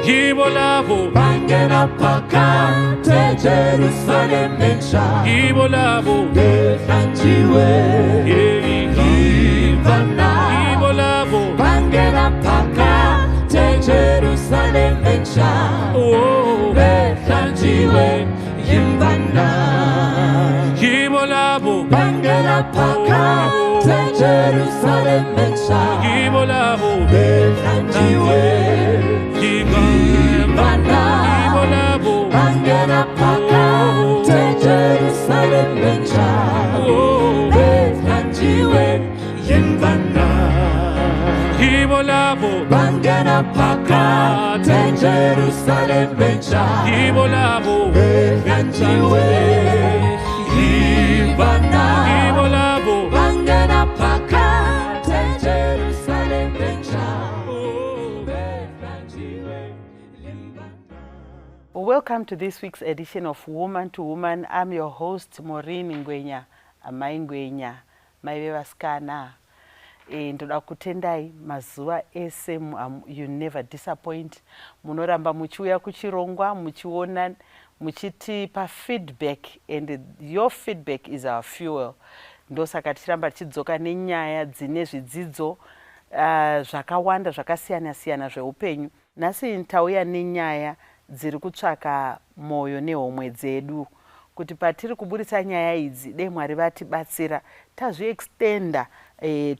Ibolabo Bangena pakate Jerusalem mencha Ibolabo Bekanjiwe Ivana Ibolabo Bangena pakate Jerusalem mencha Oh Bekanjiwe Ivana Ibolabo Bangena pakate Jerusalem mencha Ibolabo Bekanjiwe Ibolabo Bangena pakate Jerusalem mencha Bekanjiwe Ivana Ibolabo Bangena pakate Jerusalem mencha Ibolabo Bekanjiwe Ivana Ibolabo Bangena pakate Jerusalem mencha Welcome to this week's edition of Woman to Woman. I'm your host, Maureen Ngwenya, Amai Ngwenya, Maivevaskana. Ndoda kutendai mazuva ese you never disappoint. Munoramba muchiuya kuchirongwa, muchiona, muchitipa feedback, and your feedback is our fuel. Ndosaka tichiramba tichidzoka nenyaya dzine zvidzidzo zvakawanda zvakasiyana-siyana zveupenyu. Nhasi ndauya nenyaya dziri kutsvaka moyo nehomwe dzedu kuti patiri kuburitsa nyaya idzi dei Mwari vatibatsira tazviextenda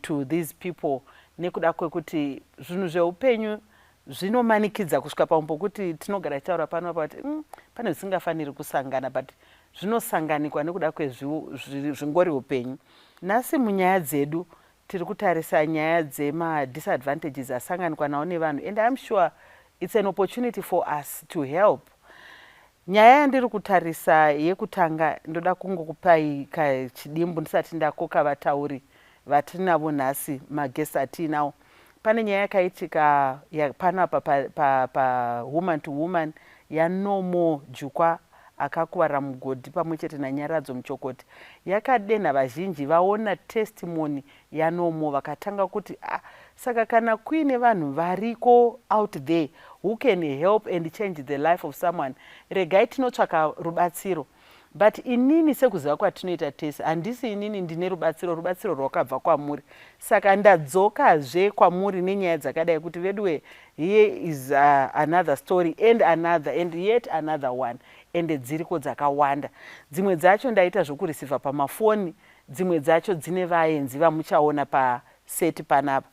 to these people nekuda kwekuti zvinhu zveupenyu zvinomanikidza kusvika pamwe pokuti tinogara tichitaura pano apa kuti pane zvisingafaniri kusangana but zvinosanganikwa nekuda kwezvingori upenyu. Nhasi munyaya dzedu tiri kutarisa nyaya dzema-disadvantages asanganikwa nawo nevanhu, and I'm sure it's an opportunity for us to help. Nyaya yandiri kutarisa yekutanga ndoda kungokupai kachidimbu ndisati ndakoka vatauri vatinavo nhasi maguest atinawo. Pane nyaya yakaitika pano apa pa woman to woman yaNomo Jukwa akakuwara mugodhi pamwe chete naNyaradzo Muchokoti. Yakadenha vazhinji vaona testimony yaNomo vakatanga kuti saka kana kuine vanhu variko out there who can help and change the life of someone, regai tinotsvaka rubatsiro. But inini sekuziva kwatinoita tese handisi inini ndine rubatsiro rwakabva kwamuri. Saka ndadzokazve kwamuri nenyaya dzakadai kuti vedwe here is another story and another and yet another one, and dziriko dzakawanda. Dzimwe dzacho ndaita zvokureceiva pamafoni, dzimwe dzacho dzine vaenzi vamuchaona paseti panapa.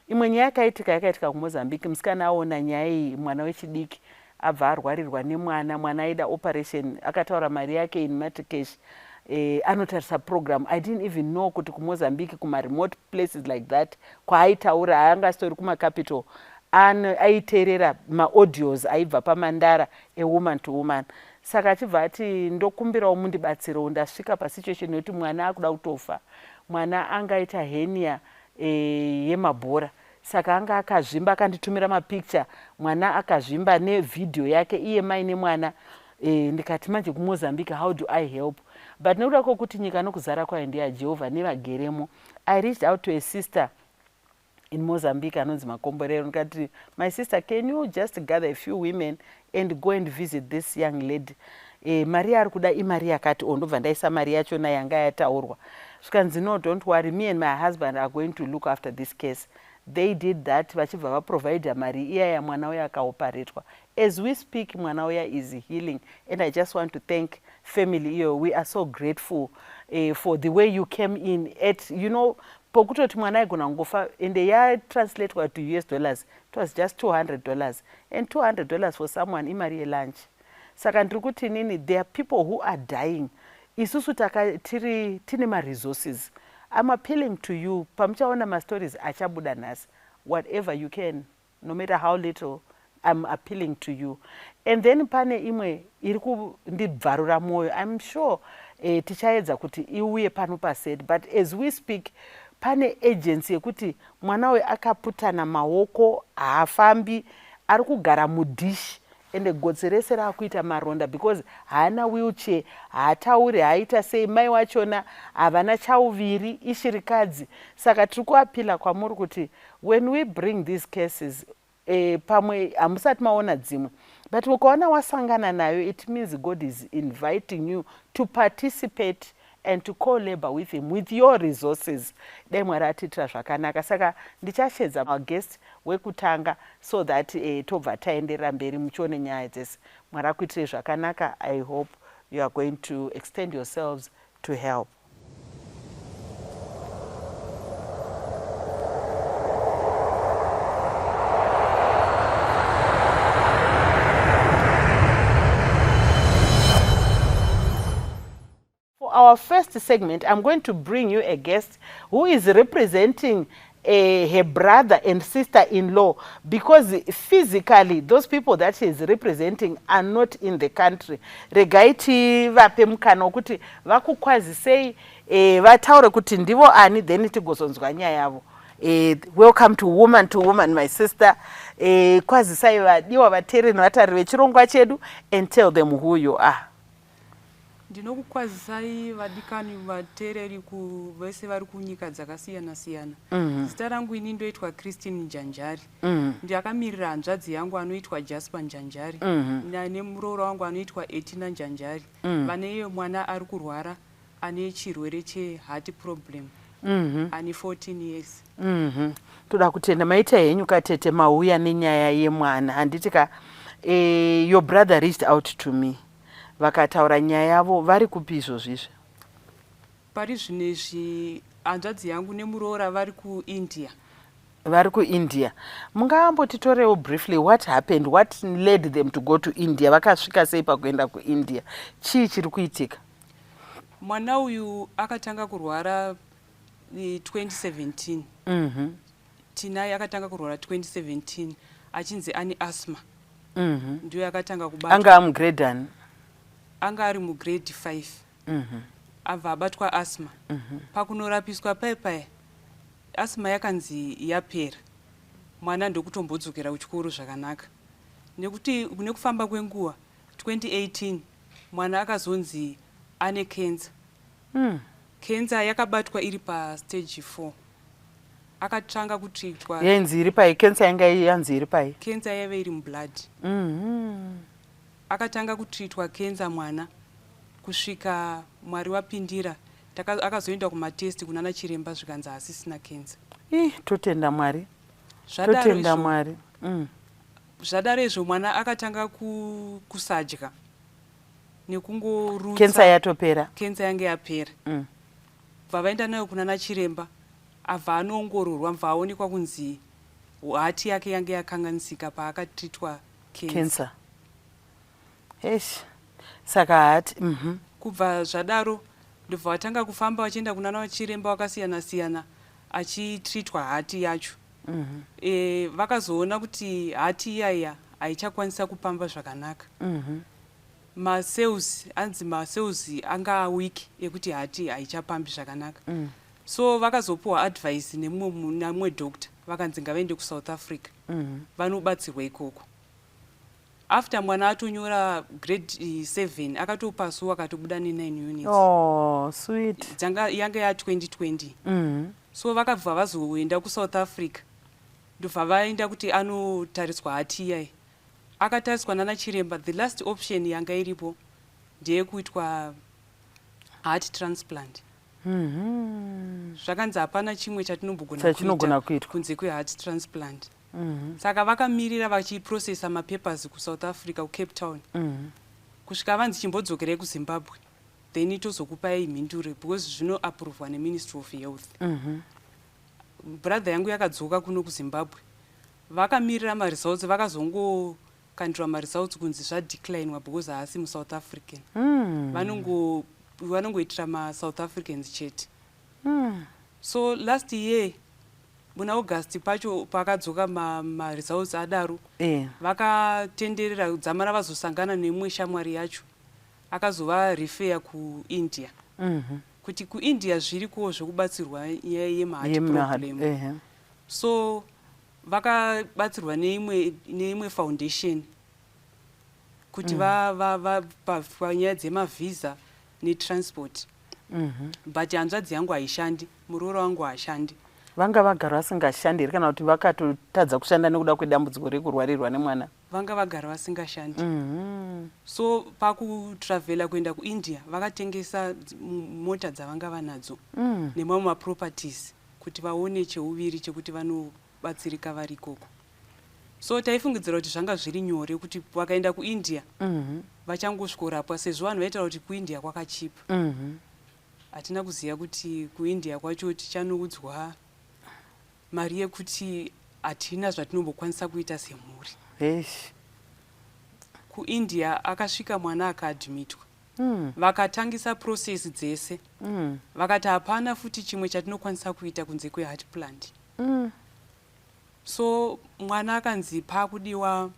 Imwe nyaya yakaitika kuMozambique, musikana aona nyaya iyi, mwana wechidiki abva arwarirwa mwana aida operation, akataura mari yake in matricash, anotarisa program. I didn't even know kuti kuMozambique kuma-remote places like that kwaaitaura haangastori kuma-capital aiteerera ma-audios aibva paMandara woman to woman. Saka achibva ati ndokumbirawo mundibatsirewo, ndasvika pasituation yokuti mwana akuda kutofa. Mwana angaita henia yemabhora. Saka anga akazvimba, akanditumira mapicture, mwana akazvimba nevhidhiyo yake iye mai nemwana. Ndikati manje kuMozambique how do I help? But nekuda kwokuti nyika nokuzara kwayo ndiyaJehovha nevageremo, I reached out to a sister in Mozambique anonzi Makomborero. Ndikati, my sister, can you just gather a few women and go and visit this young lady? Mari ari kuda imari yakati ndobva ndaisa mari yachona yanga yataurwa. Zvikanzi no, don't worry, me and my husband are going to look after this case. They did that, vachibva vaprovide mari iya yamwana uya akaoparetwa. As we speak, mwana uya is healing, and I just want to thank family iyo. We are so grateful for the way you came in at, you know, pokutoti mwana aigona ngofa ende yatranslatewa to US dollars, it was just $200, and $200 for someone imari yelunch. Saka ndiri kuti nini, there are people who are dying. Isusu tine ma-resources. I'm appealing to you, pamuchaona ma-stories achabuda nhasi, whatever you can, no matter how little, I'm appealing to you. And then pane imwe iri kundibvarura moyo. I'm sure tichaedza kuti iuye pano paseti, but as we speak pane agency yekuti mwana we akaputana maoko, haafambi, ari kugara mudhishi, ende gotsi rese raakuita maronda because haana wheelchair, haatauri, haaita sei, mai wachona havana chauviri, ishirikadzi. Saka tiri kuapila kwamuri kuti when we bring these cases, pamwe hamusati maona dzimwe, but ukaona wasangana nayo, it means God is inviting you to participate and to co-labor with him with your resources. Dai Mwari atiitira zvakanaka. Saka ndichashedza our guest wekutanga so that tobva taenderera mberi muchione nyaya dzese. Mwari akuitire zvakanaka. I hope you are going to extend yourselves to help. Our first segment, I'm going to bring you a guest who is representing her brother and sister-in-law, because physically those people that she is representing are not in the country. Regaiti vape mukana wokuti vakukwazisei vataure kuti ndivo ani, then tigozonzwa nyaya yavo. Welcome to Woman, my sister. Kwazisai vadiwa vateereri nevatariri vechirongwa chedu, and tell them who you are. Ndinokukwazisai vadikani vateereri vese vari kunyika dzakasiyana-siyana. Zita rangu ini ndoitwa Christine Njanjari. Ndakamirira hanzvadzi yangu anoitwa Jasper Njanjari. Nemurooro wangu anoitwa Etina Njanjari. Vane mwana ari kurwara ane chirwere cheheart problem. Ane 14 years. Toda kutenda maita henyu katete mauya nenyaya yemwana. Handiti your brother reached out to me. Vakataura nyaya yavo vari kupi izvozvizvi? Pari zvinezvi hanzvadzi yangu nemuroora vari kuIndia. Vari kuIndia. Mungambotitorewo briefly what happened, what led them to go to India? Vakasvika sei pakuenda kuIndia? Chii chiri kuitika? Mwana uyu akatanga kurwara 2017. Tinaye akatanga kurwara 2017 achinzi ane asthma. Ndiyo yakatanga kubata. Anga amugrade ani? Anga ari mugrade 5. Abva abatwa asthma. Pakunorapiswa paya asthma yakanzi yapera. Mwana ndokutombodzokera kuchikoro zvakanaka. Nekufamba kwenguva 2018 mwana akazonzi ane cancer. Cancer yakabatwa iri pastage 4. Akatsvanga kutreatwa. Yanzi iri pai? Cancer yanga yanzi iri pai? Cancer yave iri mublood. Akatanga kutreatwa cancer mwana kusvika Mwari wapindira. Akazoenda kumatesti kunana chiremba zvikanzi asisina cancer. Totenda Mwari. Totenda Mwari. Zvadaro izvo mwana akatanga kusadya nekungorutsa. Cancer yatopera. Cancer yange yapera. Bva vaenda nayo kunana chiremba. Abva anoongororwa bva aonekwa kunzi hati yake yange yakanganisika paakatreatwa cancer. Saka hati. Kubva zvadaro ndobva watanga kufamba wachienda kunana chiremba wakasiyana-siyana achitreatwa hati yacho. Vakazoona kuti hati iyaya haichakwanisa kupamba zvakanaka. Macells anga weak ekuti hati haichapambi zvakanaka. So vakazopuwa advice nemumwe doctor vakanzi ngavaende kuSouth Africa. Vanobatsirwa ikoko. After mwana atonyora grade 7 akatopasuwa akatobuda ne9 units. Oh, sweet. Yanga ya 2020. So vakabva vazoenda kuSouth Africa. Ndobva vaenda kuti anotariswa hati iyai. Akatariswa nana chiremba, the last option yanga iripo ndeyekuitwa heart transplant. Zvakanzi hapana chimwe chatinombogona kuita kunze kweheart transplant. Saka vakamirira vachiprocessa mapapers kuSouth Africa kuCape Town. Kusvika vanzi chimbodzokerei kuZimbabwe. Then tozokupai mhinduro because zvinoaprovwa neMinistry of Health. Brother yangu yakadzoka kuno kuZimbabwe. Vakamirira maresults vakazongokandira maresults kunzi zvadeclinwa because haasi muSouth African. Vanongoitira maSouth Africans chete. So last year muna August pacho pakadzoka maresults adaro. Vakatenderera dzamara vazosangana nemwe shamwari yacho. Akazova refer kuIndia. Kuti kuIndia zviriko zvokubatsirwa yemaheart problem. So vakabatsirwa neimwe foundation kuti panyaya dzemavisa netransport. But hanzvadzi yangu haishandi, murooro wangu haashandi. vanga vagara vasingashandi here kana kuti vakatotadza kushanda nekuda kwedambudziko rekurwarirwa nemwana? Vanga vagara vasingashandi. So pakutravhela kuenda kuIndia vakatengesa mota dzavanga vanadzo nemamwe maproperties kuti vaone cheuviri chekuti vanobatsirika vari ikoko. So taifungidzira kuti zvanga zviri nyore kuti vakaenda kuIndia vachangosvikorapwa sezvo vanhu vaitaura kuti kuIndia kwakachipa. Hatina kuziva kuti kuIndia kwacho tichanoudzwa mari yekuti hatina zvatinombokwanisaa kuita semhuri. KuIndia akasvika mwana akaadhimitwa. Vakatangisa process dzese. Vakati hapana futi chimwe chatinokwanisa kuita kunze kweheart plant. So mwana akanzi pakudiwa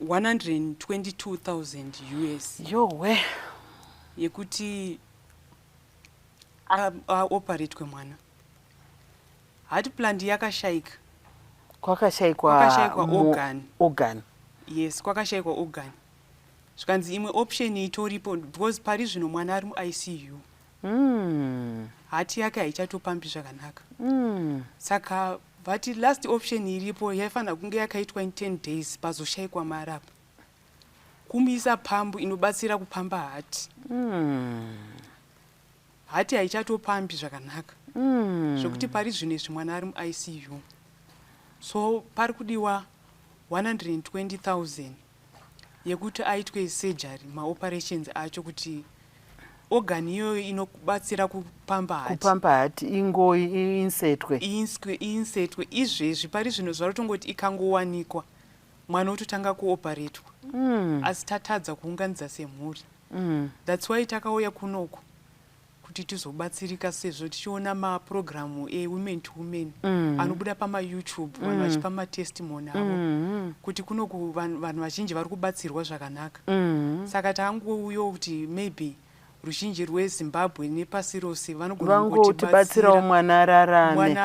122,000 US. Yowe. Yekuti operatwe mwana. Heart plant yakashayika. Kwakashayikwa organ. Yes, kwakashayikwa organ. Zvikanzi imwe option itoripo because pari zvino mwana ari muICU. Hati yake haichatopambi zvakanaka. Saka vati last option iripo yaifanira kunge yakaitwa in 10 days pazoshayikwa marapa. Kumisa pambu inobatsira kupamba hati. Hati haichatopambi zvakanaka. Zvokuti pari zvino izvi mwana ari muICU. So pari kudiwa 120,000 yekuti aitwe surgery maoperations acho kuti organ iyoyo inobatsira kupamba hati insetwe izvezvi pari zvino zvarotongoti ikangowanikwa mwana ototanga kuoperatwa. Asi tatadza kuunganidza semhuri. That's why takauya kunoko kuti tizobatsirika sezvo tichiona mapurogiramu ewomen to women anobuda pamaYouTube vanhu vachipa matestimony avo kuti kunoku vanhu vazhinji vari kubatsirwa zvakanaka. Saka tangouyo kuti maybe ruzhinji rweZimbabwe nepasi rose vanogotibatsirawo mwana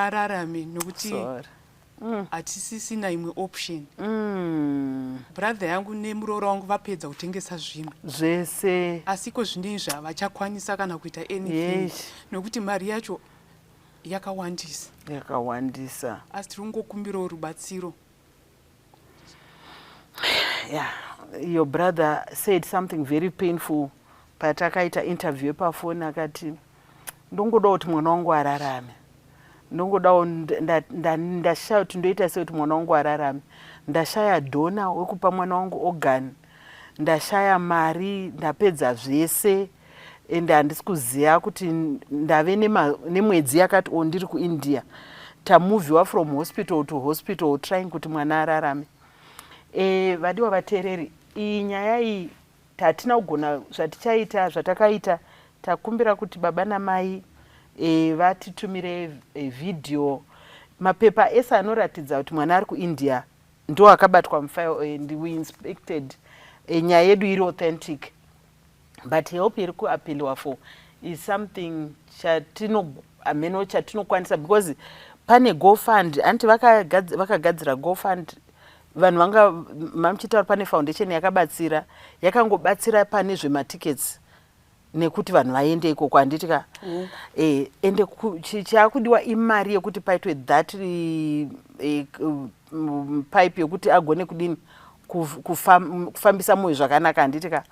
ararame nokuti hatisisina imwe option. Brother yangu nemuroora wangu vapedza kutengesa zvinhu zvese, asiko zvinezvi havachakwanisa kana kuita anything nokuti mari yacho yakawandisa. Asi tiri kungokumbirawo rubatsiro. Your brother said something very painful patakaita interview pafoni, akati ndongodawo kuti mwana wangu ararame, ndongodawo ndashaya kuti ndoita sei kuti mwana wangu ararame, ndashaya dhona wekupa mwana wangu organ, ndashaya mari, ndapedza zvese ende handisi kuziva kuti ndave nemwedzi yakati ndiri kuIndia, tamovhiwa from hospital to hospital trying kuti mwana ararame. Vadiwa vateereri, iyi nyaya iyi tatina kugona zvatichaita zvatakaita, takumbira kuti baba namai vatitumire vhidhiyo, mapepa ese anoratidza kuti mwana ari kuIndia ndo akabatwa mufailo, and we inspected nyaya yedu iri authentic. But help iri kuapeliwa for is something chatinokwanisa, because pane GoFund, anti vakagadzira GoFund, vanhu vanga mamuchitaura pane foundation yakabatsira, yakangobatsira pane zvematickets nekuti vanhu vaende ikoko. Handitika ende chaakudiwa imari yekuti paitwe that pipe yokuti agone kudini kufambisa moyo zvakanaka. Handitika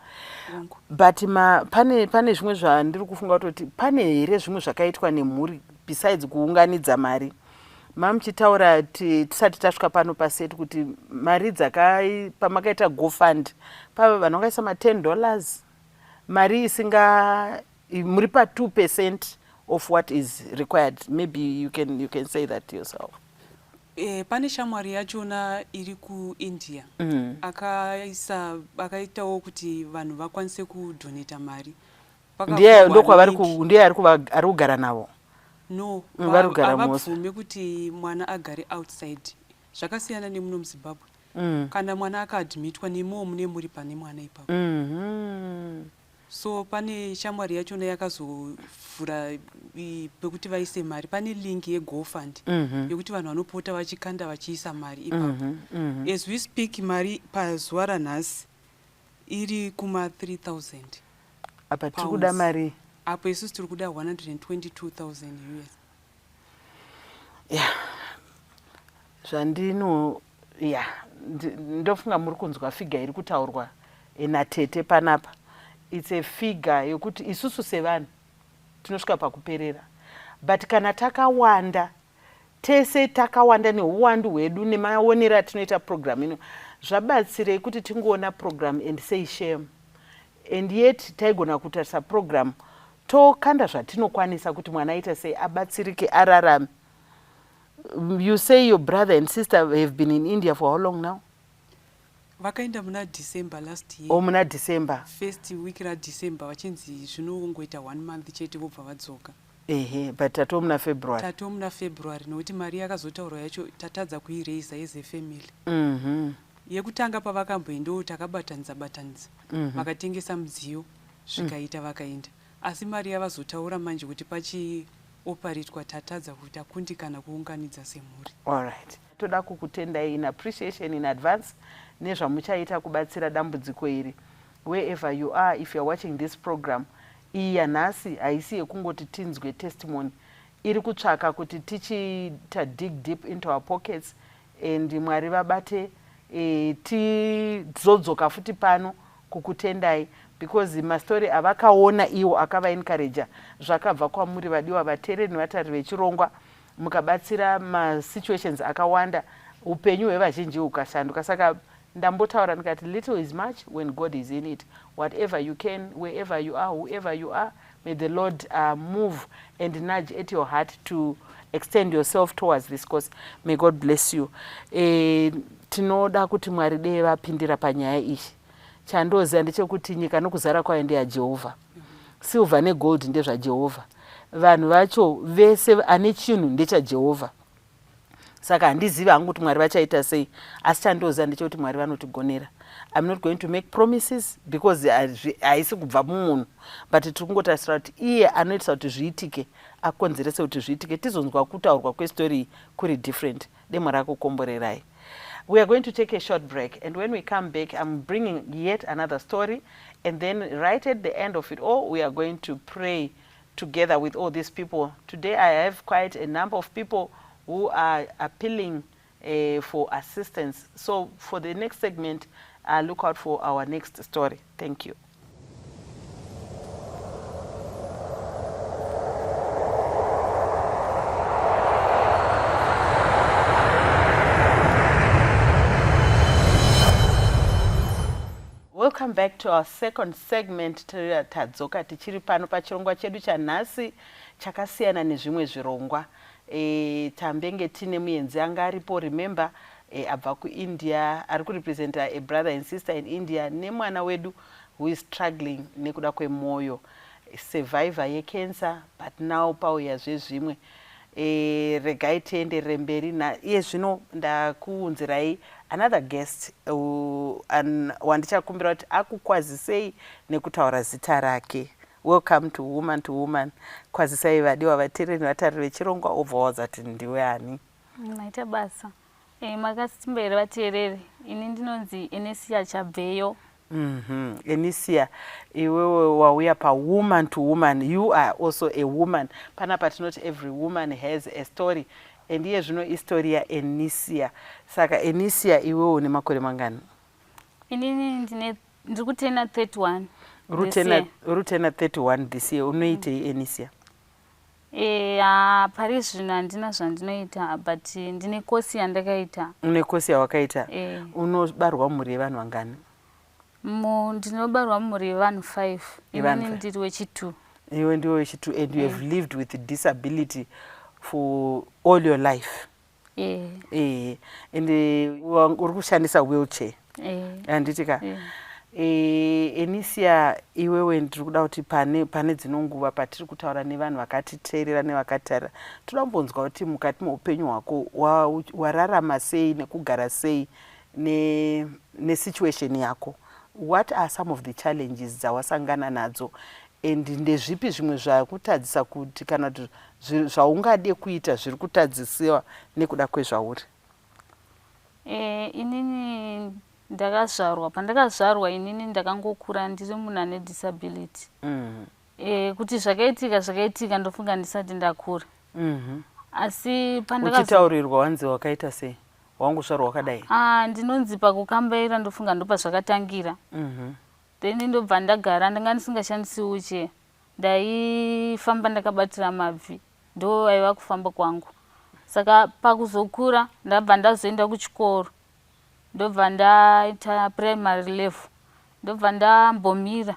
but pane zvimwe zvandiri kufunga kutoti pane here zvimwe zvakaitwa nemhuri besides kuunganidza mari. Mamuchitaura tisati tasvika pano pasetu kuti mari pamakaita GoFund pava vanhu vakaisa $10, mari muri pa 2% of what is required. Maybe you can say that yourself. Pane shamwari yachona iri kuIndia akaitawo kuti vanhu vakwanise kudoneta mari. Ndiye ari kugara navo. No, havabvume kuti mwana agare outside. Zvakasiyana nemuno muZimbabwe. Kana mwana akaadhimitwa nemowo mune muri pane mwana ipapo. So pane shamwari yachona yakazovhura pekuti vaise mari. Pane link yeGoFund yokuti vanhu vanopota vachikanda vachiisa mari ipapo. As we speak, mari pazuva ranhasi iri kuma 3,000. Apa tiri kuda mari. Apo isusu tiri kuda 122,000 US. zvandino ndofunga muri kunzwa figa iri kutaurwa naTete panapa. It's a figure yokuti isusu sevanhu tinosvika pakuperera, but kana takawanda tese takawanda neuwandu hwedu nemaonero atinoita program ino, zvabatsirei kuti tingoona program and say shame, and yet taigona kutarisa program tokanda zvatinokwanisa kuti mwana aita sei abatsirike ararame. You say your brother and sister have been in India for how long now? Vakaenda muna December last year. Muna December. First week na December vachinzi zvinongoita 1 month chete vobva vadzoka. But tato muna February. Tato muna February nokuti mari yakazotaurwa yacho tatadza kuiraisa as a family. Yekutanga pavakamboendawo takabatanidza vakatengesa mudziyo zvikaita vakaenda, asi mari yavazotaura manje kuti pachioparetwa tatadza kuti akundikana kuunganidza semhuri. Alright, toda kukutendai in appreciation in advance nezvamuchaita kubatsira dambudziko iri. Wherever you are, if you're watching this program, iyi yanhasi haisi yekungoti tinzwe testimony, iri kutsvaka kuti tichita dig deep into our pockets and Mwari vabate tizodzoka futi pano kukutendai, because mastori avakaona iwo akavaencourage zvakabva kwamuri vadiwa vateereri nevatari vechirongwa, mukabatsira masituations akawanda, upenyu hwevazhinji hukashanduka. Saka ndambotaura ndikati little is much when God is in it. Whatever you can, wherever you are, whoever you are, may the Lord move and nudge at your heart to extend yourself towards this cause. May God bless you. Tinoda kuti Mwari dei vapindira panyaya iyi. Chandoziva ndechekuti nyika nokuzara kwayo ndeyaJehovha. Silver negold ndezvaJehovha. Vanhu vacho vese ane chinhu ndechaJehovha. Saka handizivi hangu kuti Mwari vachaita sei, asi chandoziva ndechekuti Mwari vanotigonera. I'm not going to make promises because haisi kubva mumunhu, but tiri kungotarisira kuti iye anoitisa kuti zviitike, akonzerese kuti zviitike, tizonzwa kutaurwa kwestori kuri different. Demwari akukomborerai. We are going to take a short break, and when we come back, I'm bringing yet another story, and then right at the end of it all, we are going to pray together with all these people. Today I have quite a number of people who are appealing for assistance. So for the next segment, look out for our next story. Thank you. Welcome back to our second segment. Tadzoka tichiri pano pachirongwa chedu chanhasi chakasiyana nezvimwe zvirongwa. Tambenge tine muenzi anga aripo, remember, abva kuIndia, ari kurepresenta a brother and sister in India, nemwana wedu who is struggling nekuda kwemoyo, survivor yecancer, but now pauya zvezvimwe. Regai tienderere mberi iye zvino ndakuunzirai another guest wandichakumbira kuti akukwazisei nekutaura zita rake. Welcome to Woman to Woman. Kwazisai vadiwa vateereri nevatariri vechirongwa, obva waudza kuti ndiwe ani? Maita basa. Makasitimba here vateereri. Ini ndinonzi Enesia Chabveyo. Enesia, iwewe wauya pa Woman to Woman. You are also a woman. Panapa tinoti every woman has a story. And iye zvino history ya Enesia. Saka Enesia, iwewe une makore mangani? Inini ndiri kutena 31. Rutena 31 this year. Unoitei Enesia? Pari zvino handina zvandinoita, but ndine kosi yandakaita. Une kosi yawakaita? Unobarwa mhuri yevanhu vangani? Ndinobarwa mhuri yevanhu 5. Inini ndiri wechi2. Iwe ndiwe wechi2, and you have lived with disability for all your life. And uri kushandisa wheelchair. Handitika? Enesia, iwewe ndiri kuda kuti pane dzino nguva patiri kutaura nevanhu vakatiteerera nevakatarira, toda kumbonzwa kuti mukati meupenyu hwako wararama sei nekugara sei nesituation yako. What are some of the challenges dzawasangana nadzo, and ndezvipi zvimwe zvakutadzisa kuti kana kuti zvaungade kuita zviri kutadzisiwa nekuda kwezvauri? Inini ndakazvarwa, pandakazvarwa inini ndakangokura ndiri munhu ane disability. Kuti zvakaitika ndofunga ndisati ndakura. asi uchitaurirwa wanzi wakaita sei wangusvara wakadai ndinonzi pakukambaira ndofunga ndopa zvakatangira then ndobva ndagara ndanga ndisingashandisi uche ndaifamba ndakabatira mabvi ndo aiva kufamba kwangu saka pakuzokura ndabva ndazoenda kuchikoro ndobva ndaita primary level ndobva ndambomira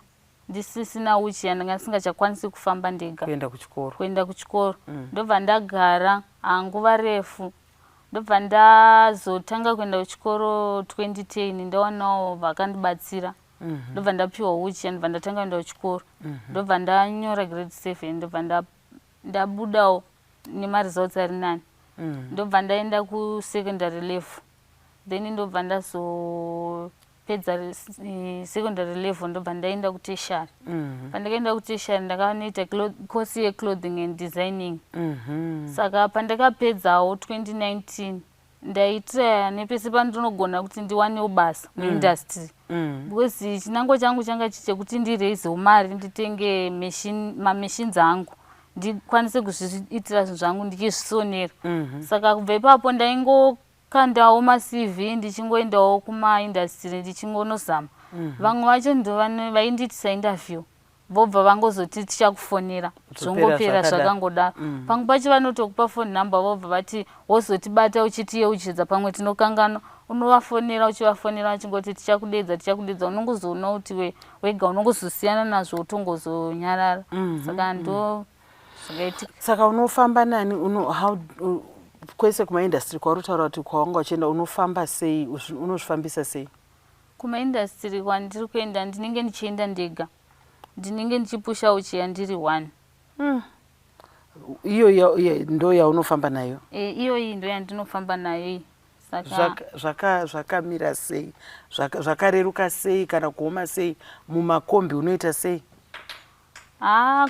ndisisina uche ndanga ndisingachakwanisi kufamba ndega kuenda kuchikoro ndobva ndagara nguva refu ndobva ndazotanga kuenda kuchikoro 2010 ndawanawo vakandibatsira ndobva ndapiwa uche ndobva ndatanga kuenda kuchikoro ndobva ndanyora grade 7 ndobva ndabudawo nemaresults ari nani ndobva ndaenda kusecondary level then ndobva ndazopedza secondary level ndobva ndaenda kutertiary pandakaenda kutertiary ndakanoita course yeclothing and designing saka pandakapedzawo 2019 ndaitira nepese pandinogona kuti ndiwanewo basa muindustry because chinango changu changa chichekuti ndireizewo mari nditenge mamachines angu ndikwanise kuzviitira zvinhu zvangu ndichizvisonera saka kubva ipapo ndaingokandawo maCV ndichingoendawo kumaindustry ndichingonozama vamwe vacho ndo vaindiitisa interview vobva vangozoti tichakufonera zvongopera zvakangodaro pamwe pacho vanotokupa phone number vobva vati wozotibata uchitiyeuchidza pamwe tinokangana unovafonera uchivafonera vachingoti tichakudedza unongozoona kuti wega unongozosiyana nazvo utongozonyarara saka ndo zvakaitika. Saka unofamba nani kwese kumaindustry kwauri kutaura kuti kwawanga uchienda unofamba sei unozvifambisa sei? Kumaindustry kwandiri kuenda ndinenge ndichienda ndega ndinenge ndichipusha uchiya ndiri 1 iyo ndo yaunofamba nayo? Iyo ndo yandinofamba nayo. Zvakamira sei zvakareruka sei kana kuoma sei mumakombi unoita sei?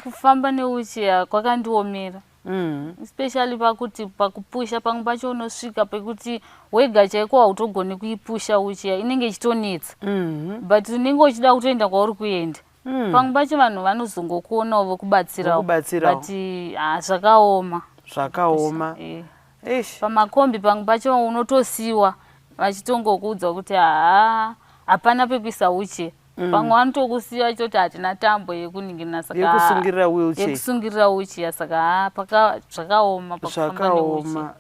Kufamba neuchiya kwakandiomera especially pakuti pakupusha pamwe pacho unosvika pekuti wega chaiko hautogoni kuipusha uchiya inenge ichitonetsa but unenge uchida kutoenda kwauri kuenda pamwe pacho vanhu vanozongokuonawo vokubatsirawo but zvakaoma pamakombi pamwe pacho unotosiyiwa vachitongokuudza kuti hapana pekuisa uchiya pamwe vanotokusiya choti hatina tambo yekuningirira saka yekusungirira uchiya saka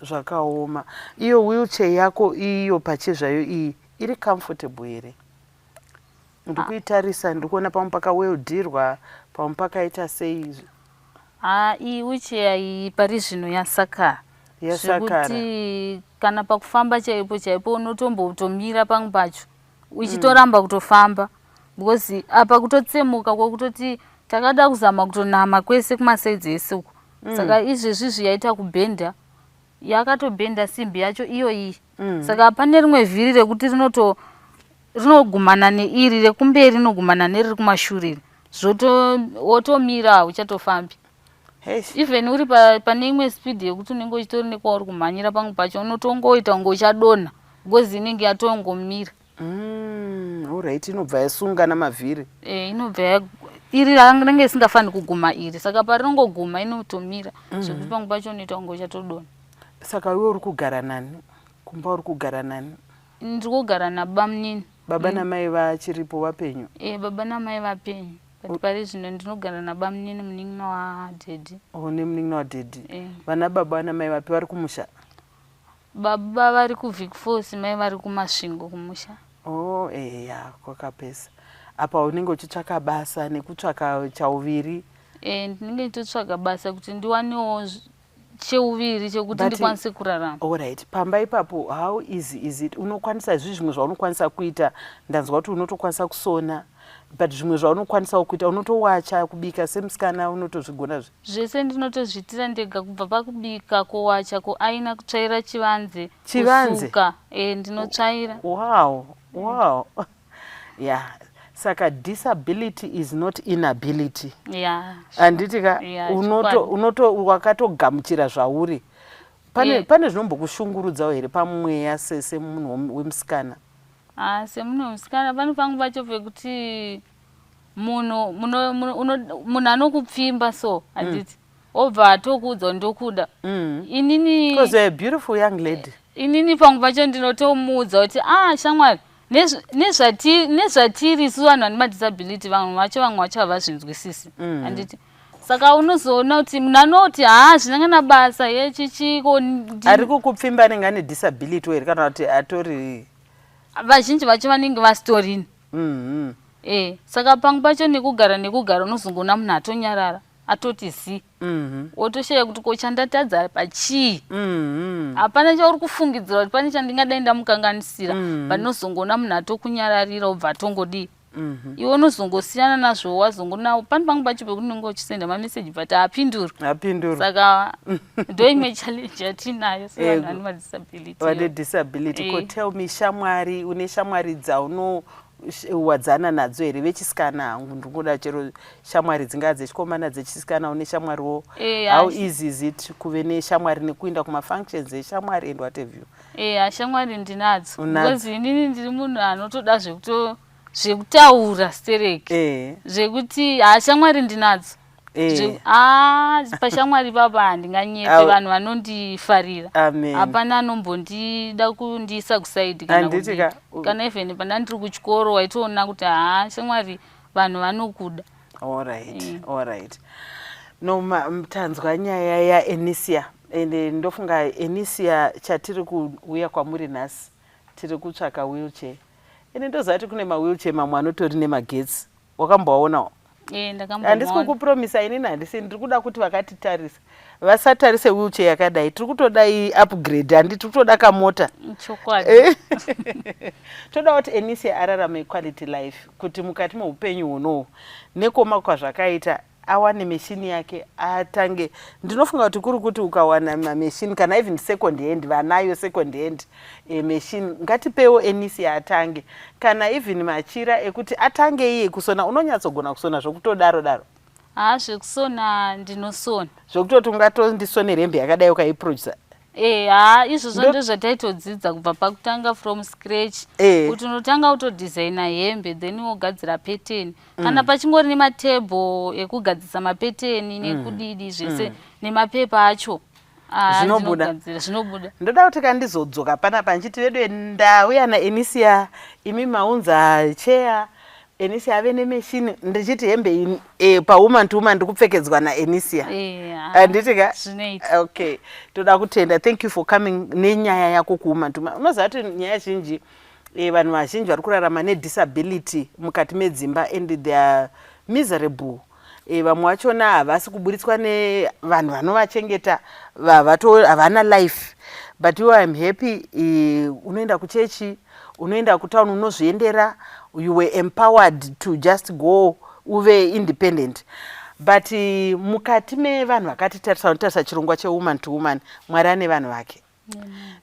zvakaoma. Iyo wheelchair yako iyo pachezvayo iyi iri comfortable here? Ndikuitarisa ndikuona pamwe pakaweldirwa pamwe pakaita sei? Iyi wheelchair iyi pari zvino yasakara zvekuti kana pakufamba chaipo unotombotomira pamwe pacho uchitoramba kutofamba because apa kutotsemuka kwokutoti takada kuzama kutonama kwese kumasaidzi ese uko saka izvezvi zviyaita kubhenda yakatobhenda simbi yacho iyo iyi saka pane rimwe vhiri rekuti rinogumana neiri rekumberi rinogumana neriri kumashure wotomira uchatofambi even uri pane imwe speed yekuti unenge uchitori nekwauri kumhanyira pamwe pacho unotongoita kunge uchadonha because inenge yatongomira. Alright, inobva yasunga namavhiri. Inobva iri range isingafani kuguma iri saka parinongoguma inotomira zvekuti pamwe pacho unoita kunge uchatodonha. Saka iwe uri kugara nani? Kumba uri kugara nani? Ndiri kugara nababa munini. Baba namai vachiripo vapenyu? Baba namai vapenyu. But pari zvino ndinogara nababa munini munin'ina wadhedhi. Nemunin'ina wadhedhi. Vana baba namai vapi vari kumusha? Baba vari kuVic Force, mai vari kuMasvingo kumusha. Kwakapesa. Apa unenge uchitsvaka basa nekutsvaka chauviri? Ndinenge ndichitsvaga basa kuti ndiwanewo cheuviri chekuti ndikwanise kurarama. Alright, pamba ipapo how easy is it? Unokwanisa zvimwe zvaunokwanisa kuita, ndanzwa kuti unotokwanisa kusona, but zvimwe zvaunokwanisa kuita unotowacha, kubika semusikana unotozvigona zvese ndinotozviitira ndega kubva pakubika, kuwacha, kuaina, kutsvaira chivanze, kusuka. Ndinotsvaira. Wow. Yeah. Saka disability is not inability. Anditika wakatogamuchira zvauri. Pane zvinombokushungurudzawo here pamweya semunhu wemusikana? Semunhu wemusikana pane pamwe pacho pekuti munhu anokupfimba so handiti obva atokuudza ndokuda inini because you're a beautiful young lady. Inini pangu pacho ndinotomuudza kuti shamwari nezvatiri isu vanhu vane madisability vamwe vacho havazvinzwisisi handiti saka unozoona kuti munhu anoti zvinangana basa yechichiko ari kukupfimba anenge ane disability here kana kuti atori vazhinji vacho vanenge vasitorini saka pangu pacho nekugara unozongoona munhu atonyarara atoti zi wotoshaya kuti kochandatadza pachii hapana chauri kufungidzira kuti pane chandingadai ndamukanganisira pandinozongoona munhu atokunyararira obva atongodi iwe unozongosiyana nazvo wazongonawo pani pangu pacho pekuti unenge uchisenda mameseji but haapinduri saka ndo imwe challenge yatinayo sevanhu vane madisability vane disability. Ko tell me, shamwari une shamwari dzaunowadzana nadzo here vechisikana hangu ndingoda chero shamwari dzingaa dzechikomana dzechisikana une shamwariwo how easy is it kuve neshamwari nekuinda kumafunctions eshamwari and what have you? Shamwari ndinadzo because inini ndiri munhu anotoda zvekutaura stereki zvekuti shamwari ndinadzo pashamwari papa handinganyepe vanhu vanondifarira hapana anombondida kundiisa kusaidi kana even pana ndiri kuchikoro waitoona kuti shamwari vanhu vanokuda. Alright. No, tanzwa nyaya yaEnisia ende ndofunga Enisia chatiri kuuya kwamuri nhasi tiri kutsvaka wheelchair ende ndozati kune mawheelchair mamwe anotori nemagetsi wakamboaonawo? Handisi kukupromisa inini handisi ndiri kuda kuti vakatitarisa vasatarise wheelchair yakadai tiri kutodai upgrade handi tiri kutoda kamota toda kuti Enisia ararame quality life kuti mukati meupenyu hunohu nekoma kwazvakaita awane meshini yake atange ndinofunga kuti kuri kuti ukawana mameshini kana even second hand vanayo second hand meshini ngatipewo Enisia atange kana even machira ekuti atange iye kusona unonyatsogona kusona zvokutodaro zvekusona ndinosona zvokutoti ungatondisonera hembe yakadai ukaiproducer izvozvo ndozvataitodzidza kubva pakutanga from scratch kuti unotanga utodhizaina hembe then wogadzira pattern kana pachingori nematebho ekugadzisa mapateni nekudidi zvese nemapepa acho zvinobuda. Ndoda kuti kandizodzoka panapa nchiti vedu ndauya naEnisia imi maunza chair Enisia ave nemeshini ndichiti hembe pawoman to woman ndikupfekedzwa naEnisia anditika okay toda kutenda. Thank you for coming nenyaya yako kuwoman to woman. Unoziva kuti nyaya zhinji vanhu vazhinji vari kurarama nedisability mukati medzimba and they are miserable. Vamwe vachona havasi kuburitswa nevanhu vanovachengeta havana life but you I'm happy unoenda kuchechi unoenda kutauni unozviendera you were empowered to just go uve independent but mukati mevanhu vakatitarisa chirongwa chewoman to woman Mwari ane vanhu vake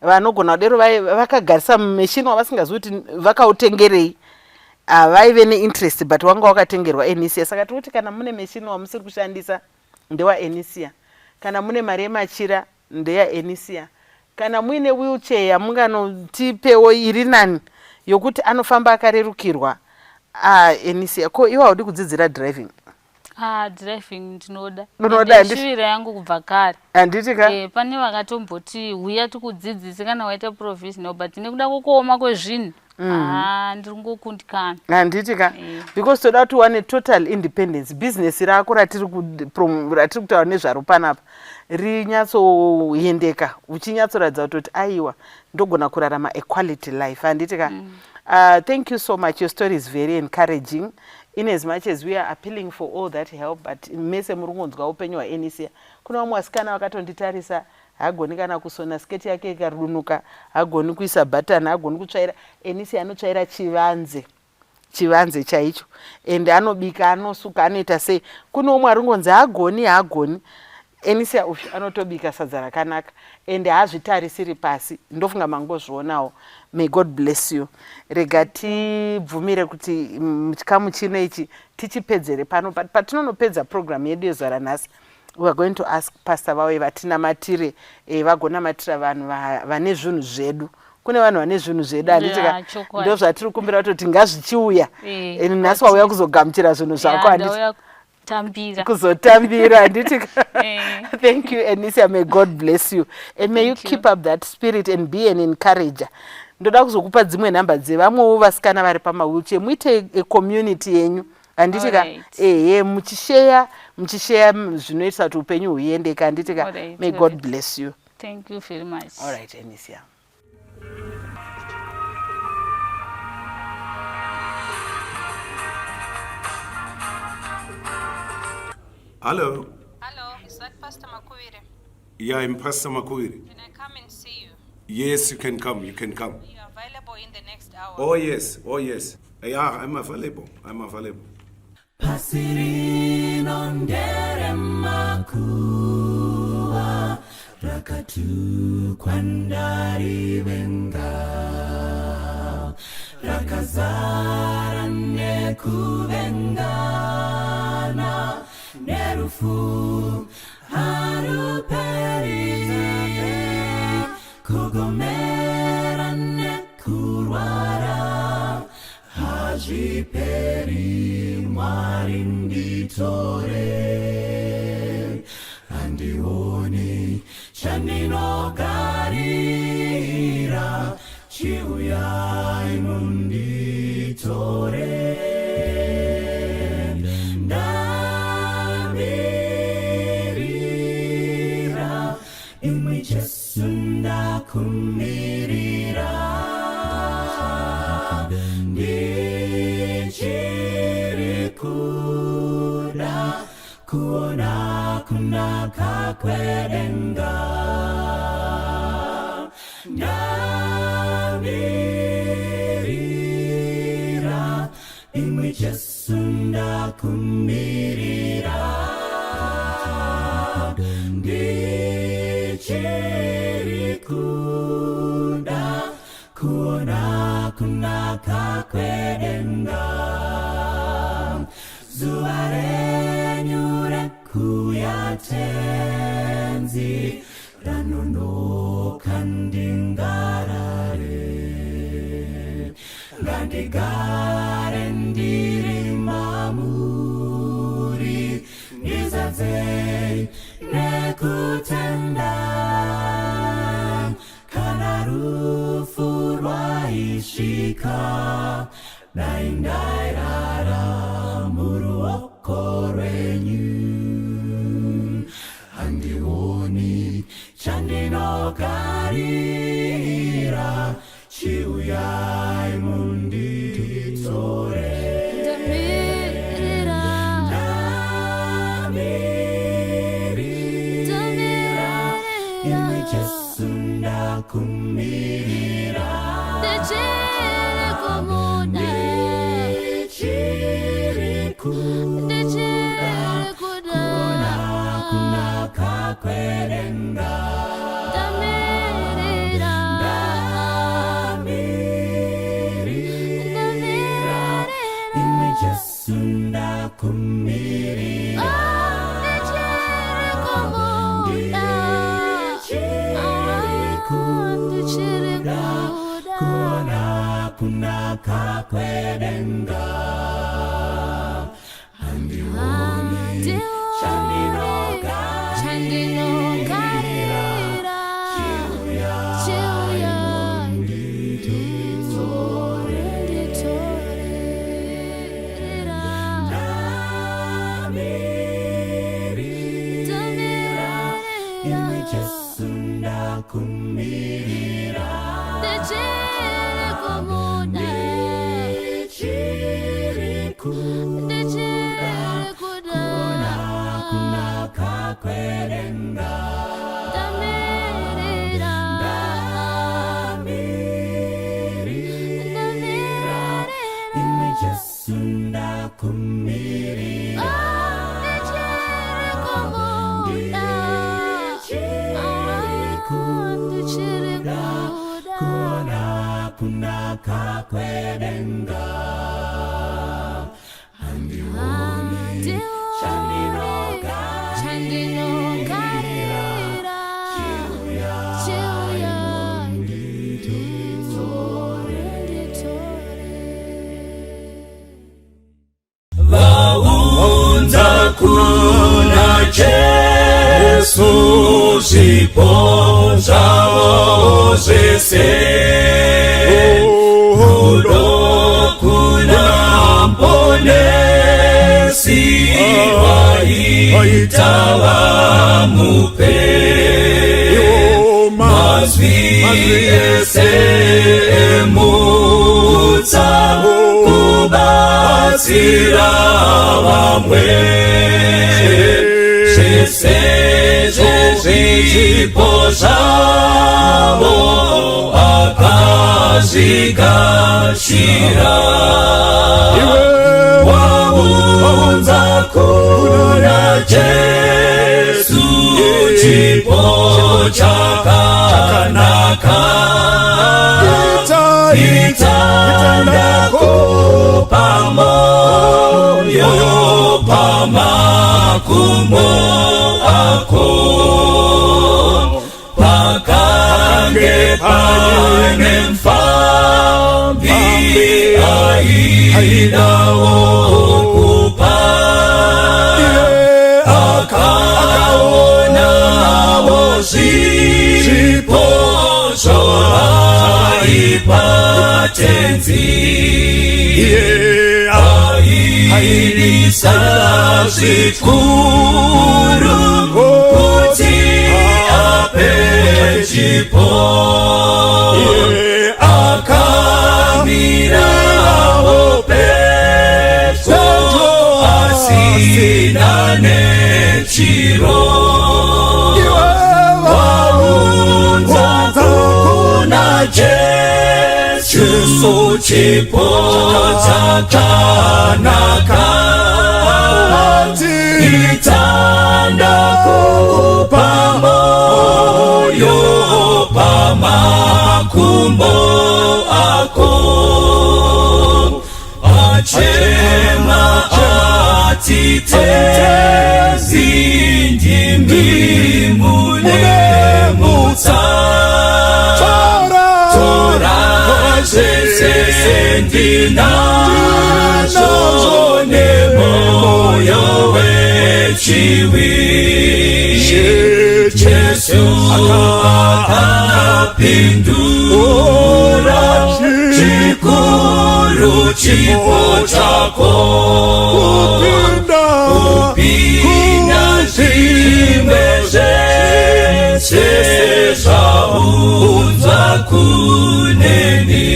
vanogona kudero vakagarisa mumeshini wavasingazivi kuti vakautengerei havaive neinterest but wanga wakatengerwa Enisia. Saka tiri kuti kana mune meshini wamusiri kushandisa ndewaEnisia, kana mune mari yemachira ndeyaEnisia, kana muine wheelchair yamunganotipewo iri nani yokuti anofamba akarerukirwa Enisia. Ko iwe haudi kudzidzira driving? Driving ndinoda. Unoda ndishuvira yangu kubva kare. Handitika? Pane vakatomboti huya tikudzidzise kana waita provisional but nekuda kwokuoma kwezvinhu ndiri ngokundikana. Handitika? Because toda kuti wane total independence. Business rako ratiri kutaura nezvaro panapa rinyatsoendeka uchinyatsoratidza kuti aiwa ndogona kurarama a quality life. Handitika? Thank you so much. Your story is very encouraging. In as much as we are appealing for all that help, but mese murungonzwa upenyu waEnisia. Kuna vamwe vasikana vakatonditarisa hagoni kana kusona sketi yake ikarunuka, hagoni kuisa button, hagoni kutsvaira. Enisia anotsvaira chivanze chaicho and anobika, anosuka, anoita sei. Kuna umwe arungonzi hagoni Enisia uyu anotobika sadza rakanaka and haazvitarisiri pasi. Ndofunga mangozvionawo. May God bless you. Rega tibvumire kuti chikamu chino ichi tichipedzere pano patinonopedza program yedu yezara nhasi. We are going to ask Pastor Vawe vatinamatire vagonamatira vanhu vane zvinhu zvedu. Kune vanhu vane zvinhu zvedu handitika ndo zvatiri kumbira kuti ngazvichiuya nhasi wauya kuzogamuchira zvinhu zvako handiti kuzotambira handiti thank you Anisia, may God bless you and may you keep up that spirit and be an encourager. Ndoda kuzokupa dzimwe nhamba dzevamwewo vasikana vari pamawheelchair, muite community yenyu handitika muchisheya zvinoita kuti upenyu huendeka handitika. May God bless you. Thank you very much. All right, Anisia. Hello. Hello, is that Pastor Makuire? Yeah, I'm Pastor Makuiri. Can I come and see you? Yes, you can come. You can come. Are you available in the next hour? Oh yes. Oh yes. Yeah, I'm available. I'm available. Pasirino ndere makuwa rakatu kwandari venga rakazara nekuvengana nerufu haruperi kugomera nekurwara hajiperi marinditore andioni chandinogarira chiuyai munditore ndamirira imwi Jesu ndakumirira ndichiri kuda kuona kunaka kwedenga ndamirira imwi Jesu ndakumirira ndichiri kuda kuona kunaka kwedenga zuva renyu rekuya tenzi ranonoka ndingarare ngandigare ndiri mamuri ndizadzei nekutenda kana rufu rwaisvika dai ndairara muruoko rwenyu handioni chandinogarira chiuyai munditore ndamirira imwe Jesu ndakumirira ndichiri kuda kuona kunaka kwedenga ndamirira imwe Jesu ndakumirira ndichiri kuda kuona kunaka kwedenga handioni chandinogarira chiuyai munditore ndamirira imwe Jesu ndakumirira ndichiri kuda kuona kunaka kwedenga ndamirira imwe Jesu ndakumirira ndichiri kuda kuona Jesu zvipo zvavo zvese rudo kuna mponesi waita vamupe mazvi ese emutsa kubatsira vamwe zvese zvezvipo zvavo akazvigashira waunza kuna Jesu chipo chakanaka itandako pamoyo pamakumbo ako pakange pane mfambi aidawo kupa akaonawo zvipo zvaipatenzi aidisa zvikuru kuti ape chipo akamirawo pedyo asina nechiro waunza kuna Jesu chipo chakanaka itandako pamoyo pamakumbo ako achema atitezi ndimi munemutsa zvese ndinazvo nemoyo wechiwishi Jesu akapindura chikuru chipo chako kupinda zvimwe zvese zvaunzwa kuneni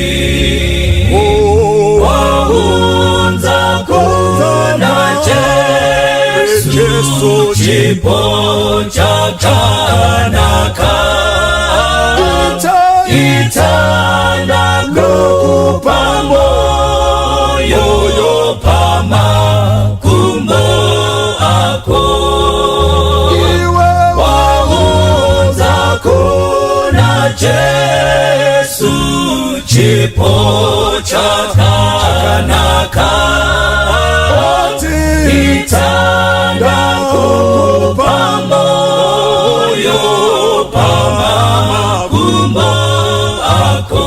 waunza kuna Jesu chipo chakanaka itandako pamoyo pamakumbo ako waunza kuna Jesu chipo chakanaka itandako pamoyo pamakumbo ako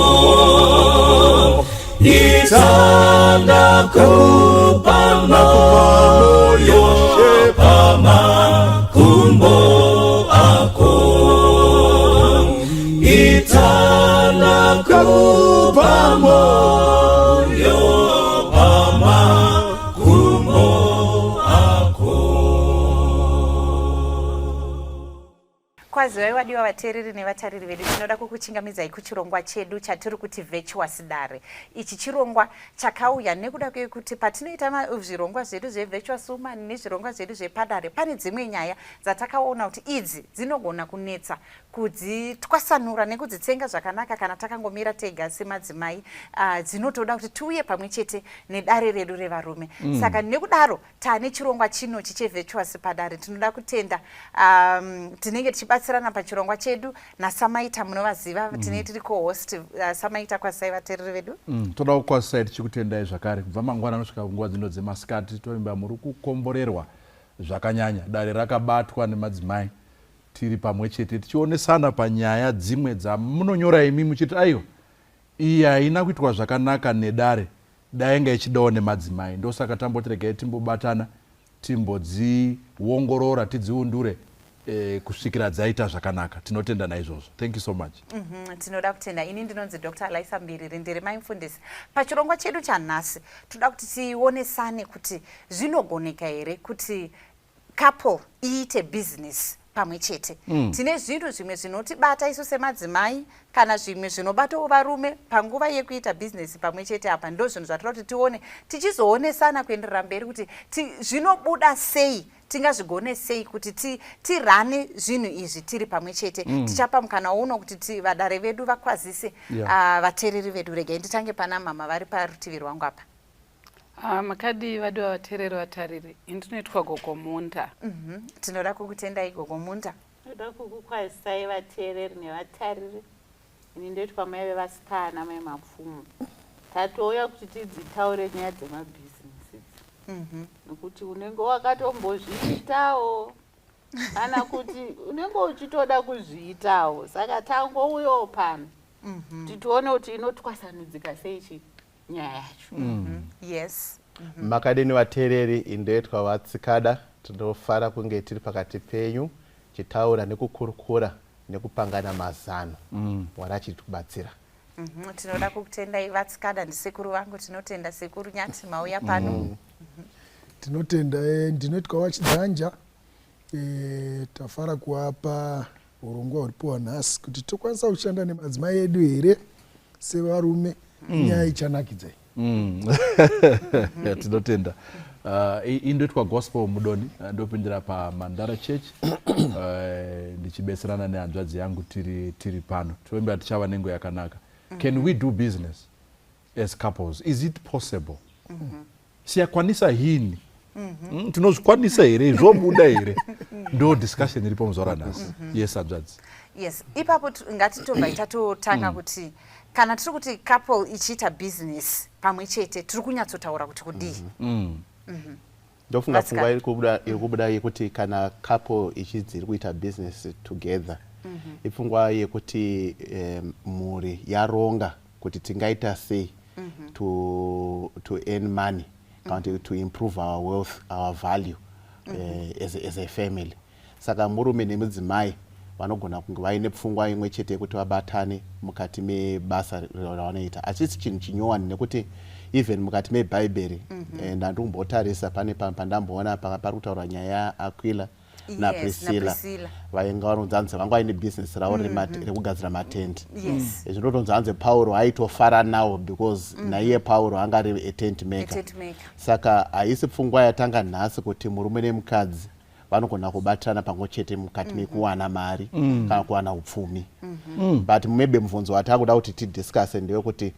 itandako pamoyo pamakumbo ako itandako pamoyo pamakumbo ako. Kwazi wadiwa vateereri nevatariri vedu, tinoda kukuchingamidzai kuchirongwa chedu chatiri kuti Virtuous Dare. Ichi chirongwa chakauya nekuda kwekuti patinoita zvirongwa zvedu zveVirtuous Woman nezvirongwa zvedu zvepadare pane dzimwe nyaya dzatakaona kuti idzi dzinogona kunetsa kudzitwasanura nekudzitsenga zvakanaka kana takangomira tega semadzimai, dzinotoda kuti tiuye pamwe chete nedare redu revarume. Saka nekudaro tane chirongwa chinochi cheVirtuous padare. Tinoda kutenda tinenge tichibatsirana pachirongwa chedu naSamaita, munovaziva, tinenge tiri co-host. Samaita, kwasai vateereri vedu. Toda kukwasai tichikutendai zvakare kubva mangwana kusvika kunguva dzino dzemasikati. Toimba muri kukomborerwa zvakanyanya. Dare rakabatwa nemadzimai, tiri pamwe chete tichionesana panyaya dzimwe dzamunonyora imi muchiti aiyo iyi haina kuitwa zvakanaka nedare, dainga ichidawo nemadzimai. Ndosaka tamboti regai timbobatana timbodziongorora tidziundure kusvikira dzaita zvakanaka. Tinotenda naizvozvo. Thank you so much. Tinoda kutenda. Ini ndinonzi Dr. Alaisa Mbiriri, ndiri maimufundisi. Pachirongwa chedu chanhasi toda kuti tionesane kuti zvinogoneka here kuti couple iite business pamwe chete. Tine zvinhu zvimwe zvinotibata isu semadzimai kana zvimwe zvinobatawo varume panguva yekuita business pamwe chete. Apa ndo zvinhu zvatoda kuti tione tichizoonesana kuenderera mberi kuti zvinobuda sei, tingazvigone sei kuti tirane zvinhu izvi tiri pamwe chete. Tichapa mukana uno kuti vadare vedu vakwazise vateereri vedu. Regai nditange pana mama vari parutivi rwangu apa. Makadi vadu vateereri vatariri, indinoitwa Gogo Munda. Tinoda kukutendai Gogo Munda. Tinoda kukukwazisai vateereri nevatariri. Ini ndoitwa mai vevasikana, mai mapfumo. Tatouya kuti tidzitaure nyaya dzemabhizinesi. Nokuti unenge wakatombozviitawo kana kuti unenge uchitoda kuzviitawo. Saka tangouyawo pano titione kuti inotwasanudzika sei nyaya yacho. Yes. Makadini vateereri, indoitwa vatsikada. Tinofara kunge tiri pakati penyu chitaura nekukurukura nekupangana mazano. Mwari achitubatsira. Tinoda kukutendai vatsikada ndisekuru vangu. Tinotenda sekuru Nyati mauya pano. Tinotenda. Ndinoitwa wachidzanja. Tafara kuapa urongwa huripo nhasi kuti tokwanisa kushanda nemadzimai edu here sevarume. Nyaya ichanakidzai. Tinotenda. Indoitwa Gospel Mudoni, ndopindira pa Mandara Church. Ndichibetserana nehanzvadzi yangu tiri pano. Tiwemba tichava nengo yakanaka. Can we do business as couples? Is it possible? Siyakwanisa hini? Tinozvikwanisa here? Zvobuda here? Ndo discussion iripo muzora nhasi. Yes, hanzvadzi. Yes. Ipapo ngatitobva tatotanga kuti kana tiri kuti couple ichiita business pamwe chete tiri kunyatsotaura kuti kudii. Ndofunga pfungwa iri kubuda yekuti kana couple ichidzi kuita business together. Ipfungwa yekuti mhuri yaronga kuti tingaita sei to earn money, to improve our wealth, our value as a family. Saka murume nemudzimai vanogona kunge vaine pfungwa imwe chete yekuti vabatane mukati mebasa ravanoita. Achisi chinhu chinyowani nekuti even mukati mebhaibheri ndandikumbotarisa pane pandamboona pari kutaura nyaya yaAquila naPriscilla vainga vanonzi hanzi vanga vaine business ravo rekugadzira matende. Zvinotonzi hanzi Pauro aitofara nawo because naiye Pauro anga ari a tent maker. Saka haisi pfungwa yatanga nhasi kuti murume nemukadzi vanogona kubatirana pamwe chete mukati mekuwana mari kana kuwana upfumi. But maybe mubvunzo watakuda kuti tidiscusse ndewekuti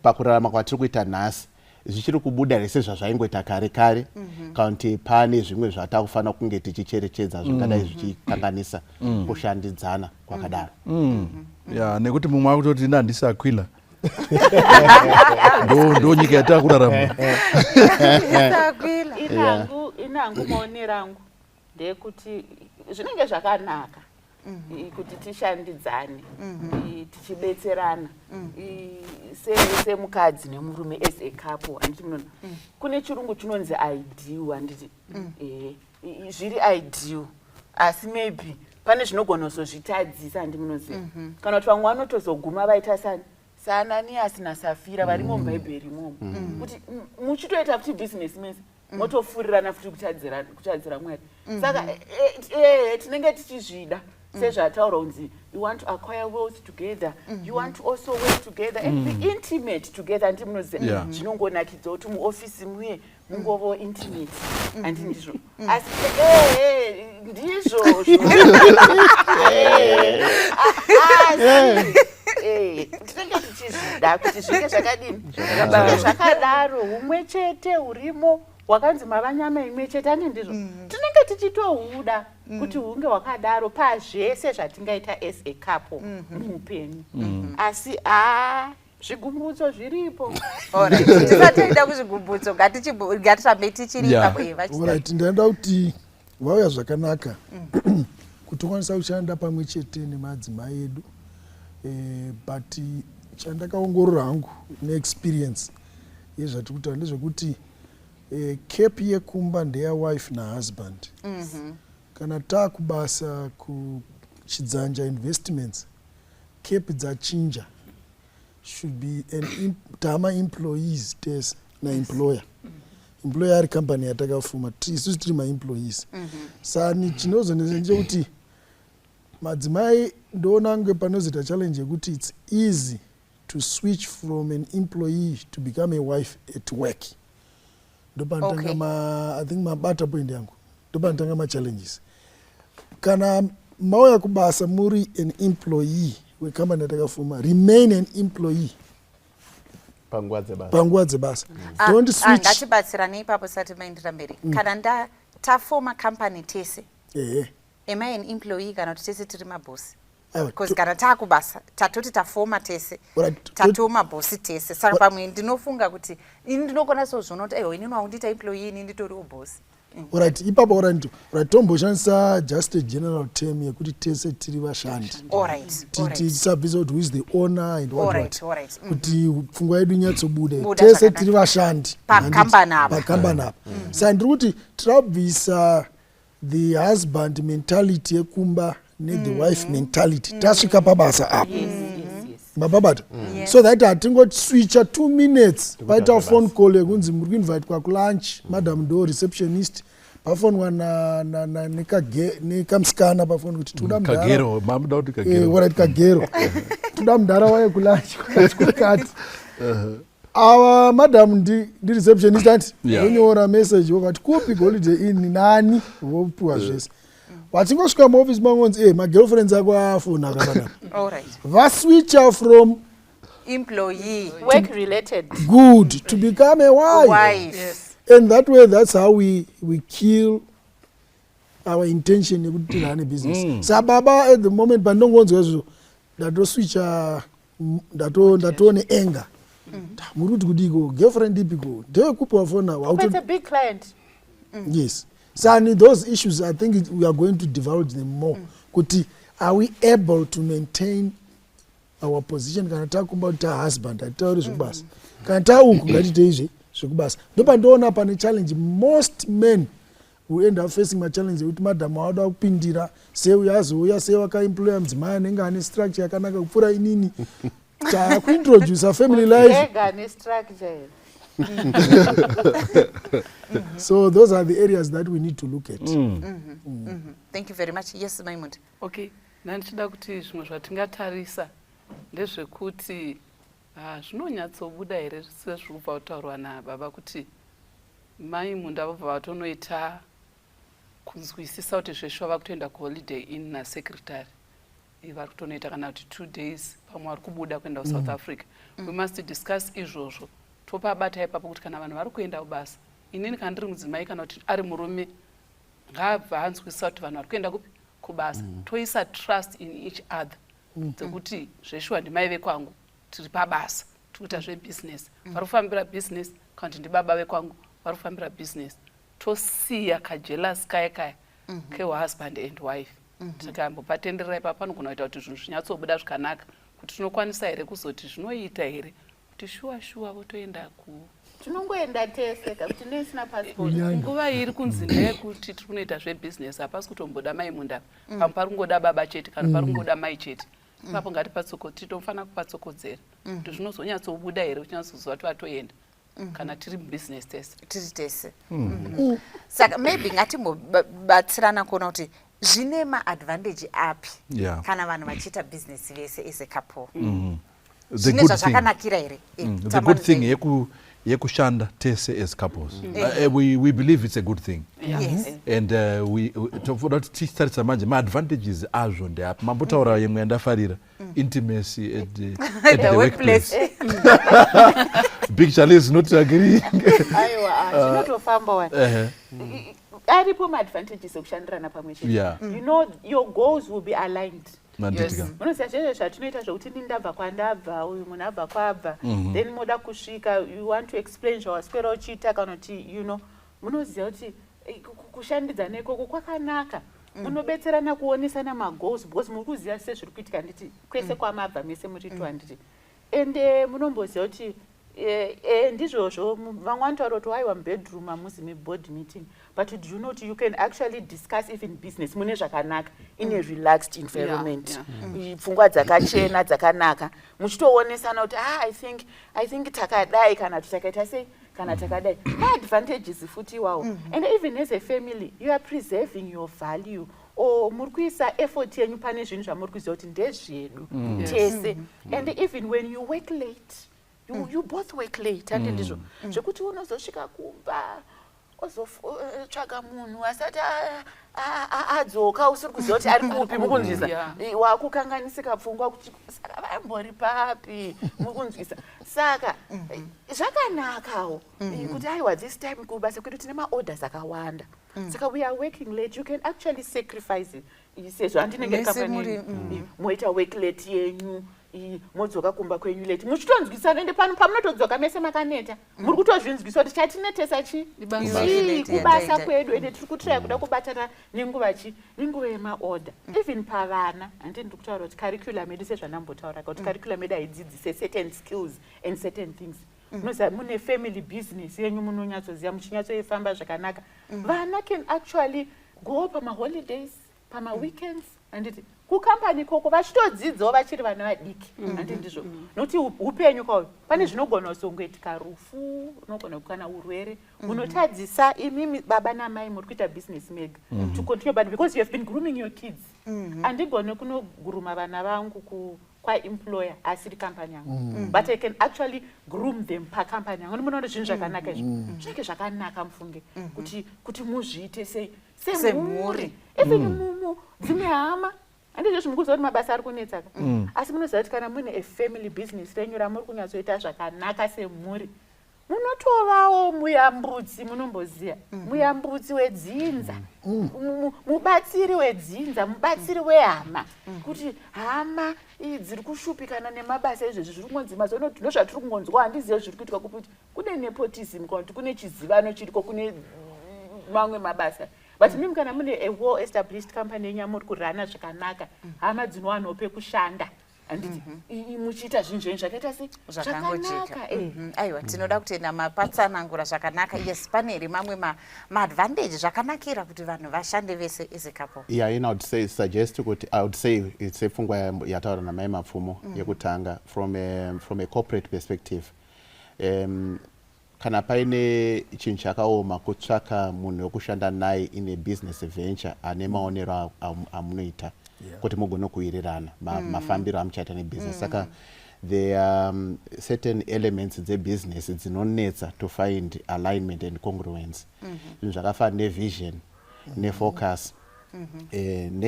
pakurarama kwatiri kuita nhasi zvichiri kubuda rese zvazvaingoita kare kare kana kuti pane zvimwe zvatakufanira kunge tichicherechedza zvingadai zvichikanganisa kushandidzana kwakadaro. Nekuti mumwe akutoti ina handisi Aquila. Ndo nyika yatakurarama. Inangu maonero angu ndekuti zvinenge zvakanaka kuti tishandidzane tichibetserana semukadzi nemurume as a couple. Handiti munoona kune chirungu chinonzi ideal, handiti zviri ideal asi maybe pane zvinogona kuzozvitadzisa. Handi munoziva kana kuti vamwe vanotozoguma vaita saAnaniasi naSafira varimo mubhaibheri imomo kuti muchitoita futi business mese motofurirana futi kutadzira Mwari. Saka tinenge tichizvida sezvataura kunzi you want to acquire wealth together, you want to also work together and be intimate together. Handi munoziva zvinongonakidza kuti muofisi muye mungovo intimate. Handi ndizvo asi ndizvo tinenge tichizvida kuti zvinge zvakadini zvakadaro umwe chete urimo wakanzi mava nyama imwe chete. Handi ndizvo tinenge tichitohuda kuti hunge hwakadaro pazvese zvatingaita as a couple muupenyu. Asi zvigumbudzo zviripo. Tisatoenda kuzvigumbudzo, ngatirambe tichiri ipapo. Ndaenda kuti vauya zvakanaka kuti ukwanisa kushanda pamwe chete nemadzimai edu. But chandakaongorora hangu neexperience yezvatiri kutaura ndezvekuti cape yekumba ndeya wife nahusband. kana takubasa kuchidzanja investments cap dzachinja should be tama employees tese naemployer employer ari company yatakafuma isusu tiri maemployees sani chinozonesa ndechekuti madzimai ndoona nge panozoita challenge yekuti it's easy to switch from an employee to become a wife at work ndopanotanga I think mabata point yangu ndopanotanga machallenges kana mauya kubasa muri an employee wekambani yatakafuma remain an employee panguva dzebasa don't switch. Ngatibatsirane ipapo sati maendera mberi kana tafoma company tese am I an employee kana kuti tese tiri mabosi because kana takubasa tatoti tafoma tese tatoma bosi tese saka pamwe ndinofunga kuti ini ndinokona sozvona kuti inini waundita employee ini nditoriwo bosi Alright, ipapo alright tomboshandisa just a general term yekuti tese tiri vashandi. Alright. Tisabvisa kuti who is the owner and what. Kuti pfungwa yedu inyatsobude. Tese Tese tiri vashandi. Pakambani apa. Pakambani apa. Saka ndiri kuti tirabvisa the husband mentality yekumba ne the wife mentality. Tasvika pabasa apa. Mababata. So that hatingoti switcha 2 minutes paita phone call yekunzi muri kuinvite kwa lunch madam ndo receptionist pafonwa nekamusikana pafoni kuti toda kagero toda mudhara waye kulunch kukati ava madam ndi receptionist ati vonyora message wakati kupi holiday inn nani vopiwa zvese watingosvika muoffice mangonzi magirlfriends ako afona kana vaswitcha from employee work related good to become a wife. Yes. And that way that's how we kill our intention yekuti tirane business sababa at the moment pandongonzwa izvo ndatoswitcha ndatone anger muri kuti kudiko girlfriend ipiko ndekupiwa fona it's a big client yes. So those issues, I think we are going to divulge them more. Kuti, are we able to maintain our position? Kana takumba ta husband, atari zvekubasa. Kana tauku ngatite izvi zvekubasa. Ndopa ndoona pane challenge. Most men who end up facing my challenge kuti madam wada kupindira sei uyazouya sei wakaemploya mudzimai anenge ane structure yakanaka kupfuura inini. Takuintroduce a family life. So those are the areas that we need to look at. Thank you very much. Yes, Maimund. Okay. Nandichida kuti zvimwe zvatingatarisa ndezvekuti zvinonyatsobuda here sezviri kubva kutaurwa nababa kuti Maimund vabva vatonoita kunzwisisa kuti zveshe vava kutoenda kuholiday inn nasekretary vari kutonoita kana kuti 2 days pamwe vari kubuda kuenda kuSouth Africa. We must discuss izvozvo topabata ipapo kuti kana vanhu vari kuenda kubasa inini kana ndiri mudzimai kana kuti ari murume ngabva anzwisisa kuti vanhu vari kuenda kupi kubasa toisa trust in each other dzekuti zveshuwa ndimai vekwangu tiri pabasa tikuita zvebusiness vari kufambira business kana kuti ndibaba vekwangu vari kufambira business tosiya kajealous kaya kaya kehusband and wife tikambopatenderera ipapo panogona kuita kuti zvinhu zvinyatsobuda zvakanaka kuti tinokwanisa here kuzoti zvinoita here kuti shuwa votoenda tinongoenda tese kuti nesina passport nguva iri kunzi ndeyekuti tiri kunoita zvebusiness hapasi kutomboda Maimund apa pamwe pari kungoda baba chete kana pari kungoda mai chete ipapo titofanira kupatsokodzera kuti zvinozonyatsobuda here kunyatsoziva kuti vatoenda kana tiri mubusiness tese saka maybe ngatimbobatsirana kuona kuti zvine maadvantage api kana vanhu vachiita business vese as a couple zvine zvazvakanakira here the good thing yekushanda tese as couples we believe it's a good thing. Yes. And tofoda kuti tichitarisa manje maadvantages azvo ndeapi mambotaura yemwe yandafarira intimacy at the workplace. Big Charlie is not agreeing. Aiwa zvinotofamba wani aripo maadvantages ekushandirana pamwe chete. You know your goals will be aligned. Munoziva zvese zvatinoita zvokuti ini ndabva kwandabva uyu munhu abva kwabva then moda kusvika you want to explain zvawaswera uchiita kana kuti munoziva kuti kushandidzana ikoko kwakanaka munobetserana kuonesana magoals because muri kuziva sezviri kuitika nditi kwese kwamabva mese muriitwa handiti ende munomboziva kuti ndizvozvo vamwe vanotaura kuti waiwa mubedroom hamuzi meboard meeting but do you know you can actually discuss even business mune zvakanaka in a relaxed environment. Pfungwa dzakachena dzakanaka muchitoonesana kuti I think takadai kana takaita sei kana takadai. Advantages futi iwawo. And even as a family you are preserving your value. Muri kuisa effort yenyu pane zvinhu zvamuri kuziva kuti ndezvedu tese. And even when you work late you both work late and ndizvo zvekuti unozosvika kumba ozotsvaga munhu asati adzoka usiri kuziva kuti ari kupi mukunzwisa wakukanganisika pfungwa kuti saka vambori papi mukunzwisa saka zvakanakawo kuti aiwa this time kubasa kwedu tine maorders akawanda saka we are working late. You can actually sacrifice sezvo handinenge kapani moita work late yenyu modzoka kumba kwenyu late muchitonzwisana ende pano pamunotodzoka mese makaneta muri kutozvinzwiswa kuti chatinetesa kubasa kwedu ende tiri kutiraya kuda kubatana nenguva yemaorder. Even pavana handii ndiri kutaura kuti curriculum edu sezvanambotaura kuti curriculum edu haidzidzise certain skills and certain things. Munoziva mune family business yenyu munonyatsoziva muchinyatsoifamba zvakanaka. Vana can actually go pamaholidays pamaweekends handiti kukampani koko vachitodzidzawo vachiri vana vadiki handi ndizvo nokuti upenyu kwayo pane zvinogona kusongoitika rufu unogona kukana urwere unotadzisa imimi baba namai muri kuita business mega to continue but because you have been grooming your kids handigone kunoguruma vana vangu kwaemployer asiri kampani yangu but I can actually groom them pacampani yangu munoona zvinhu zvakanaka izvo zvinenge zvakanaka mufunge kuti muzviite semhuri even dzimwe hama handizvo zvimukuziva kuti mabasa ari kunetsaka asi munoziva kuti kana mune a family business renyu ramuri kunyatsoita zvakanaka semhuri munotovawo muyambudzi munomboziva muyambudzi wedzinza mubatsiri wedzinza mubatsiri wehama kuti hama dziri kushupikana nemabasa izvezvi zviri kungonzima ndozvatiri kungonzwa handizive zviri kuitika kuti kune nepotism kana kuti kune chizivano chiriko kune mamwe mabasa but mimi kana mune a well established company yenyu yamuri kurana zvakanaka hama dzinowanawo pekushanda handiti muchiita zvinhu zvenyu zvakaita zvakanaka. Aiwa tinoda kutenda mapatsanangura zvakanaka. Yes, pane here mamwe maadvantage zvakanakira kuti vanhu vashande vese as a couple. Yeah, I would say suggest kuti I would say it's a pfungwa yataura namai mapfumo yekutanga from a corporate perspective. Kana paine chinhu chakaoma kutsvaka munhu wekushanda naye in a business venture ane maonero amunoita kuti mugone kuwirirana mafambiro amuchaita nebusiness. Saka there are certain elements dzebusiness dzinonetsa to find alignment and congruence. Zvinhu zvakafanana nevision nefocus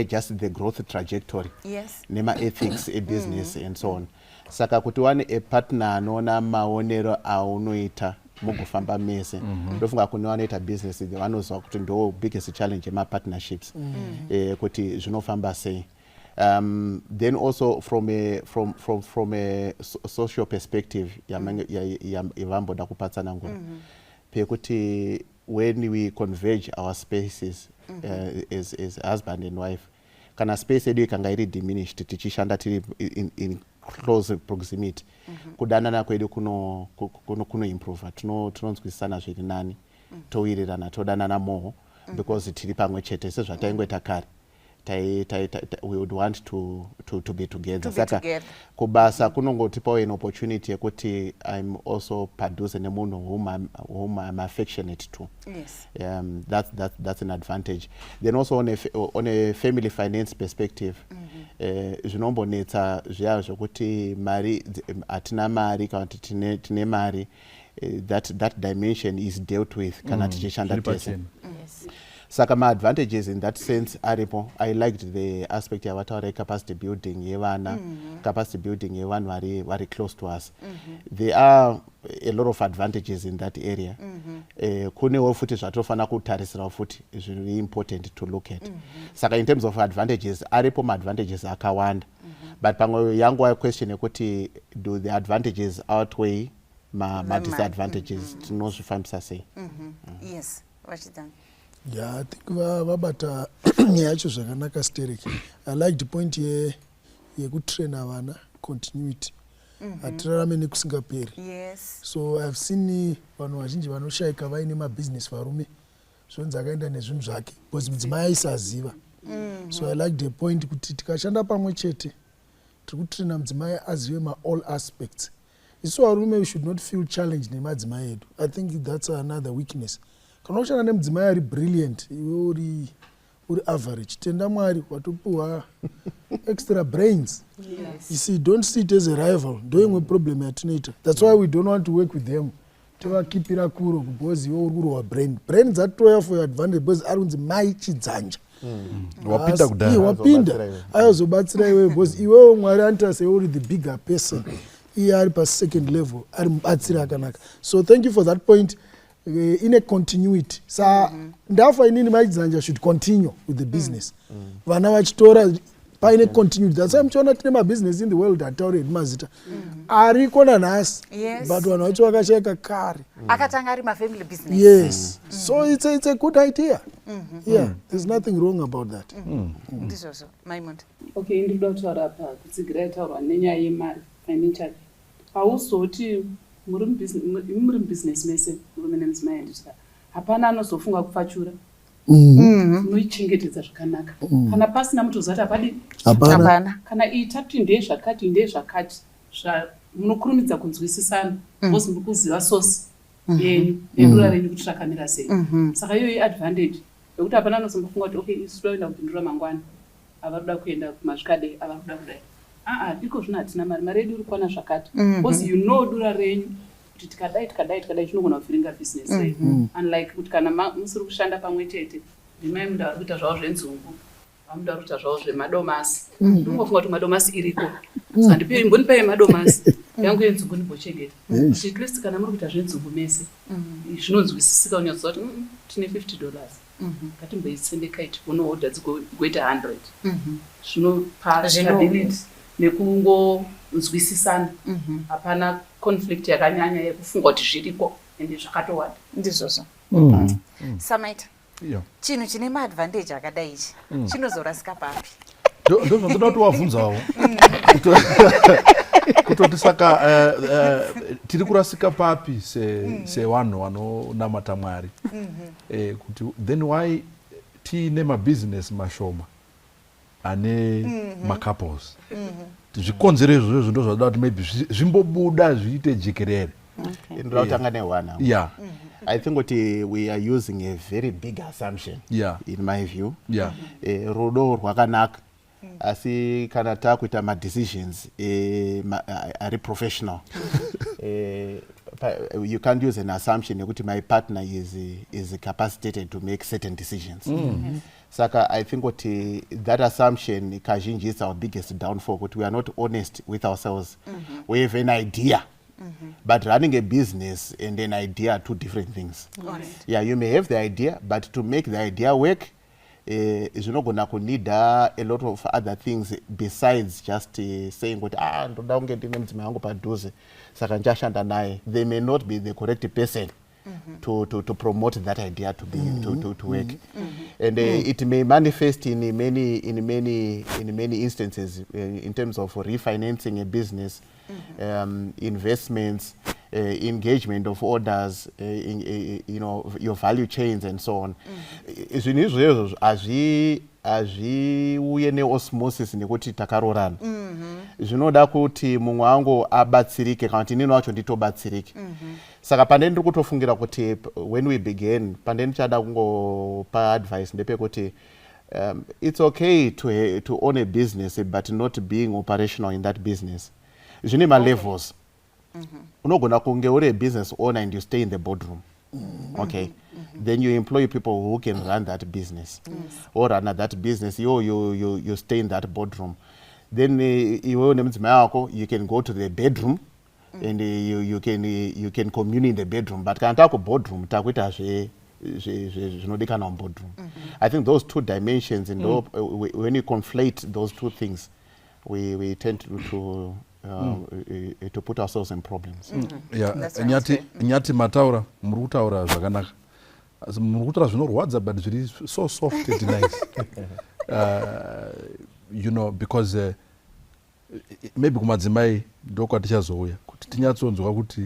just the growth trajectory nema-ethics ebusiness and so on. Saka kuti wane a partner anoona maonero aunoita mugofamba mese ndofunga kune vanoita business vanoziva kuti ndo biggest challenge yemapartnerships kuti zvinofamba sei. Then also from a social perspective yavamboda kupatsana ngura pekuti when we converge our spaces as husband and wife kana space edu ikanga iri diminished tichishanda tiri in close proximity kudanana kwedu kuno improve tinonzwisana zviri nani towirirana todanana more because tiri pamwe chete sezvataingoita kare we would want to be together. Saka kubasa kunongotipawo an opportunity yekuti I'm also padhuze nemunhu whom I'm affectionate to. Yes. That's an advantage. Then also on a family finance perspective zvinombonetsa zviya zvokuti mari hatina mari kana kuti tine mari that dimension is dealt with kana tichishanda tese. Saka ma-advantages in that sense aripo. I liked the aspect yavataura capacity building yevana, capacity building yevanhu vari close to us. There are a lot of advantages in that area. Kunewo futi zvatofana kutarisira futi zviri important to look at. Saka in terms of advantages aripo ma-advantages akawanda. But pamwe yangu question yekuti do the advantages outweigh ma-disadvantages tinozvifambisa sei. Yes, vachidana. Yeah, I think vabata nyaya yacho zvakanaka stereki. I like the point yekutraina vana continuity. Hatirarame nekusingaperi. Yes. So I've seen vanhu vazhinji vanoshaika vaine mabusiness varume zvonzi akaenda nezvinhu zvake because mudzimai aisaziva. So I like the point kuti tikashanda pamwe chete tiri kutraina mudzimai azive maall aspects. Isu varume we should not feel challenged nemadzimai edu. I think that's another weakness. Kana ushanda nemudzimai ari brilliant iwe uri average, tenda Mwari watopuwa extra brains. You see, don't see it as a rival. Ndoimwe problem yatinoita. That's why we don't want to work with them. Tovakipira kuro because iwe uri kurohwa brain dzatoya for your advantage because ari kunzi mai chidzanja. Wapinda kudai. Wapinda ayazobatsira iwe because iwewo Mwari anita seiwe uri the bigger person. Iye ari pa second level ari mubatsira akanaka. So thank you for that point. In a continuity. Sa ndafa inini maidzanja should continue with the business. Vana vachitora paine continuity. That's why mchiona tine mabusiness in the world ataure mazita. Ariko nanhasi. But vanhu vacho vakashayika kare. Akatanga ari mafamily business. Yes. So it's a good idea. Yeah, there's nothing wrong about that. Ndizozo Maimond. Okay, ndikuda kutaura apa kutsigira yataurwa nenyaya yemari financial. Hauzoti muri business mese murume nemudzimai nditya hapana anozofunga kupfachura. Muichengetedza zvakanaka. Kana pasina mutozati apadi hapana. Kana itatu ndezvakati munokurumidza kunzwisisana because muri kuziva source yenyu nedura renyu kuti rakamira sei. Saka iyo advantage yekuti hapana anozombofunga kuti okay isu toenda kupindura mangwana ava kuda kuenda kumasvikade ava kuda kudai. Iko zvino hatina mari yedu iri kuwana zvakati because you know dura renyu kuti tikadai chinogona kuvhiringa business renyu. Unlike kuti kana musiri kushanda pamwe chete ndimai muda vari kuita zvavo zvenzungu vamuda vari kuita zvavo zvemadomasi ndingofunga kuti madomasi iriko saka ndimbonipei madomasi yangu yenzungu ndimbochengeta kuti at least kana muri kuita zvenzungu mese zvinonzwisisika unyatsoza kuti tine $50 ngatimboitsendekaiti ono order dzigoita 100 zvinopa stability nekungonzwisisana hapana conflict yakanyanya yekufunga kuti zviriko ende zvakatowanda. Ndizozo Samaita chinhu chine maadvantage akadai ichi chinozorasika papi? Ndoda kuti wabvunzawo kutoti saka tiri kurasika papi sevanhu vanonamata Mwari kuti then why tiine mabusiness mashoma ane macouples zvikonzero izvozvo ndo zvada kuti maybe zvimbobuda zviite jekerere. Ndotanga newana. Yeah. I think what we are using a very big assumption. Yeah. In my view. Yeah. Rudo rwakanaka. Asi kana takuita ma decisions ari professional. You can't use an assumption that my partner is capacitated to make certain decisions. Saka I think what that assumption kazhinji is our biggest downfall. But we are not honest with ourselves. We have an idea. But running a business and an idea are two different things. Yeah, you may have the idea, but to make the idea work, is not going to need a lot of other things besides just saying what they may not be the correct person to promote that idea to be to work. And it may manifest in many instances in terms of refinancing a business, investments, engagement of orders, you know, your value chains and so on. Azviuye neosmosis nekuti takarorana. Zvinoda kuti mumwe wangu abatsirike kana kuti nini wacho nditobatsirike. Saka pande ndiri kutofungira kuti when we began pande ndichada kungopa advice ndepekuti it's okay to own a business but not being operational in that business. Zvine ma levels. Unogona kunge uri a business owner and you stay in the boardroom. Okay. Then you employ people who can run that business. Or run that business, you stay in that boardroom. Then you can go to the bedroom and you can commune in the bedroom. But can talk boardroom, boardroom. I think those two dimensions, and when you conflate those two things, we tend to put ourselves in problems. Yeah, nyati mataura muri kutaura zvakanaka. Muri kutaura zvinorwadza but zviri so soft and nice. You know, because maybe kumadzimai ndoko atichazouya kuti tinyatsonzwa kuti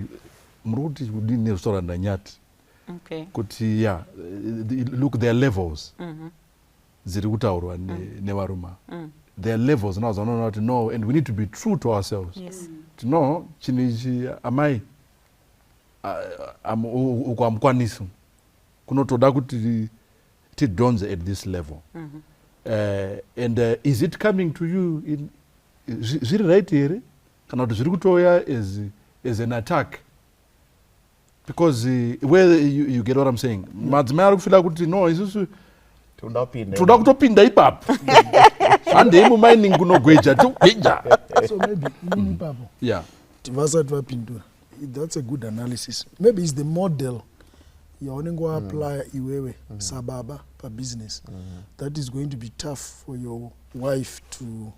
muri kuti kudini nezvitaura ndanyati Okay. kuti look, there are levels ziri kutaurwa nevaruma. There are levels now zanoona kuti no, and we need to be true to ourselves. Yes. To know chinichi amai uko amukwanisi kunotoda kuti tidonze at this level. And is it coming to you in zviri right here kana kuti zviri kutoya as an attack? Because where you get what I'm saying, madzimai ari kufila kuti no, isusu toda kutopinda ipapo handei mumining kunogweja togweja. So maybe ipapo vasati vapindura, that's a good analysis. Maybe it's the model yaunenge waapply iwewe sababa pabusiness that is going to be tough for your wife to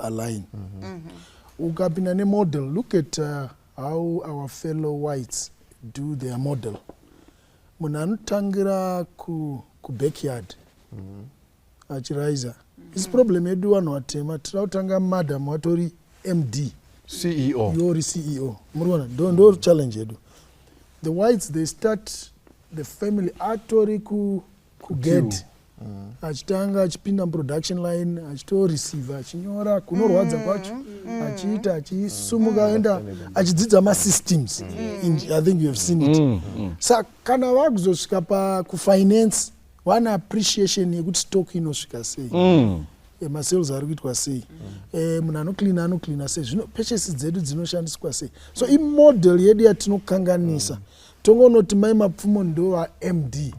align. Ukapinda nemodel, look at how our fellow whites do their model. Munhu anotangira kubackyard achiraisa. Isi problem yedu vanhu vatema tirautanga madam watori MD CEO. Yori CEO. Murwana, ndo challenge yedu. The whites, they start the family atori kuged. Achitanga achipinda production line, achito receive, achinyora, kunorwadza kwacho, achiita, achisumuka enda, achidzidza ma-systems. I think you have seen it. Sa kana vakuzosvika kufinance, one appreciation yekuti stock inosvika sei. Masales ari kuitwa sei. Munhu anoklina sei. Zvino purchases dzedu dzinoshandiswa sei. So imodel yedu yatinokanganisa. Tongonoti mai mapfumo ndo MD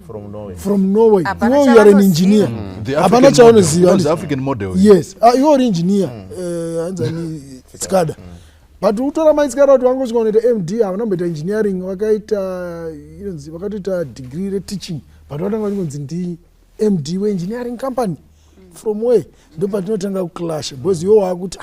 from Norway. You are an engineer. The African model. Yes, you are an engineer. Anzani Skada. But utora mai Skada kuti wangosvika kunoita MD avanomboita engineering vakatoita degree re teaching. But watanga kunzi ndi MD we engineering company. From where? Ndo patinotanga kuclash because you wakuti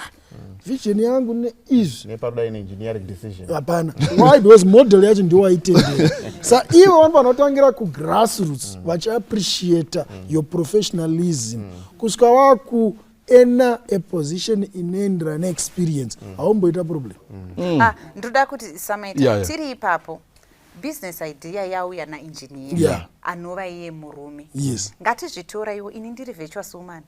vision yangu ne is neparuda in engineering decision. Hapana. Why? Because model yacho ndio waitendera. Sa ivo vanhu vanotangira ku grassroots vachi appreciate your professionalism. Kusvika waku ena a position inoenderana neexperience haumboita problem. Ndoda kuti samaita tiri ipapo business idea yauya naengineer anova iye murume. Ngatizvitora iwo ini ndiri virtual woman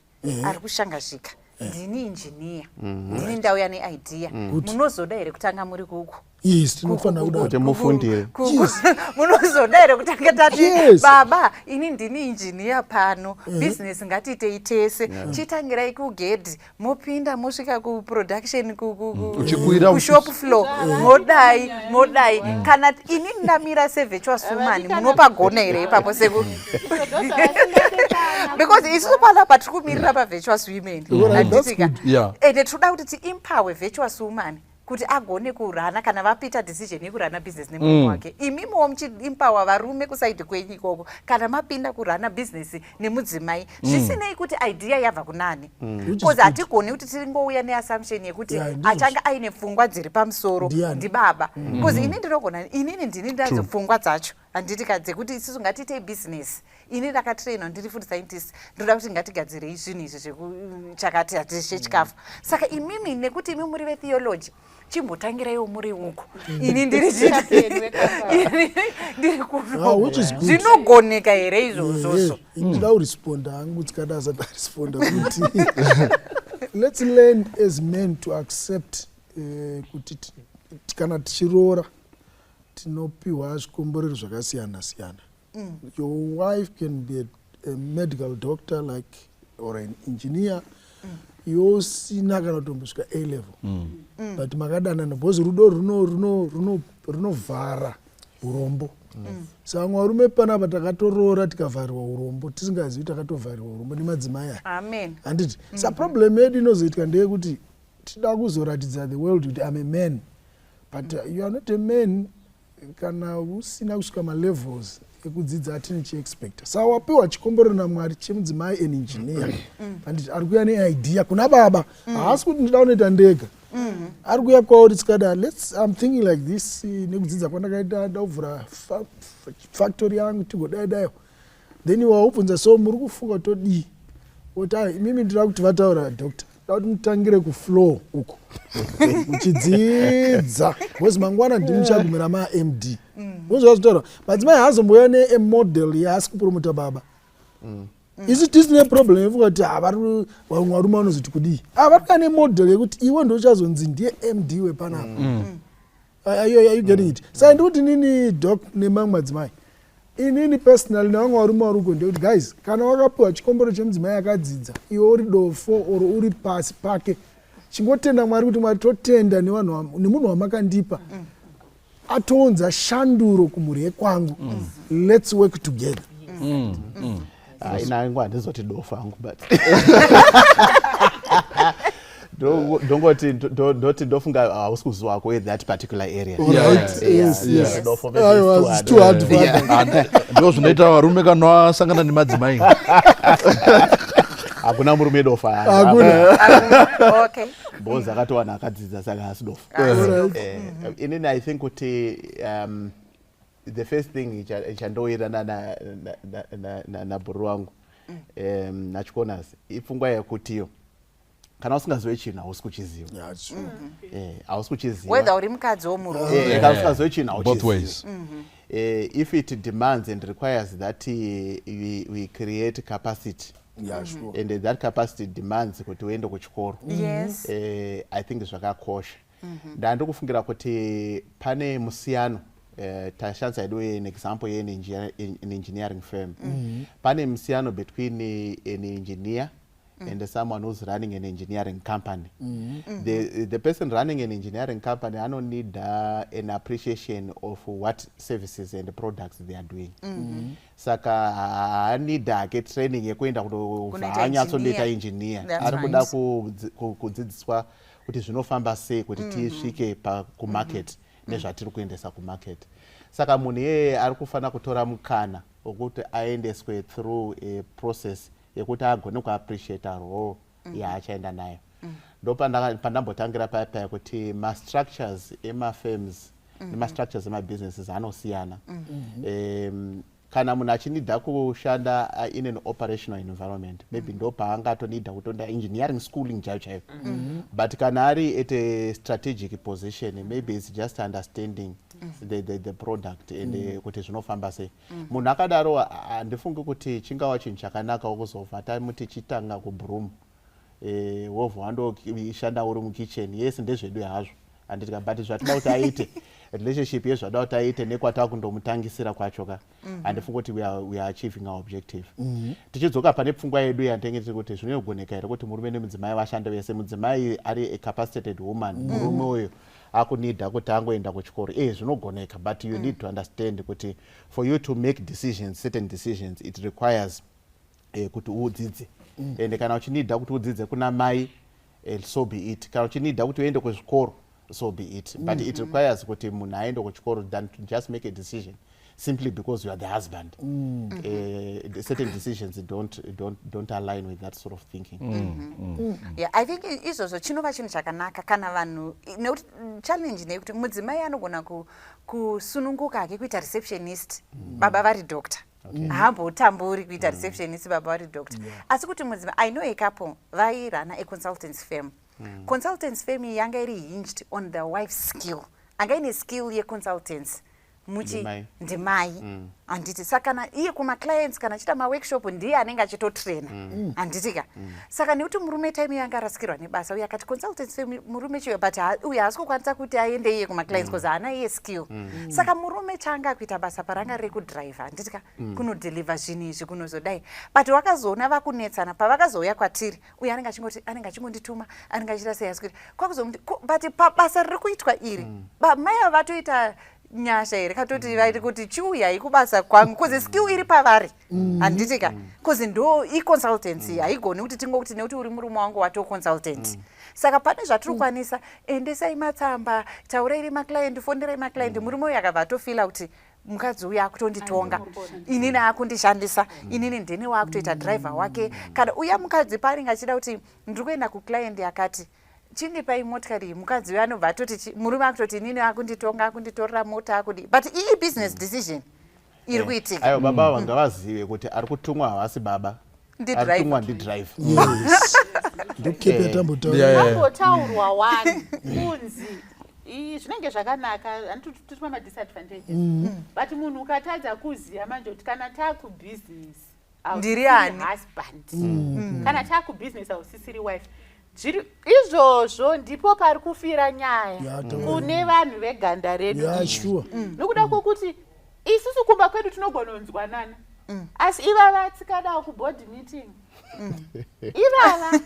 ari kushangazvika ndini engineer ndini ndauya neidea munozoda here kutanga muri kuku? Yes, tinofanira kuti mufundire. Munozoda here kutanga tati baba ini ndini engineer pano business ngatiitei tese chitangirai kugedhi mopinda mosvika kuproduction kushop floor modai kana ini ndamira sevirtual woman munopagona here ipapo seku because isusu panapa tiri kumirira pavirtual women ende toda kuti tiempower virtual woman kuti agone kurana kana vapita decision yekurana business nemunhu wake. Imimiwo muchiempower varume kusaidi kwenyu ikoko kana mapinda kurana business nemudzimai zvisinei kuti idea yabva kunani. Because hatigoni kuti tiringouya neassumption yekuti achanga aine pfungwa dziri pamusoro ndibaba. Because ini ndinogona inini ndini ndadzo pfungwa dzacho handiti dzekuti isusu ngatiitei business. Ini ndakatrainwa ndiri food scientist ndoda kuti ngatigadzirei zvinhu izvi zvekuchakati hatishe chikafu. Saka imimi nekuti imi muri vetheology chimbotangiraiwo muri uko ini ndiri kuno zvinogoneka here izvozvo. Ndida kuresponda hangu tsikada asati aresponda kuti let's learn as men to accept kuti kana tichiroora tinopiwa zvikomborero zvakasiyana siyana. Your wife can be a medical doctor or an engineer. Yosina kana kutombosvika A level. But makadanana because rudo runovhara urombo. Saka varume panapa takatoroora tikavharirwa urombo tisingazivi takatovharirwa urombo nemadzimai aya. Amen. Handiti. Sa problem yedu inozoitika ndeyekuti tida kuzoratidza the world kuti I'm a man. But you are not a man kana usina kusvika malevels ekudzidza atine chiexpecta. Saka wapiwa chikomborero naMwari chemudzimai an engineer. Handiti ari kuuya neidea kuna baba haasi kuti ndida kunoita ndega. Ari kuuya kwauri tsikada I'm thinking like this nekudzidza kwandakaita ndakuvhura factory yangu tigodaidayo. Then waubvunza so muri kufunga todii? Oti imimi ndira kuti vataura doctor kuti mutangire kuflow uko muchidzidza because mangwana ndimuchagumira ma-MD muzvazvitaura madzimai haazomboya nemodel yaasi kupromota baba isi tisine problem yefunga kuti vari varume vanozoti kudii vari kuda nemodel yekuti iwe ndochazonzi ndiye MD wepanapa. Are you getting it? Saka ndikuti nini doc nemamwe madzimai inini personally nevamwe varume vari uko ndekuti guys kana wakapiwa chikombero chemudzimai akadzidza iwe uri dofo or uri pasi pake chingotenda Mwari kuti Mwari totenda nemunhu wamakandipa atonza shanduro kumhuri yekwangu. Let's work together. Ina ngwa ndizoti dofa angu but ndongoti ndofunga hausi kuziwa ko that particular area. Yes. I was too hard for that. Ndio zvinoita varume kana wasangana nemadzimai. Hakuna murume dofa. Hakuna. Okay. Boza akatowana akadzidza saka hasidofa. Inini I think kuti the first thing ichandoirana na buru wangu nachikonasi ipfungwa yakutiyo kana usingazive chinhu hausi kuchiziva. Hausi kuchiziva whether uri mukadzi womurume kana usingazive chinhu both ways. If it demands and requires that we create capacity. And that capacity demands kuti uende kuchikoro. Yes. I think zvakakosha. Ndandikufungira kuti pane musiyano tashandisa hedu an example in engineering firm. Pane musiyano between an engineer and someone who's running an engineering company. The person running an engineering company, I don't need an appreciation of what services and products they are doing. Saka I need get training yekuenda kunyatsoita engineer. Ari kuda kudzidziswa kuti zvinofamba sei kuti tisvike ku market nezvatiri kuendesa ku market. Saka munhu yeye ari kufanira kutora mukana wokuti aendeswe through a process yekuti agone kuappreciate role yaachaenda nayo. Ndo pandambotangira paya kuti ma-structures ema-firms nema-structures ema-businesses anosiyana. Kana munhu achinida kushanda in an operational environment, maybe ndo paangatonida kutonda engineering schooling chaiyo. But kana ari at a strategic position, maybe it's just understanding the product and kuti zvinofamba sei. Munhu akadaro handifungi kuti chingava chinhu chakanaka ukuzovhata muti chitanga kubroom wobva wandoshanda uri mukitchen. Yes, ndezvedu hazvo handitika, but zvatoda kuti aite relationship yezvada kuti aite nekwata kundomutangisira kwachoka handifungi kuti we are achieving our objective. Tichidzoka pane pfungwa yedu yandenge tiri kuti zvinogoneka here kuti murume nemudzimai vashande vese, mudzimai ari a capacitated woman, murume uyo akunida kuti angoenda kuchikoro. Zvinogoneka, but you need to understand kuti for you to make decisions, certain decisions, it requires kuti udzidze. And kana uchinida kuti udzidze kuna mai, so be it. Kana uchinida kuti uende kuzvikoro, so be it. But it requires kuti munhu aende kuchikoro than to just make a decision simply because you are the husband. Certain decisions don't align with that sort of thinking. Yeah, I think izvozvo chinova chinhu chakanaka kana vanhu nekuti challenge nekuti mudzimai anogona kusununguka hake kuita receptionist baba vari doctor. Haambotamburi kuita receptionist baba vari doctor. Asi kuti mudzimai, I know a couple vairana a consultants firm. Consultants firm yanga iri hinged on the wife's skill. Anga ine skill ye-consultants muchi ndimai handiti. Saka kana iye kuma-clients kana achita ma-workshop ndiye anenge achitotraina handitika. Saka nekuti murume time yanga arasikirwa nebasa uye akati consultants firm murume chiyo, but uye haasi kukwanisa kuti aende iye kuma-clients because haana iye skill. Saka murume changa kuita basa paranga riri kudrive handitika kunodeliver zvinhu izvi kunozodai, but wakazoona vakunetsana pavakazouya kwatiri uye anenge achingondituma anenge achita sei asi kuti kwakuzomuti but pabasa riri kuitwa iri mai avatoita nyasha here katoti vaiti kuti chiuyai kubasa kwangu kuzi skill iri pavari handitika kuzi ndo i-consultancy haigoni kuti tingokuti nekuti uri murume wangu wato-consultant. Saka pane zvatiri kukwanisa, endesai matsamba, taurai maclient, fonderai maclient. Murume uyu akabva atofila kuti mukadzi uyu akutonditonga, inini akundishandisa, inini ndini waakutoita driver wake. Kana uya mukadzi paanenge achida kuti ndiri kuenda kuclient akati chindipai motikari, mukadzi uyu anobva atoti murume akutoti inini akunditonga, akunditorera mota akudi, but iyi business decision iri kuitika. Ayo baba vanga vazive kuti ari kutumwa havasi baba, ari kutumwa ndidrive. ndokukepe tambotaura tambotaurwa one kunzi zvinenge zvakanaka handiti tiri pamadisadvantages but munhu ukatadza kuziva manje kuti kana takubusiness ndiri ani husband kana takubusiness hausisiri wife zviri izvozvo ndipo pari kufira nyaya kune vanhu veganda redu nokuda kwokuti isusu kumba kwedu tinogononzwanana asi ivava tsikadawo kuboard meeting ivava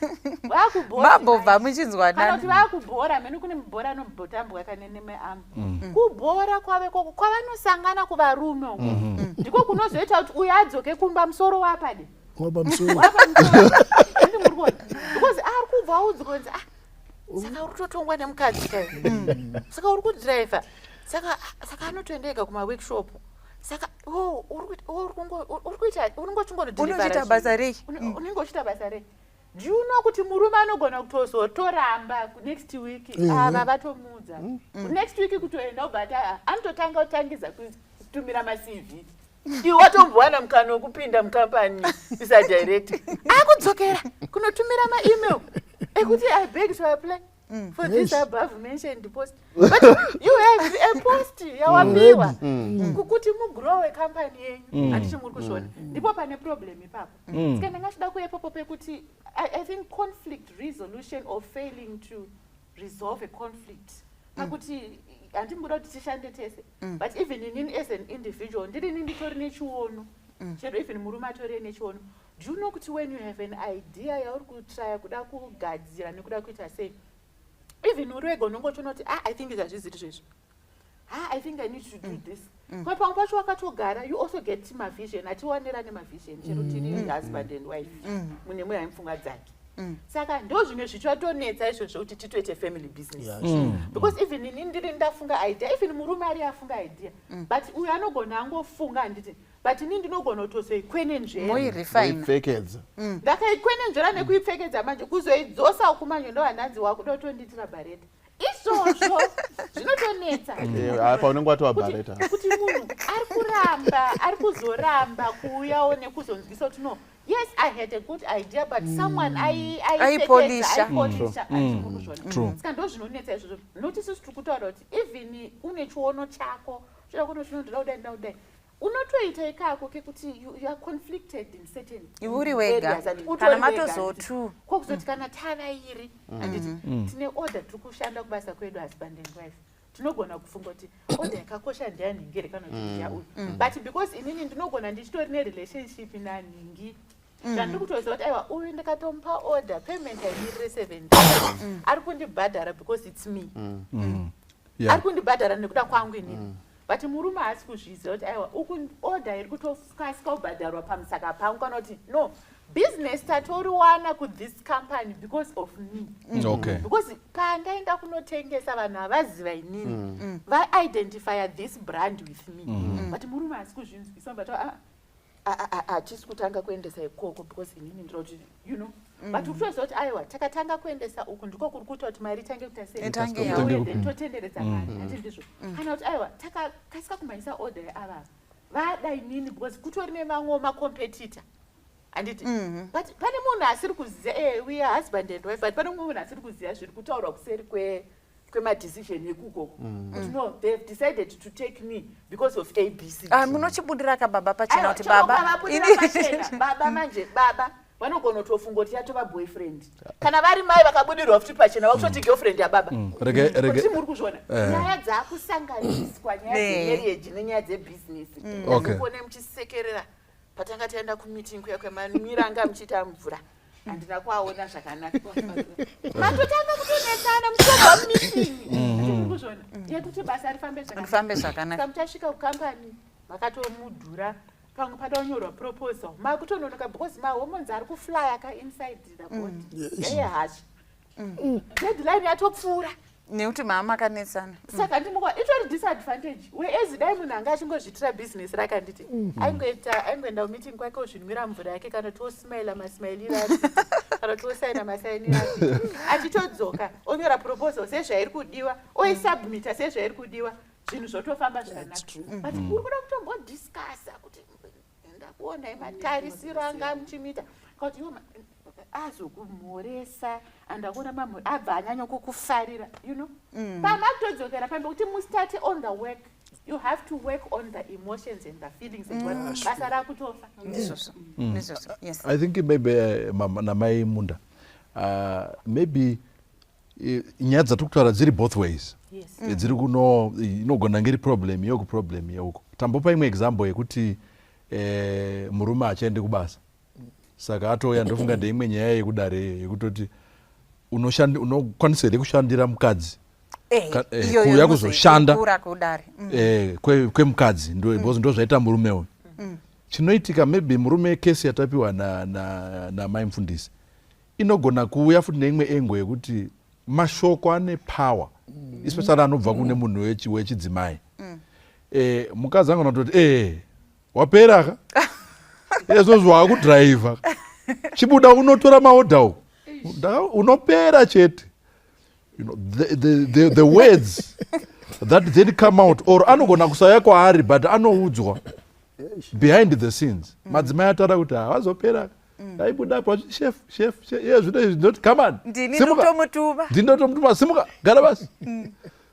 mabobva muchinzwanana kuti vakubhora mene kune mubhora anombotambwa kanene meamu kubhora kwavekoko kwavanosangana kuvarume uko ndiko kunozoita kuti uyu adzoke kumba musoro wapade because ari kubva audzwa saka uri kutotongwa nemukadzi kai saka uri kudhiraivha saka anotoendeka kumaworkshop saka unochita basa rei unenge uchita basa rei do you know kuti murume anogona kutozotoramba next week ava vatomudza next week kutoenda ubata anototanga kutangidza kutumira macv iwe watombowana mukana wekupinda mukambani isa direct akudzokera kunotumira maemail ekuti I beg to apply for this above mentioned post but you have a post yawapiwa kukuti mugrowe company yenyu handiti muri kuzviona ndipo pane problem ipapo saka ndangachida kuyepopo pekuti I think conflict resolution or failing to resolve a conflict pakuti handimbuda kuti tishande tese but even inini as an individual ndirini nditori nechiono chero even murume atori nechiono do you know kuti when you have an idea yauri kutraya kuda kugadzira nekuda kuita sei even uri wega unongotoona kuti I think izvazviziri zvezvo I think I need to do this kwa pamwe pacho wakatogara you also get mavision atiwanerane mavision chero tiri husband and wife mune mwe haimfunga dzake saka ndo zvimwe zvichatonetsa izvozvo kuti titoite family business because even ini ndiri ndafunga idea even murume ari afunga idea but uyu anogona angofunga handiti but ini ndinogona kutozokwenenzveraipfekedza ndakaikwenenzvera nekuipfekedza manje kuzoidzosa kumanje ndo hananzi wakudotondiitira bareta izvozvo zvinotonetsa apa unenge watova bareta kuti munhu ari kuramba ari kuzoramba kuuyawo nekuzonzwisa kuti no yes I had a good idea but someone aipolisha saka ndo zvinonetsa izvozvo noti isusu tiri kutaura kuti even une chiono chako choda kuno chinondoda kudai ndakudai unotoita ikako kekuti you are conflicted in certain uri wega kana matozotu kwokuzoti kana tavairi handiti tine order tiri kushanda kubasa kwedu husband and wife tinogona kufunga kuti order yakakosha ndiyanhingiri kana kuti ndiyauyu but because inini ndinogona ndichitori nerelationship naningi zvandiri kutoziva kuti aiwa uyu ndikatomupa order payment aimirire 7 ari kundibhadhara because it's me ari kundibhadhara nekuda kwangu inini but murume haasi kuzviziva kuti aiwa uku order iri kutokasika kubhadharwa pamusaka pangu kana kuti no business tatoriwana kuthis company because of me because pandaenda kunotengesa vanhu havaziva inini vaidentifya this brand with me but murume haasi kuzvinzwisa but hatisi kutanga kuendesa ikoko because inini ndiro kuti you know but ukutoziva kuti aiwa takatanga kuendesa uku ndiko kuri kuita kuti mari itange kuita sei totenderedza mari hati ndizvo kana kuti aiwa takakasika kumhanyisa order yeavava vada inini because kutori nemamwe macompetitor handiti but pane munhu asiri kuziva we are husband and wife but pane mumwe munhu asiri kuziva zviri kutaurwa kuseri kwemadecision ekukoko kuti no they have decided to take me because of abc munochibudira kababa pachena kuti baba manje baba vanogona kutofunga kuti yatova boyfriend kana vari mai vakabudirwa futi pachena vakutoti girlfriend yababa kuti muri kuzviona nyaya dzakusanganiswa nyaya dzemarriage nenyaya dzebusiness kuone muchisekerera patanga taenda kumeeting kuya kwemiranga muchiita mvura handina kuaona zvakanaka matotanga kutonetsana musobva mumeeting kuzviona yekuti basa rifambe zvakanaka muchasvika kukampani makatomudhura pamwe padanyorwa proposal makutononoka because mahormones ari kuflya ka inside the body yehasha deadline yatopfuura nekuti mama kanetsana saka ndimukwa itori disadvantage whereas dai munhu anga achingozviitira business rakanditi aingoenda kumeeting kwake ozvinwira mvura yake kana tosmaila masmailira kana tosaina masainira achitodzoka onyora proposal sezvairi kudiwa oisubmita sezvairi kudiwa zvinhu zvotofamba zvakanaka but uri kuda kutombodiscasa kuti ndakuonai matarisiro anga muchimita kuti azokumhoresa andakuona mamhuri abva anyanya kukufarira you know pamakutodzokera pambe kuti mustate on the work. You have to work on the emotions and the feelings and what basa rakutofa. Yes. I think maybe namai Munda maybe nyaya dzatokutaura dziri both ways. Dziri kuno inogona ngiri problem yeuko. Tambopa imwe example yekuti murume achaende kubasa. Saka atoya ndofunga ndeimwe nyaya yekudare yekutoti unokwanisa here kushandira mukadzi kuuya kuzoshanda kwemukadzi ndo zvaita murume uyu. Chinoitika maybe murume kesi yatapiwa namai mufundisi inogona kuuya futi neimwe engo yekuti mashoko ane power especially anobva kune munhu wechidzimai. Mukadzi angona kutoti wapera ka ezvozvo wakudhiraivha chibuda unotora maodha uko unopera chete. You know, the words that then come out or anogona kusaya kwaari but anoudzwa behind the scenes. Madzimai atara kuti hawazopera aibuda pa chef not come on ndinotomutuma simuka gara basi.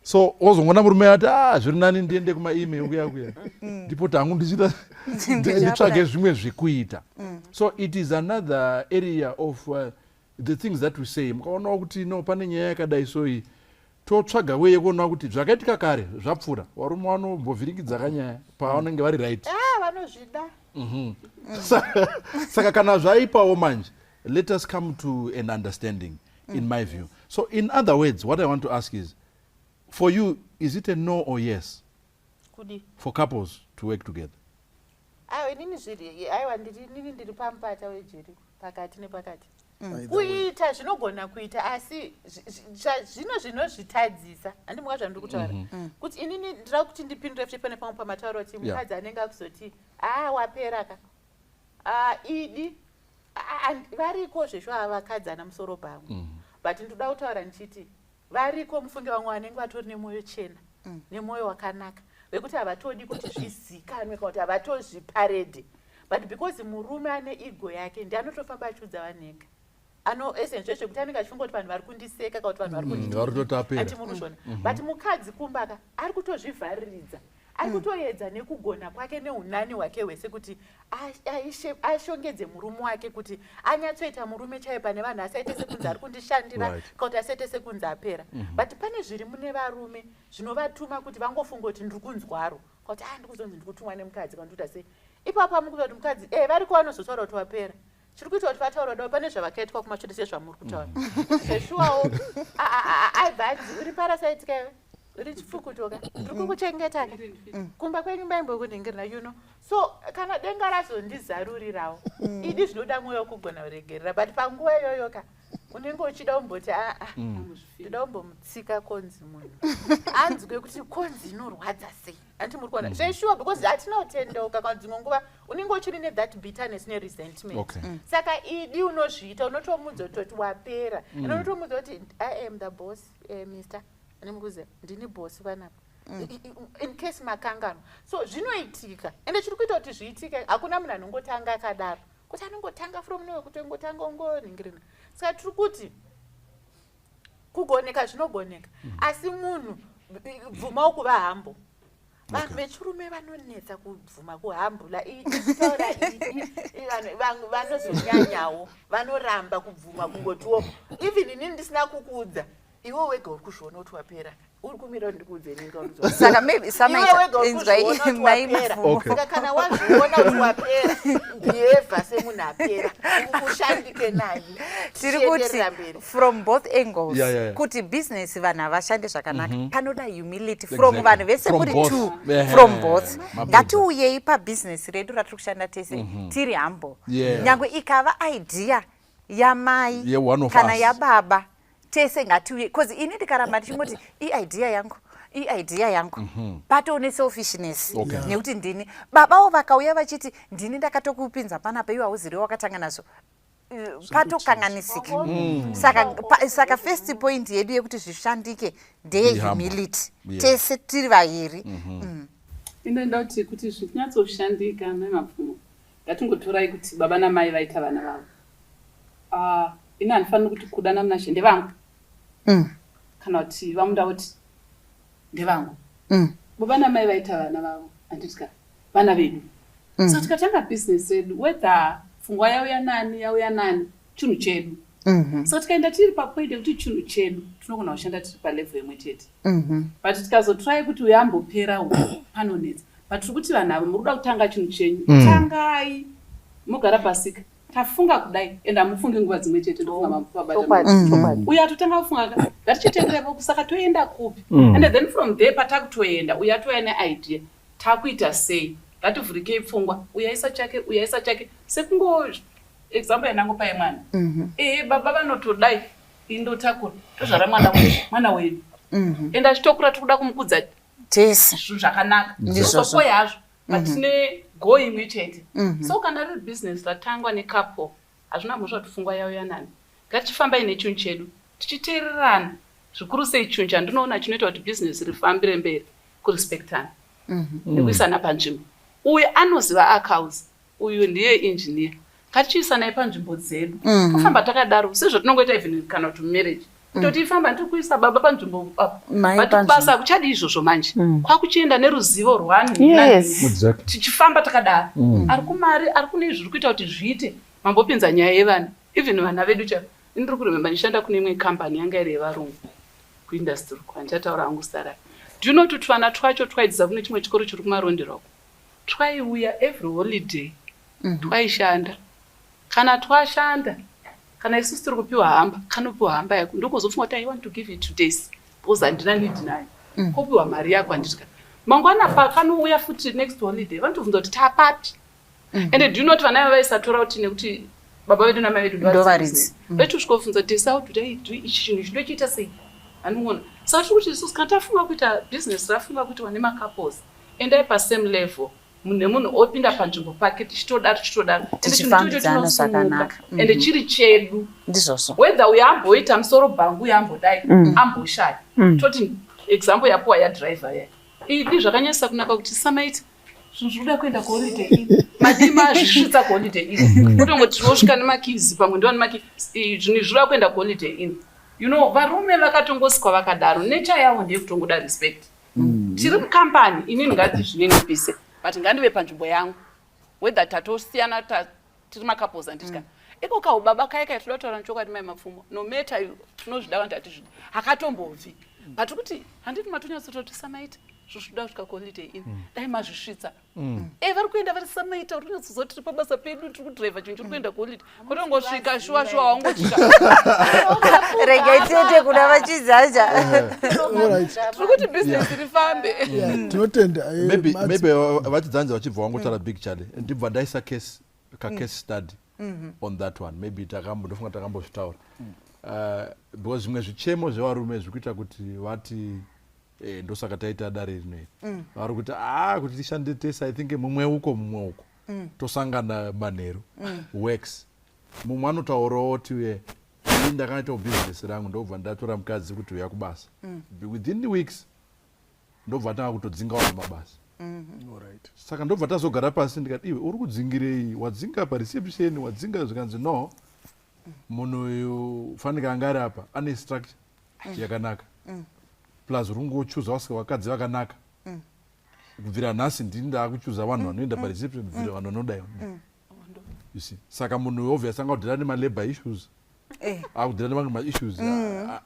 So ozongona murume ati zviri nani ndiende kuma-email kuya ndipo tangu ndichita nditsvage zvimwe zvekuita. So it is another area of the things that we say. Mukaonawo kuti no pane nyaya yakadai soyi totsvaga weye kuona kuti zvakaitika kare zvapfuura varume vanombovhiringidza kanyaya pavanenge vari right. Vanozvida. Saka kana zvaipawo manje let us come to an understanding in my view. So in other words, what I want to ask is, for you, is it a no or yes for couples to work together? Inini ndiri pamupata wejeri pakati nepakati. Kuita zvinogona kuita asi zvinozvitadzisa. Handimuka zvandiri kutaura kuti inini ndira kuti ndipindure futi pane pamwe pamatauro kuti mukadzi anenge akuzoti wapera ka idi variko zvezvo avakadzi ana musoro pamwe but ndoda kutaura ndichiti variko mufungi vamwe vanenge vatori nemwoyo chena nemwoyo wakanaka vekuti havatodi kuti zvizikanwe kana kuti havatozviparedhe but because murume ane ego yake ndianotofamba achiudza vanenge essence zvekuti anenge achifungoti vanhu vari kundiseka kana kuti vanhu vari kunditiatimuruzvona but mukadzi kumbaka ari kutozvivhariridza ari kutoedza nekugona kwake neunani hwake hwese kuti ashongedze murume wake kuti anyatsoita murume chaiye pane vanhu asaite sekunzi ari kundishandira kana kuti asaite sekunzi apera but pane zviri mune varume zvinovatuma kuti vangofunga kuti ndiri kunzwaro kuti ndikuzonzi ndiri kutumwa nemukadzi kana kuti sei ipapo amukuti kuti mukadzi variko vanozotaura kuti wapera chiri kuita kuti vataura davo pane zvavakaitwa kumashure sezvamuri kutaura zveshuwawo aibhanzi uri parasaitika iwe uri chifukutoka ndiri kukuchengeta kumba kwenyu mbaimbokundingirira you know. So kana denga razondizarurirawo idi zvinoda mwoyo wokugona kuregerera but panguva iyoyoka unenge uchida umboti ndida umbomutsika konzi munhu anzwe kuti konzi inorwadza sei anti muri kuona zveshuwa because hatina kutendeuka kana dzimwe nguva unenge uchiri nethat bitterness neresentment. Saka idi unozviita unotomudza kutoti wapera and unotomudza kuti I am the boss mister anemukuziva ndini bosi vanapa in case makangano. So zvinoitika ende chiri kuita kuti zviitike hakuna munhu anongotanga akadaro kuti anongotanga from nowhere kuti ngotanga ungoningirina. Saka tiri kuti kugoneka zvinogoneka asi munhu bvumawo kuva hambo. Vanhu vechirume vanonetsa kubvuma kuhambula taura vanozonyanyawo vanoramba kubvuma kungotiwo even inini ndisina kukuudza iwe wega uri kuzviona kuti wapera uri kumira ndikuudze saka maybe saka kana wazviona kuti wapera behave semunhu apera ushandike naye. Tiri kuti from both angles kuti business vanhu havashande zvakanaka panoda humility from vanhu vese muri two from both. Ngatiuyei pabusiness redu ratiri kushanda tese tiri humble nyangwe ikava idea yamai kana yababa tese ngatiuye because ini ndikaramba ndichingoti idea yangu pato neselfishness nekuti ndini babawo vakauya vachiti ndini ndakatokupinza panapa iwe hauziriwo wakatanga nazvo patokanganisika. Saka first point yedu yekuti zvishandike ndeyehumility tese tiri vaviri. Inoenda kuti zvinyatsoshandika mai mapfumo ngatingotorai kuti baba namai vaita vana vavo ini handifaniri kuti kudana munashe ndevangu kana kuti vamunda kuti ndevangu baba namai vaita vana vavo handitika vana vedu saka tikatanga bhizinesi yedu whether pfungwa yauya nani chinhu chedu saka tikaenda tiri papoint yekuti chinhu chedu tinogona kushanda tiri palevhel imwe chete but tikazotrai kuti uyambopera panonetsa but tiri kuti vanhu avo muri kuda kutanga chinhu chenyu tangai mogara pasika tafunga kudai ende hamufungi nguva dzimwe chete ndofunga mabata uyo atotanga kufunga ngatichitenderepo saka toenda kupi and then from there patakutoenda uyo atouya neidea takuita sei ngativhurikei pfungwa uyaisa chake sekungo example yandangopai mwana baba vanotodai indotakura tozvara mwana wedu ende achitokura tikuda kumukudza zvinhu zvakanaka ndizosoko yazvo patine go imwe chete so kana riri business ratangwa necouple hazvina mhosva kuti pfungwa yauya nani ngatichifambai nechinhu chedu tichiteererana zvikuru sei chinhu chandinoona chinoita kuti business rifambire mberi kurespectana nekuisana panzvimbo uyu anoziva accounts uyu ndiye engineer ngatichiisanai panzvimbo dzedu tofamba takadaro sezvo tinongoita even kana kuti marriage kutoti ifamba ndikuisa baba panzvimbo but basa kuchadi izvozvo manje kwakuchienda neruzivo rwani tichifamba takadaro ari kumari ari kune zviri kuita kuti zviite mambopinza nyaya yevana even vana vedu chavo ndiri kurememba ndishanda kune imwe kambani yanga iri yevarungu kuindastry kwandichataura hangu sarai ndinoti twana twacho twaidzidza kune chimwe chikoro chiri kumaronderwako twaiuya every holiday twaishanda kana twashanda kana isusu tiri kupiwa hamba kanopiwa hamba yako ndokuzofunga kuti I want to give it 2 days because handina need nayo kopiwa mari yako handitika mangwana pakanouya futi next holiday vanotobvunza kuti tapapi and do you not vana vaisatora kuti nekuti baba vedu namai vedu ndovaridzi vetusvikofunza kuti how do I do ichi chinhu chindochiita sei handimuona saka tiri kuti isusu kana tafunga kuita business rafunga kuitwa nemacouples endai pasame level nemunhu opinda panzvimbo pake tichitodaro tichifambidzana zvakanaka ende chiri chedu ndizvozvo whether uyamboita musoro bhangu uyambodai amboshaya toti example yapuwa yadriver ya idi zvakanyanyisa kunaka kuti samaiti zvinhu zvinoda kuenda kuholiday ini madima azvisvitsa kuholiday ini kutongoti tinosvika nemakizi pamwe ndiwa nemakizi zvinhu zvinoda kuenda kuholiday ini you know varume vakatongoswa vakadaro nature yavo ndeyekutongoda respect tiri mukampani inini ngati zvinenipise but ngandive panzvimbo yangu whether tatosiyana tiri macouples handitya iko kaubaba kaika toda kutaura nechokwadi mai mapfumo no matter tinozvida vanhu tatizvida hakatombobvi but kuti handiti matonyatsoto samaita zvoda kusvika kuholiday ini dai mazvisvitsa vari kuenda vari samaita uri kunyatsoziva tiri pabasa pedu tiri kudhiraivha chinhu chiri kuenda kuholiday kutongosvika shuwa wangosvika regai tete kuna vachizanja tiri kuti business rifambe tinotenda maybe vachidzanza vachibva wangotaura big chale ndibva ndaisa case study on that one maybe ndofunga takambozvitaura because zvimwe zvichemo zvevarume zvikuita kuti vati ndosaka taita dare rinoi vari kuti kuti tishande tese I think mumwe uko tosangana manheru works mumwe anotaurawo kuti ini ndakanaitawo bhizinesi rangu ndobva ndatora mukadzi kuti uya kubasa within the weeks ndobva tanga kutodzingawo nemabasa saka ndobva tazogara pasi ndikati iwe uri kudzingirei wadzinga pareception wadzinga zvikanzi no munhu uyu fanika anga ari apa ane structure yakanaka plus uri kungochuza wasika vakadzi vakanaka kubvira nhasi ndini ndaakuchuza vanhu vanoenda pareception kubvira vanhu vanodai you see saka munhu obvious anga kudhira nemalabor issues akudhira nemamwe maissues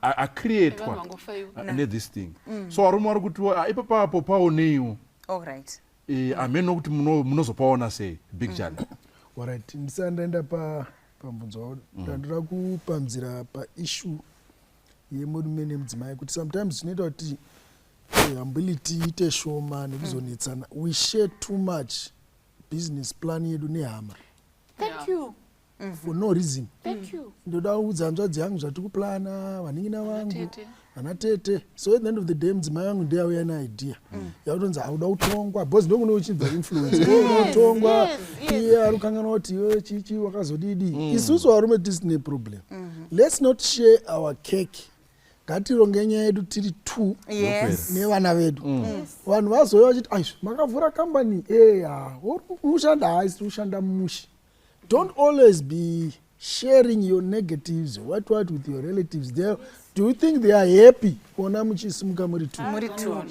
acreatwa nethis thing so varume vari kuti ipapapo paoneiwo ameno kuti munozopaona sei big chale alright ndisana ndaenda pambunzo wavo ndandoda kupamzira paissue yemurume nemudzimai kuti sometimes zvinoita kuti ability ite shoma nekuzonetsana we share too much business plan yedu nehama for no reason ndoda kuudza hanzvadzi yangu zvati kuplana vaningina vangu vana tete so at the end of the day mudzimai vangu ndeyauya neidea yakutonzi hauda kutongwa because ndokune uchibva influence uda kutongwa iye ari kukanganwa kuti iwe chichi wakazodidi isusu varume tisine problem let's not share our cake ngatironge nyaya yedu tiri 2 nevana vedu vanhu vazoya vachiti aizvo makavhura kambani mushanda haisi ushanda mushi don't always be sharing your negatives, what with your relatives there. Do you think they are happy? Ona muchisimuka muri tu.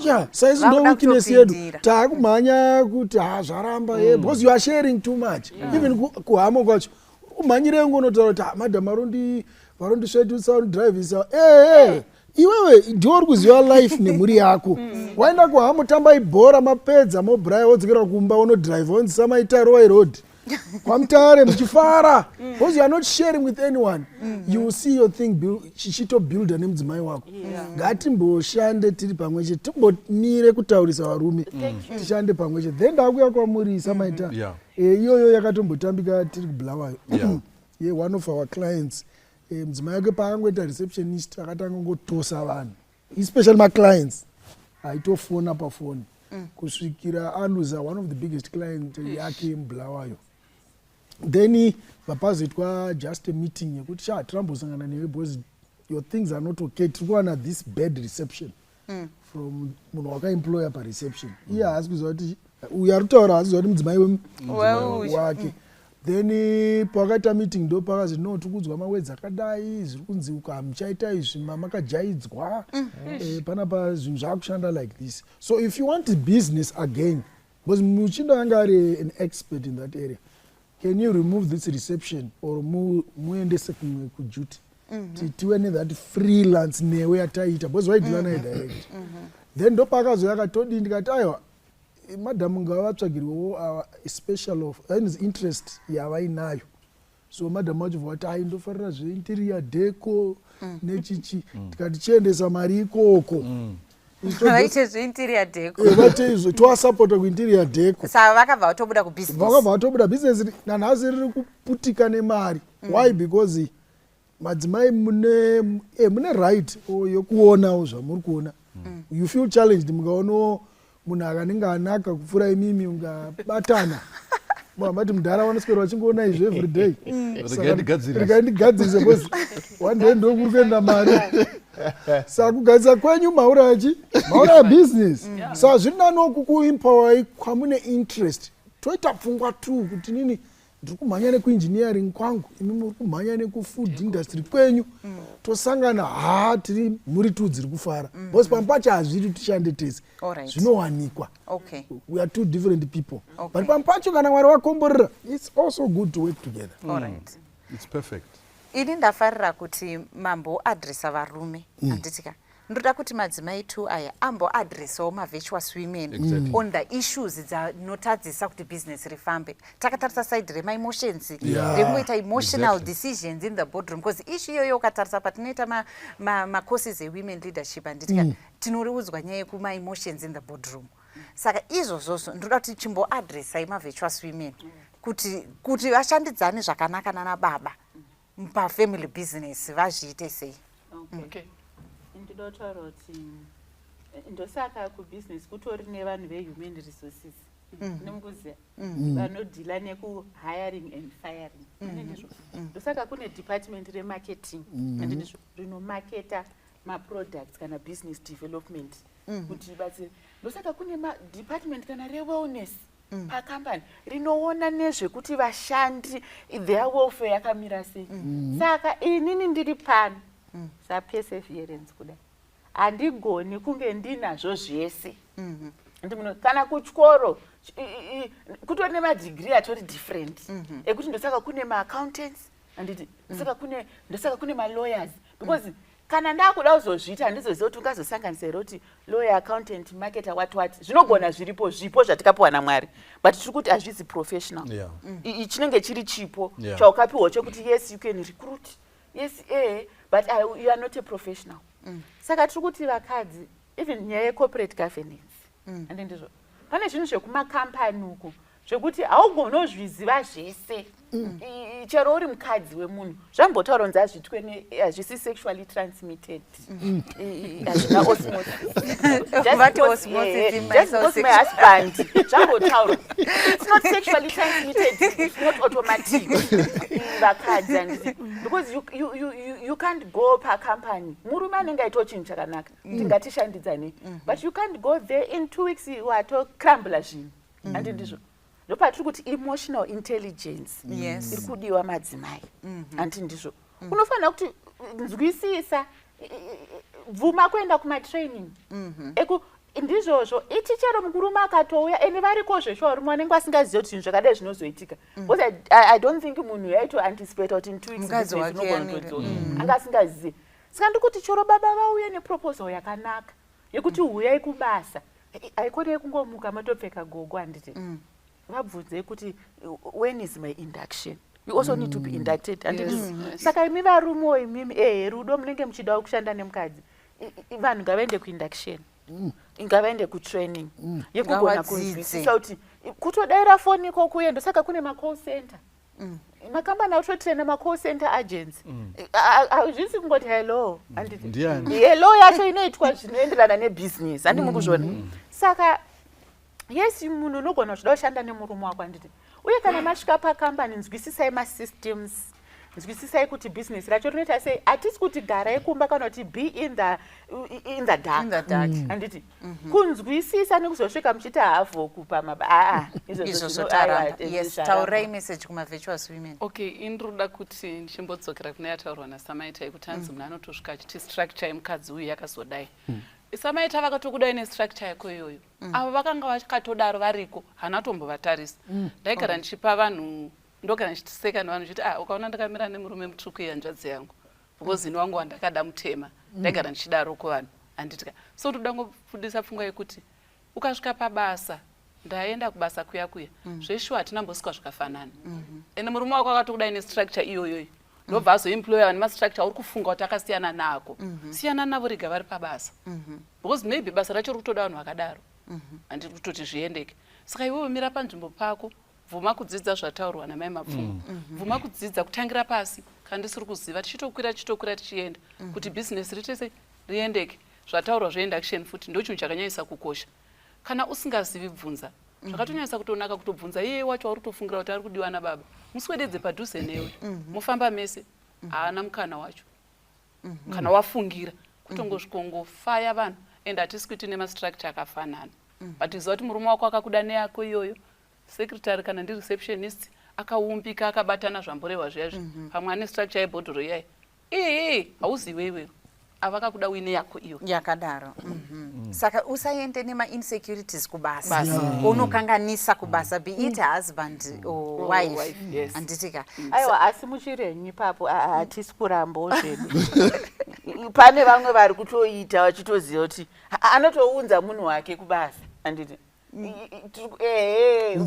Yeah, saizi ndo weakness yedu. Takumhanya kuti zvaramba because you are sharing too much. Even kuhama kwacho. Umhanyire ngonotaura kuti madam varondisvetutsa drive isa. Iwewe ndiwe uri kuziva life nemhuri yako. Waenda kuhama tamba ibhora mapedza mobraya wodzokera kumba unodrive onzisa maitaro road. Kwamtare muchifara because you are not sharing with anyone. You will see your thing chichito builder nemudzimai wako. Ngatimboshande tiri pamweche timbomire kutaurisa varume tishande pamweche then ndakuya kwamuri samaita iyoyo yakatombotambika tiri kubulawayo. One of our clients mudzimai wake paangoita receptionist akatanga ngotosa vanhu especially my clients aitofona pafoni kusvikira aluza one of the biggest client yake mubulawayo. Then vapazoitwa just a meeting yekuti tirambosangana newe because your things are not okay. Tirikuwana this bad reception from munhu wakaemploya pareception. Iye haasi kuziva kuti uyu ari kutaura haasi kuziva kuti mudzimai wake. Then pakaita meeting ndo pakazi no tikudzwa mawedzi akadai zviri kunzi muchaita izvi makajaidzwa panapa zvinhu zvakushanda like this. So if you want a business again because muchinda anga ari an expert in that area, can you remove this reception or muendese kumwe kuduty tive nethat freelance newe yataita because waidila naye direct. Then ndo pakazoya akatodi ndikati aiwa madam ngavatsvagirwewo special of interest yavainayo. So madam wacho vati aindofarira zveinterior deco nechichi tikati chiendesa mari ikoko vaite zveinterior deco vate izvo toasapota kuinterior deco saka vakabva vatobuda kubusiness. Vakabva vatobuda business nanhasi riri kuputika nemari. Why? Because madzimai mune right yokuonawo zvamuri kuona. You feel challenged mukaonawo munhu akanenge anaka kupfuura imimi ungabatana mati mudhara vanoswera vachingoona izvo every day. Rikaindigadzirise because one day ndokuri kuenda mari. Saka kugadzisa kwenyu maura ya business. Saka zviri nano kukuempower kwamune interest. Toita pfungwa tu kuti nini ndiri kumhanya nekuengineering kwangu imi muri kumhanya nekufood industry kwenyu tosangana tiri muri tu dziri kufara because pamwe pacho hazviri tishande tese zvinowanikwa. We are two different people. But pamwe pacho kana mwari wakomborera it's also good to work together. It's perfect. Ini ndafarira kuti mambo adresa varume anditika ndoda kuti madzimai tu aya ambo adresawo mavirtuous women on the issues dzinotadzisa kuti business rifambe. Takatarisa side rema-emotions rekungoita emotional decisions in the boardroom because issue iyoyo ukatarisa patinoita macourses ewomen leadership anditika tinoudzwa nyaya yekuma-emotions in the boardroom. Saka izvozvozvo ndoda kuti chimboadresai mavirtuous women kuti vashandidzane zvakanaka nana-baba pafamily business vazviite sei. Ndotaura kuti ndosaka kubusiness kutori nevanhu vehuman resources nemukuziya vanodhila nekuhiring and firing. Ndosaka kune department remarketing rinomaketa maproducts kana business development kuti batsire. Ndosaka kune department kana rewellness pacompany rinoona nezvekuti vashandi their welfare yakamira sei. Saka inini ndiri pano saperseverance kudai handigoni kunge ndinazvo zvese. Kana kuchikoro kutori nemadegree atori different ekuti ndosaka kune maaccountants anditi ndosaka kune malawyers because kana ndakuda kuzozviita handizoziva kuti ungazosanganisira kuti lawyer, accountant, marketer, what zvinogona zvipo zvatikapiwa naMwari but tiri kuti hazvisi professional. Chinenge chiri chipo chaukapiwa chokuti yes you can recruit, yes but you are not a professional. Saka tiri kuti vakadzi even nyaya yecorporate governance ande ndizvo pane zvinhu zvekumakambani uko zvekuti haugonozviziva zvese. Chero uri mukadzi wemunhu zvambotaura kunzi hazvitwe hazvisi sexually transmitted hazvina osmosis my husband zvambotaura it's not sexually transmitted, it's not automatic. Vakadzi handiti because you can't go pacompany murume anenge aitawo chinhu chakanaka tingatishandidzane but you can't go there in 2 weeks watocrambula zvinhu handi ndizvo. ndopatiri kuti emotional intelligence Yes. iri kudiwa madzimai handiti ndizvo unofanira kuti nzwisisa bvuma kuenda kumatraining ndizvozvo ichichero mukurume akatouya ende varikozve shori mwanenge asingazivi kuti zvinhu zvakadai zvinozoitika because I don't think munhu yaitoanticipata kuti in 2 weeks inogona kutodzoka anga asingazivi saka ndikuti choro baba vauye neproposal yakanaka yekuti huyai kubasa aikonei kungomuka matopfeka gogo handiti vabvunzei kuti when is my induction you also need to be inducted handiti saka imi varume imimi rudo munenge muchidawo kushanda nemukadzi vanhu ngavaende kuinduction ngavaende kutraining yekugona kunzwisisa kuti kutodaira foni ikoko kuenda saka kune macall center makambani autotraina macall center agents hazvisi kungoti hello handiti hello yacho inoitwa zvinoenderana nebusiness handi mukuzvona saka yes munhu unogona zvida kushanda nemurume wako handiti uye kana masvika pakambani nzwisisai masystems nzwisisai kuti business racho rinoita sei hatisi kuti garai kumba kana kuti be in the dark handiti kunzwisisa nekuzosvika muchiti haavhoku taurai message kuma-virtuous women. Okay, indroda kuti ndichimbodzokera kune yataurwa nasamaitai kuti hanzi munhu anotosvika achiti structure yemukadzi uyu yakazodai samaita vakatokudai nestructure yako iyoyo avo vakanga vakatodaro variko hana tombovatarisa ndaigara ndichipa vanhu ndogara ndichitiseka nevanhu chiti ukaona ndakamira nemurume mutsvuku yanzvadzi yangu because ino wangu wandakada mutema ndaigara ndichidaro kuvanhu handitika so toda ngofundisa pfungwa yekuti ukasvika pabasa ndaenda kubasa kuya zveshuwa hatinambosvika zvakafanana ende murume wako akatokudai nestructure iyoyoyo ndobva azoemploya vane mastructure uri kufunga kuti akasiyana nako siyana navo rega vari pabasa because maybe basa racho rikutoda vanhu vakadaro handiri kutoti zviendeke saka iwewe mira panzvimbo pako bvuma kudzidza zvataurwa namai mapfungwa bvuma kudzidza kutangira pasi kana ndisiri kuziva tichitokwira tichienda kuti business ritese riendeke zvataurwa zveinduction futi ndo chinhu chakanyanyisa kukosha kana usingazivi bvunza zvakatonyanyisa kutonaka kutobvunza iye wacho wauri kutofungira kuti ari kudiwa nababa muswededze padhuze newe mufamba mese haana mukana wacho kana wafungira kutongosvikongofaya vanhu ende hatisi kuti nemastructure akafanana but iziva kuti murume wako akakuda neyako iyoyo secretary kana ndireceptionist akaumbika akabatana zvamborehwa zviyazvi pamwe ane structure yebhodhoro iyai hauzivi iwewe avakakuda uine yako iyo yakadaro saka usaende nema-insecurities kubasa unokanganisa kubasa be it husband or wife handitika aiwa asi muchirenyu ipapo hatisi kurambawo zvedu pane vamwe vari kutoita vachitoziva kuti anotounza munhu wake kubasa handiti murikutenyu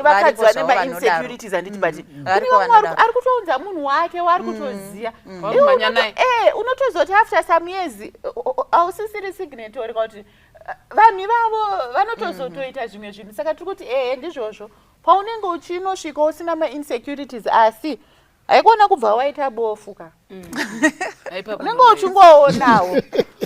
vakadzi vane mainsecurities handiti but ari kutounza munhu wake wari kutoziya unotoziva kuti after some years hausisiri signatory kuti vanhu ivavo vanotozotoita zvimwe zvinhu saka tiri kuti ndizvozvo paunenge uchinosvika usina mainsecurities asi haikuona kubva waita bofuka unenge uchingoonawo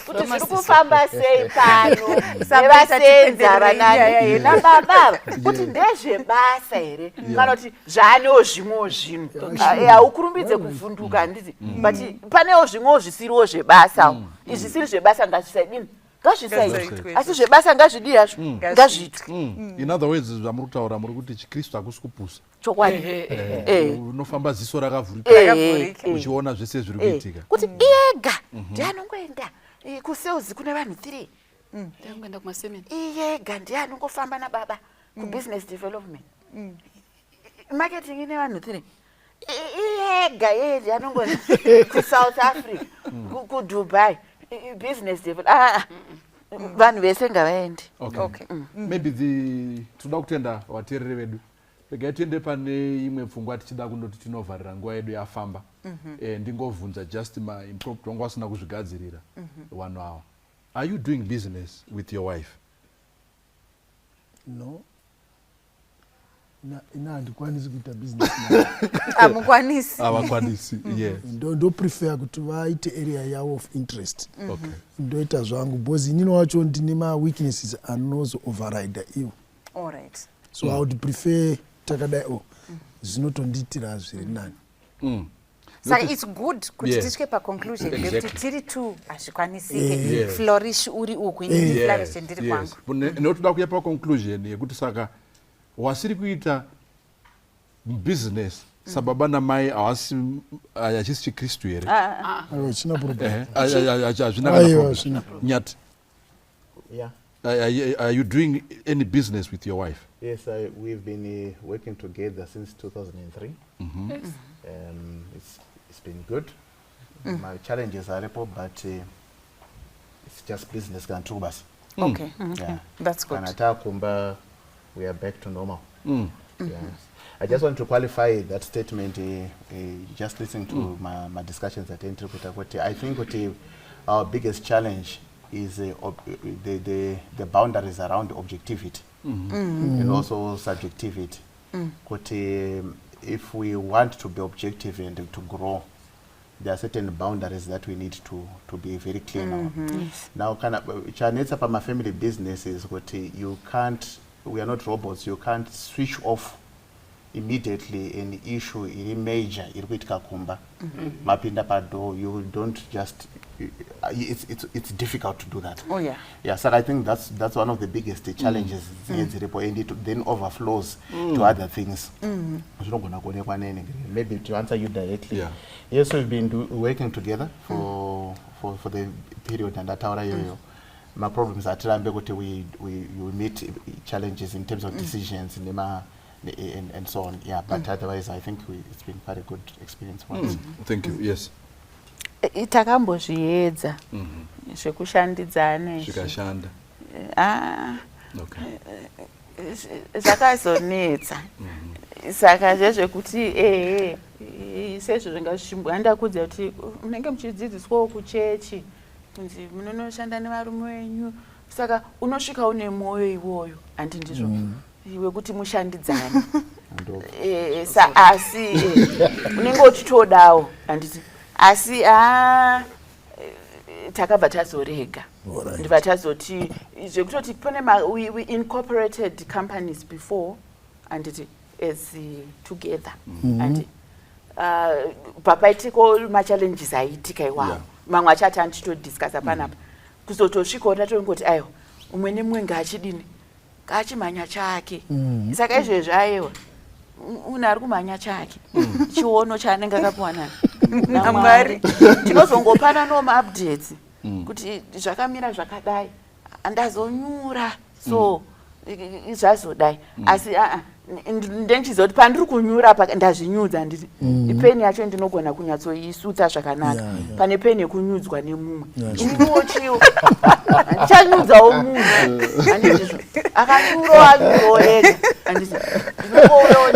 kuti zviri kufamba sei pano nevasenza vanani nababa kuti ndezvebasa here kana kuti zvaanewo zvimwewo zvinhu haukurumbidze kuvhunduka handiti but panewo zvimwewo zvisiriwo zvebasa izvisiri zvebasa ngazvisaidini ngazvisaitwe asi zvebasa ngazvidii hazvo ngazviitwe in other words zvamuri kutaura muri kuti chikristu hakusi kupusa chokwadi unofamba ziso rakavhurika uchiona zvese zviri kuitika kuti iyega ndianongoenda kusales kune vanhu 3 ndangoenda kumasemeni iyega ndianongofamba nababa kubusiness development marketing ine vanhu 3 iyega yeye ndianongoenda kusouth africa kudubai business development vanhu vese ngavaende maybe toda kutenda vateereri vedu regai tiende pane imwe pfungwa tichida kundoti tinovharira nguva yedu yafamba ndingovhunza just maimpromptu wangu asina kuzvigadzirira vanhu ava are you doing business with your wife? No, ina handikwanisi kuita business havakwanisi ndoprefer kuti vaite area yavo of interest ndoita zvangu because inini wacho ndine ma-weaknesses anozo override ivo so I would prefer takadai zvinotondiitira zviri nani saka it's good kuti Yes. tisvike paconclusion Exactly. yekuti tiri two hazvikwanisike flourish uri uku inini flourish ndiri kwangu. Notoda kuya paconclusion yekuti saka wasiri kuita business sababa namai hachisi chikristu here hazvina nyati. Yeah. Are you doing any business with your wife? Yes, we've been working together since 2003. Yes. It's been good. My challenges are repo, but it's just business can through us. Okay, Yeah. That's good. Kumba, we are back to normal. Yeah. I just want to qualify that statement. Just listening to my discussions at Entry, I think our biggest challenge is the boundaries around objectivity and also subjectivity. If we want to be objective and to grow, there are certain boundaries that we need to be very clear now. Now, Chanetsa Pama family business is you can't. We are not robots. You can't switch off immediately an issue in major irwitkakumba mapinda pado. You don't just. It's difficult to do that. Oh yeah. Yeah, so I think that's one of the biggest challenges. And it then overflows to other things. Maybe to answer you directly. Yeah. Yes, we've been working together for the period and that my problems are we meet challenges in terms of decisions and so on. Yeah, but otherwise I think it's been quite a good experience for us. Thank you. Yes. Takambozviedza zvekushandidzana Zvikashanda. zvakazonetsa saka zvezvekuti sezvo zvingazvishimbuka kudza kuti munenge muchidzidziswawo kuchechi kunzi munonoshanda nevarume wenyu saka unosvika une mwoyo iwoyo handi ndizvo wekuti mushandidzane asi unenge uchitodawo handiti asi takabva tazorega ndibva tazoti zvekutoti pane we incorporated companies before anditi as together and papaitiko machallenges aitika iwawo mamwe achati anditodiscasa panapa kuzotosvikawo tatongoti aiwa umwe nemumwe ngaachidini ngaachimhanya chake saka izvezvo aiwa munhu ari kumhanya chake chiono chaanenge akapiwa naMwari tinozongopana nomaupdates kuti zvakamira zvakadai andazonyura so zvazodai asi ndenchizoti pandiri kunyura ndazvinyudza nditi ipeni yacho ndinogona kunyatsoisutsa zvakanaka pane peni yekunyudzwa nemumwe iniwo chiwo ndichanyudzawo munhu handizvo akanyurowo ega handiti ndinongouyawo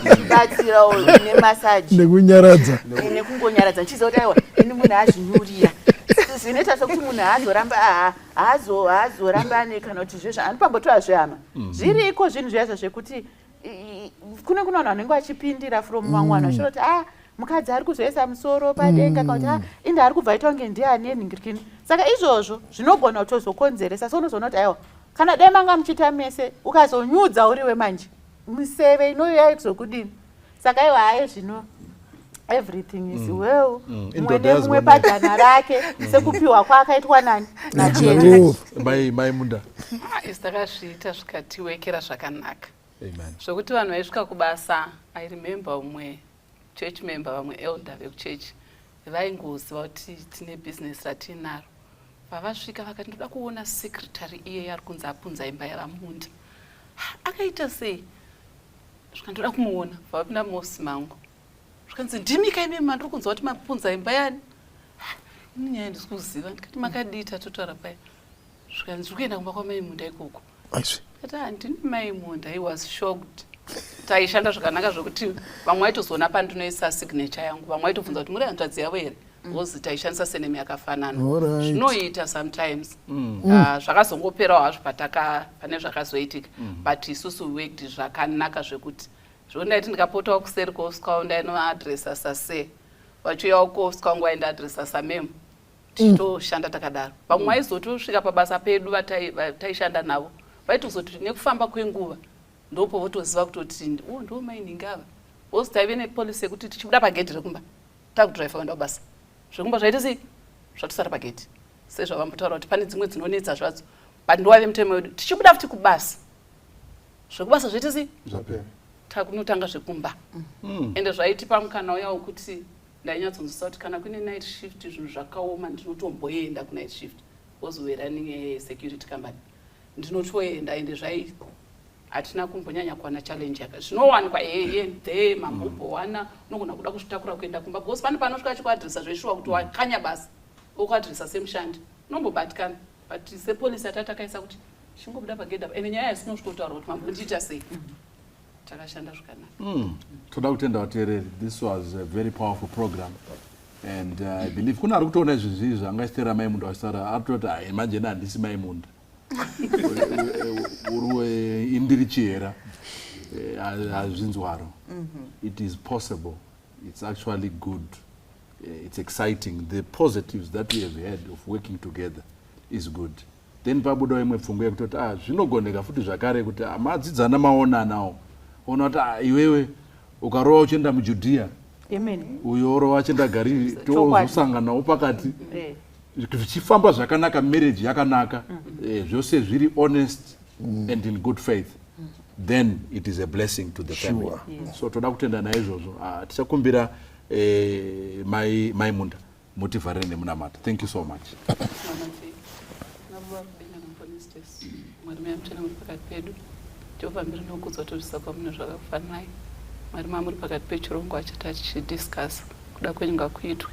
ndichibatsirawo nemasaji nekunyaradza nekungonyaradza ndichizoti aiwa ini munhu azvinyurira zvinoita sekuti munhu haazoramba ane kana kuti zvezvo anopambotora zvehama zviriko zvinhu zviyaza zvekuti kune vanhu vanenge vachipindira from vamwe vanhu vachiroti mukadzi ari kuzoisa musoro padenga kana kuti inde ari kubva ita kunge ndiani enhingirikini saka izvozvo zvinogona kutozokonzeresa so unozoona kuti aiwa kana dai manga muchita mese ukazonyudza uri wemanje museve inoyoya kuzokudini saka aiwa haye zvino everything is well mumwe nemumwe padhana rake sekupiwa kwakaitwa nani mai munda isi takazviita zvikatiwekera zvakanaka zvokuti vanhu vaisvika kubasa I remember umwe church member vamwe elder vekuchechi vaingoziva kuti tine business ratinaro vavasvika vakati ndoda kuona secretary iye ari kunzi apunza imba yaramunda akaita sei zvikandoda kumuona vapinda mosi mangu zvikanzi ndimika ime mandiri kunzwa kuti mapunza imba yani nyaya ndisi kuziva ndikati makadii tatotaura paya zvikanzi zvikuenda kumba kwamaimunda ikoko kati handini maimunda I was shocked taishanda zvakanaka zvokuti vamwe vaitozoona pandinoisa signature yangu vamwe vaitobvunza kuti muri hanzvadzi yavo here ozi taishandisa senemi yakafanana zvinoita sometimes zvakazongoperawo hazvo pane zvakazoitika but isusu worked zvakanaka zvekuti zvondaiti ndikapotawo kuseri kosikawo ndainoadresa sase vachiuyawo kosikawo nguva indaadresa samemu tichitoshanda takadaro vamwe vaizotosvika pabasa pedu vataishanda navo vaitozoti nekufamba kwenguva ndopo votoziva kutoti ndo mainingi ava ozi taive nepolisi yekuti tichibuda pagedhi rekumba takudrive kuenda kubasa zvekumba zvaita sei zvatisara pageti sezvavambotaura kuti pane dzimwe dzinonetsa zvadzo but ndiwave mutemo wedu tichibuda futi kubasa zvekubasa zvaita sei takunotanga zvekumba ende zvaitipa mukana uya wekuti ndainyatsonzwisa kuti kana kune night shift zvinhu zvakaoma ndinotomboenda kunight shift was we running a security company ndinotoenda ende hatina kumbonyanya kuwana challenge yaka zvinowanikwa the mambobo wana unogona kuda kusvitakura kuenda kumba because pane panosvika chikuadhirisa zveshuwa kuti wakanya basa ukuadhirisa semushandi unombobatikana but sepolisi atatakaisa kuti chingobuda pagedha ende nyaya yasinosvika kutaura kuti mambondiita sei takashanda zvakanaka. Toda kutenda vateereri, this was a very powerful program and I believe kuna ari kutoona izvi zvizvi zvangaitera mai munda wasara atoti manje handisi mai munda uri indiri chihera hazvinzwaro. It is possible, it's actually good, it's exciting. The positives that we have had of working together is good. Then pabuda imwe pfungwa yekutoti zvinogoneka futi zvakare kuti madzidzana maonanawo ona kuti iwewe ukarova uchienda muJudhea uyo orova achienda Galili tozosanganawo pakati zvichifamba zvakanaka, marriage yakanaka, zvose zviri honest and in good faith, then it is a blessing to the family. So toda kutenda naizvozvo tichakumbira mai munda mutivharire nemunamata. Thank you so much. Mwari muyamutana muri pakati pedu Jehovha mbiri nokudzwa tozvisa kwamune zvakakufanai Mwari mamuri pakati pechirongwa chatachidiscuss kuda kwenyu ngakuitwe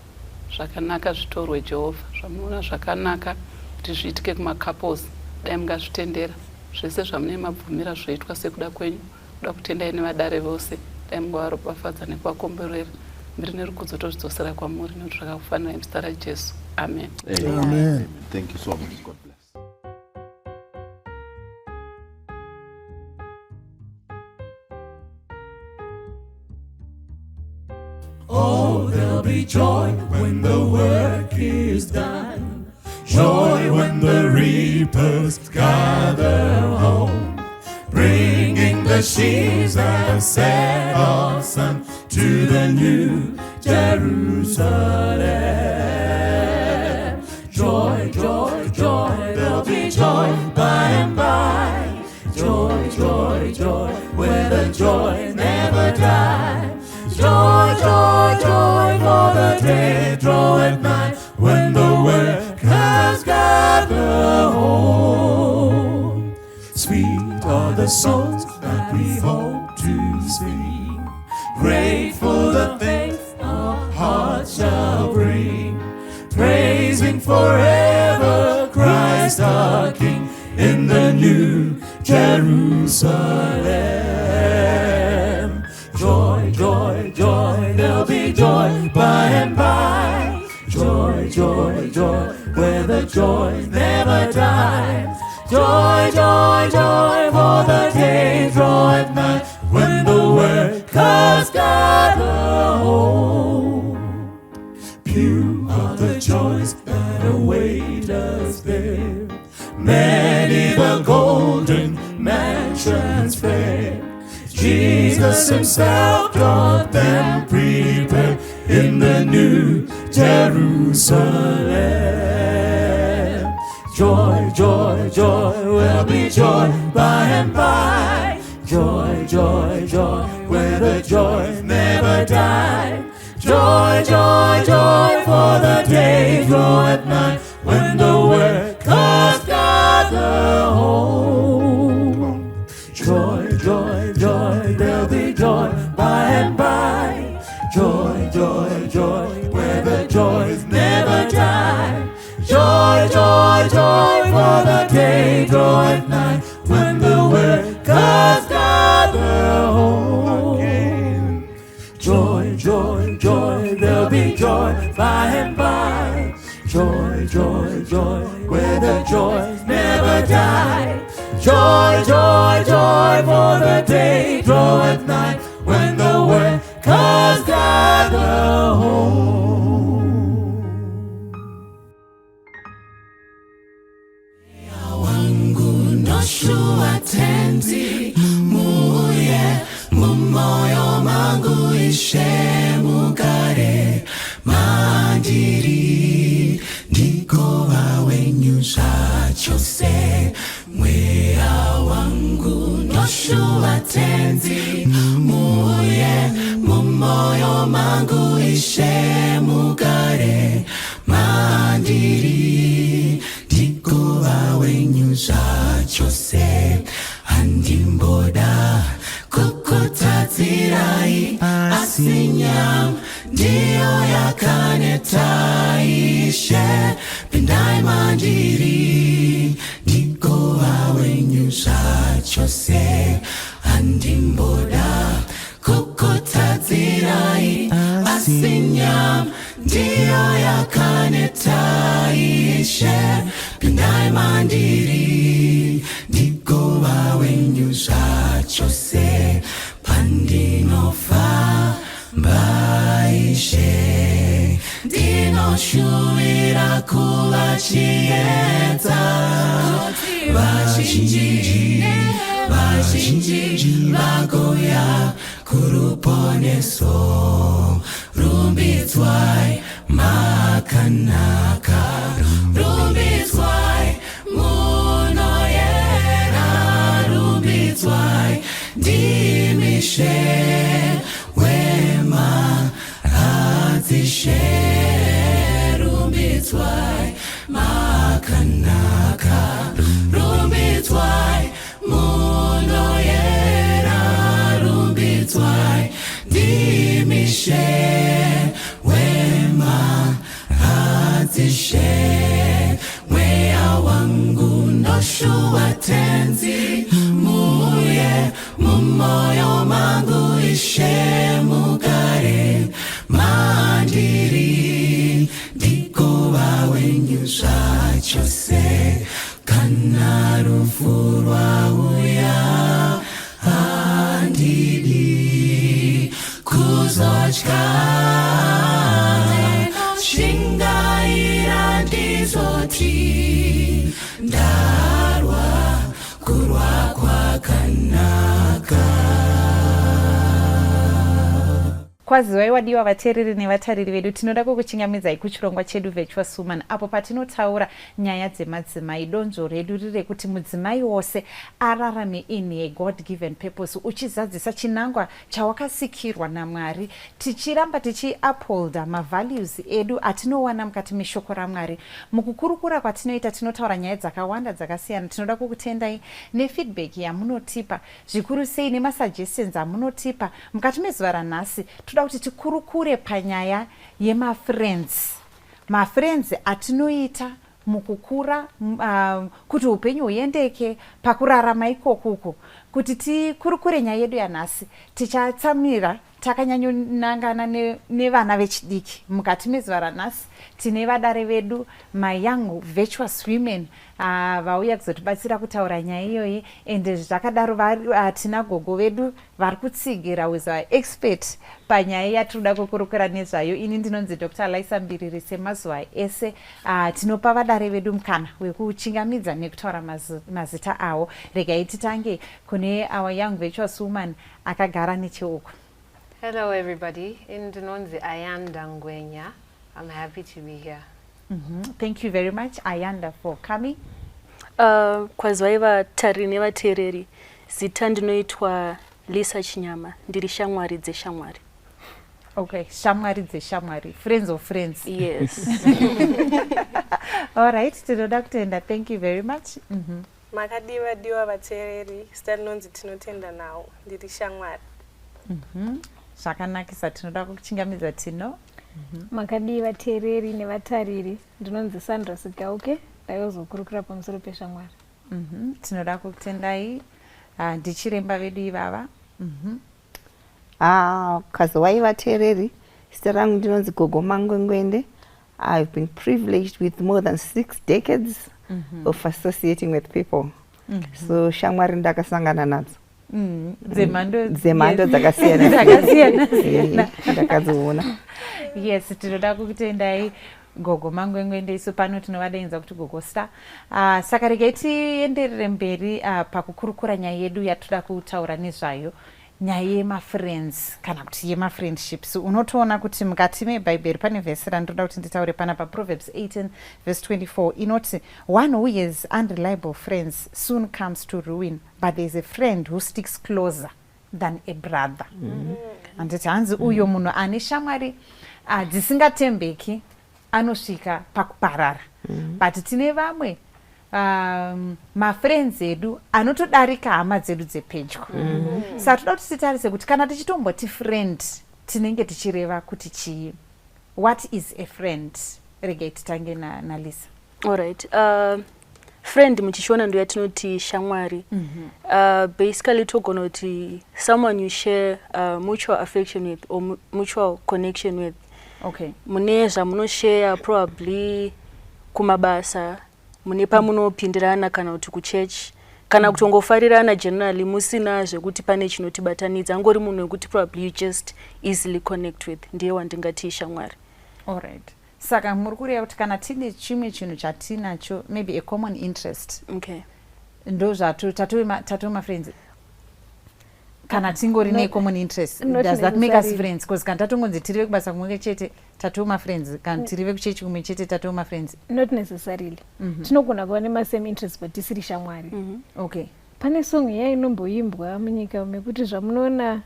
zvakanaka zvitorwe Jehovha zvamunoona zvakanaka kuti zviitike kumacouples dai mungazvitendera zvese zvamune mabvumira zvoitwa sekuda kwenyu kuda kutendai nevadare vose dai mungovaropafadza nekuvakomborera mbiri nerukudzo tozvidzosera kwamuri nekuti zvakakufanai muzita raJesu. Amen. Amen. Thank you so much. God bless. Oh, there'll be joy when the work is done. Joy when the reapers gather home, bringing the sheaves that set of sun to the new Jerusalem. Joy, joy, joy, there'll be joy by and by. Joy, joy, joy, where the joy never dies. Joy, joy, joy, for the day draweth nigh, when the workers gather home. Sweet are the songs that we hope to sing, grateful the things our hearts shall bring, praising forever Christ our King in the new Jerusalem. Joy, joy, joy, there'll be joy by and by. Joy, joy, joy, where the joy never dies. Joy, joy, joy, for the day draweth nigh, when the workers gather home. Few are the joys that await us there, many the golden mansions fair. Jesus himself doth them prepare in the new Jerusalem. Joy, joy, joy, will be joy by and by. Joy, joy, joy, where the joy never dies. Joy, joy, joy, for the day draweth nigh, when the workers gather home. Joy, joy, joy, there'll be joy by and by. Joy, joy, joy, where the joys never die. Joy, joy, joy, for the day draweth nigh, when the workers gather home. Joy, joy, joy, there'll be joy by and by. Joy, joy, joy, where the joys never die. Joy, joy, joy, for the day draweth nigh, when the workers gather home. Wangu Noshua tenzi, muye, mumoyo mangu ishe mugare, mandiri ndikova wenyu zvachose mweya wangu noshuva tenzi muye mumoyo mangu ishe mugare mandiri ndikova wenyu zvachose handimboda kukutadzirai asi nyama ndiyo yakaneta ishe pindai mandiri ndikova wenyu zvachose handimboda kukutadzirai asi nyama ndiyo yakaneta ishe pindai mandiri ndikova wenyu zvachose pandinofamba ishe ndinoshuvira kuva chiedza vazhinji vagoya kuruponeso rumbidzwai makanaka rumbidzwai munoyera rumbidzwai ndimishe wema adzishe rumbidzwai makanaka rumbidzwai munoyera rumbidzwai ndimishe wema adzishe mweya wangu noshuva tenzi muye mumoyo mangu ishe mugare mandiri ndikova wenyu zvachose kana rufu rwauya handidi kuzotya shingaira ndizoti ndarwa kurwa kwakanaka. kwaziwai wadiwa vateereri nevatariri vedu, tinoda kukuchingamidzai kuchirongwa chedu Virtuous Woman, apo patinotaura nyaya dzemadzimai. Donzvo redu riri kuti mudzimai wose ararame in a God given purpose, uchizadzisa chinangwa chawakasikirwa naMwari, tichiramba tichiupholda mavalues edu atinowana mukati meshoko raMwari. Mukukurukura kwatinoita tinotaura nyaya dzakawanda dzakasiyana. Tinoda kukutendai nefeedback yamunotipa, zvikuru sei nemasuggestions amunotipa mukati mezuva ranhasi. Toda kuti tikurukure panyaya yemafriends, mafriends atinoita mukukura, kuti upenyu huendeke pakurarama ikokuko. Kuti tikurukure nyaya yedu yanhasi, tichatsamira takanyanyonangana nevana vechidiki. Mukati mezuva ranhasi tine vadare vedu, my young virtuous women, vauya kuzotibatsira kutaura nyaya iyoyi. Ende zvakadaro tina gogo vedu vari kutsigira with our expert panyaya yatinoda kukurukura nezvayo. Ini ndinonzi Dr. Laisa Mbiriri. Semazuva ese tinopa vadare vedu mukana wekuchingamidza nekutaura mazita avo. Regai titange kune our young virtuous woman akagara necheuko. Hello everybody, ndinonzi Ayanda Ngwenya. I'm happy to be here. Thank you very much Ayanda for coming. Kwaziwai vatariri nevateereri, zita ndinoitwa Lisa Chinyama, ndiri shamwari dzeshamwari. Okay, shamwari dzeshamwari, friends of friends. Yes. All right, tinoda kutenda. Thank you very much. Makadiwa vateereri, zita ndinonzi Tinotenda Nawo, ndiri shamwari. Zvakanakisa, tinoda kuchingamidza Tino. Makadiwa vateereri nevatariri, ndinonzi Sandra Sigauke, ndaizokurukura pamusoro peshamwari. Tinoda kutendai ndichiremba vedu ivava. Kwaziwai vateereri, zita rangu ndinonzi Gogo Mangwengwende. I've been privileged with more than 6 decades of associating with people. So shamwari ndakasangana nadzo. Dzemhando dzakasiyana ndakadziona. Yes, tinoda kukutendai Gogo Mangwengwende. Isu pano tinovadainza kuti Gogo Star. Saka regai tienderere mberi pakukurukura nyaya yedu yatoda kutaura nezvayo nyaya yemafriends kana kuti yemafriendships unotoona kuti mukati mebhaibheri pane vhesi randoda kuti nditaure panapa Proverbs 18 verse 24 inoti one who has unreliable friends soon comes to ruin but there is a friend who sticks closer than a brother. Handiti hanzi uyo munhu ane shamwari dzisingatembeki anosvika pakuparara. But tine vamwe mafriends edu anotodarika hama dzedu dzepedyo. Saka toda kuti titarise kuti kana tichitomboti friend tinenge tichireva kuti chii. What is a friend? Regai titange na Lisa. Alright. Friend muchishona ndo yatinoti shamwari. Basically togona kuti someone you share mutual affection with or mutual connection with. Okay. Muneza munoshare probably kumabasa mune pamunopindirana kana kuti kuchurch kana kutongofarirana generally musina zvekuti pane chinotibatanidza angori munhu wekuti probably you just easily connect with ndiye wandingati shamwari. Alright. Saka muri kureva kuti kana tine chimwe chinhu chatinacho maybe a common interest. Okay. Ndo tatu ma friends. Kana tingori ne common interest. Does that make us friends? Because kana tatongonzi tirive kubasa kumwe chete tatu ma friends. Kana tirive kuchechi kumwe chete tatu ma friends. Not necessarily. Tinogona kuva nema same interest but tisiri shamwari. Okay. Pane song yainomboimbwa munyika mekuti zvamunoona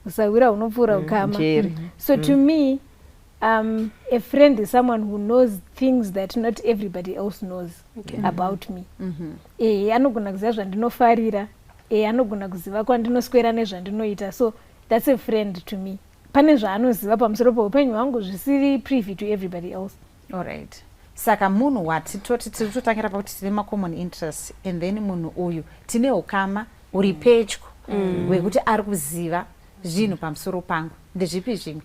usawira unopfuura ukama. So to me a friend is someone who knows things that not everybody else knows about me. Anogona kuziva zvandinofarira. Anogona kuziva kwandinoswera nezvandinoita. So that's a friend to me. Pane zvaanoziva pamusoro poupenyu hwangu zvisiri privy to everybody else. Alright. Saka munhu wati tinotangira pakuti tine ma common interest and then munhu uyu tine ukama uri pedyo wekuti ari kuziva zvinhu pamusoro pangu. Ndezvipi zvimwe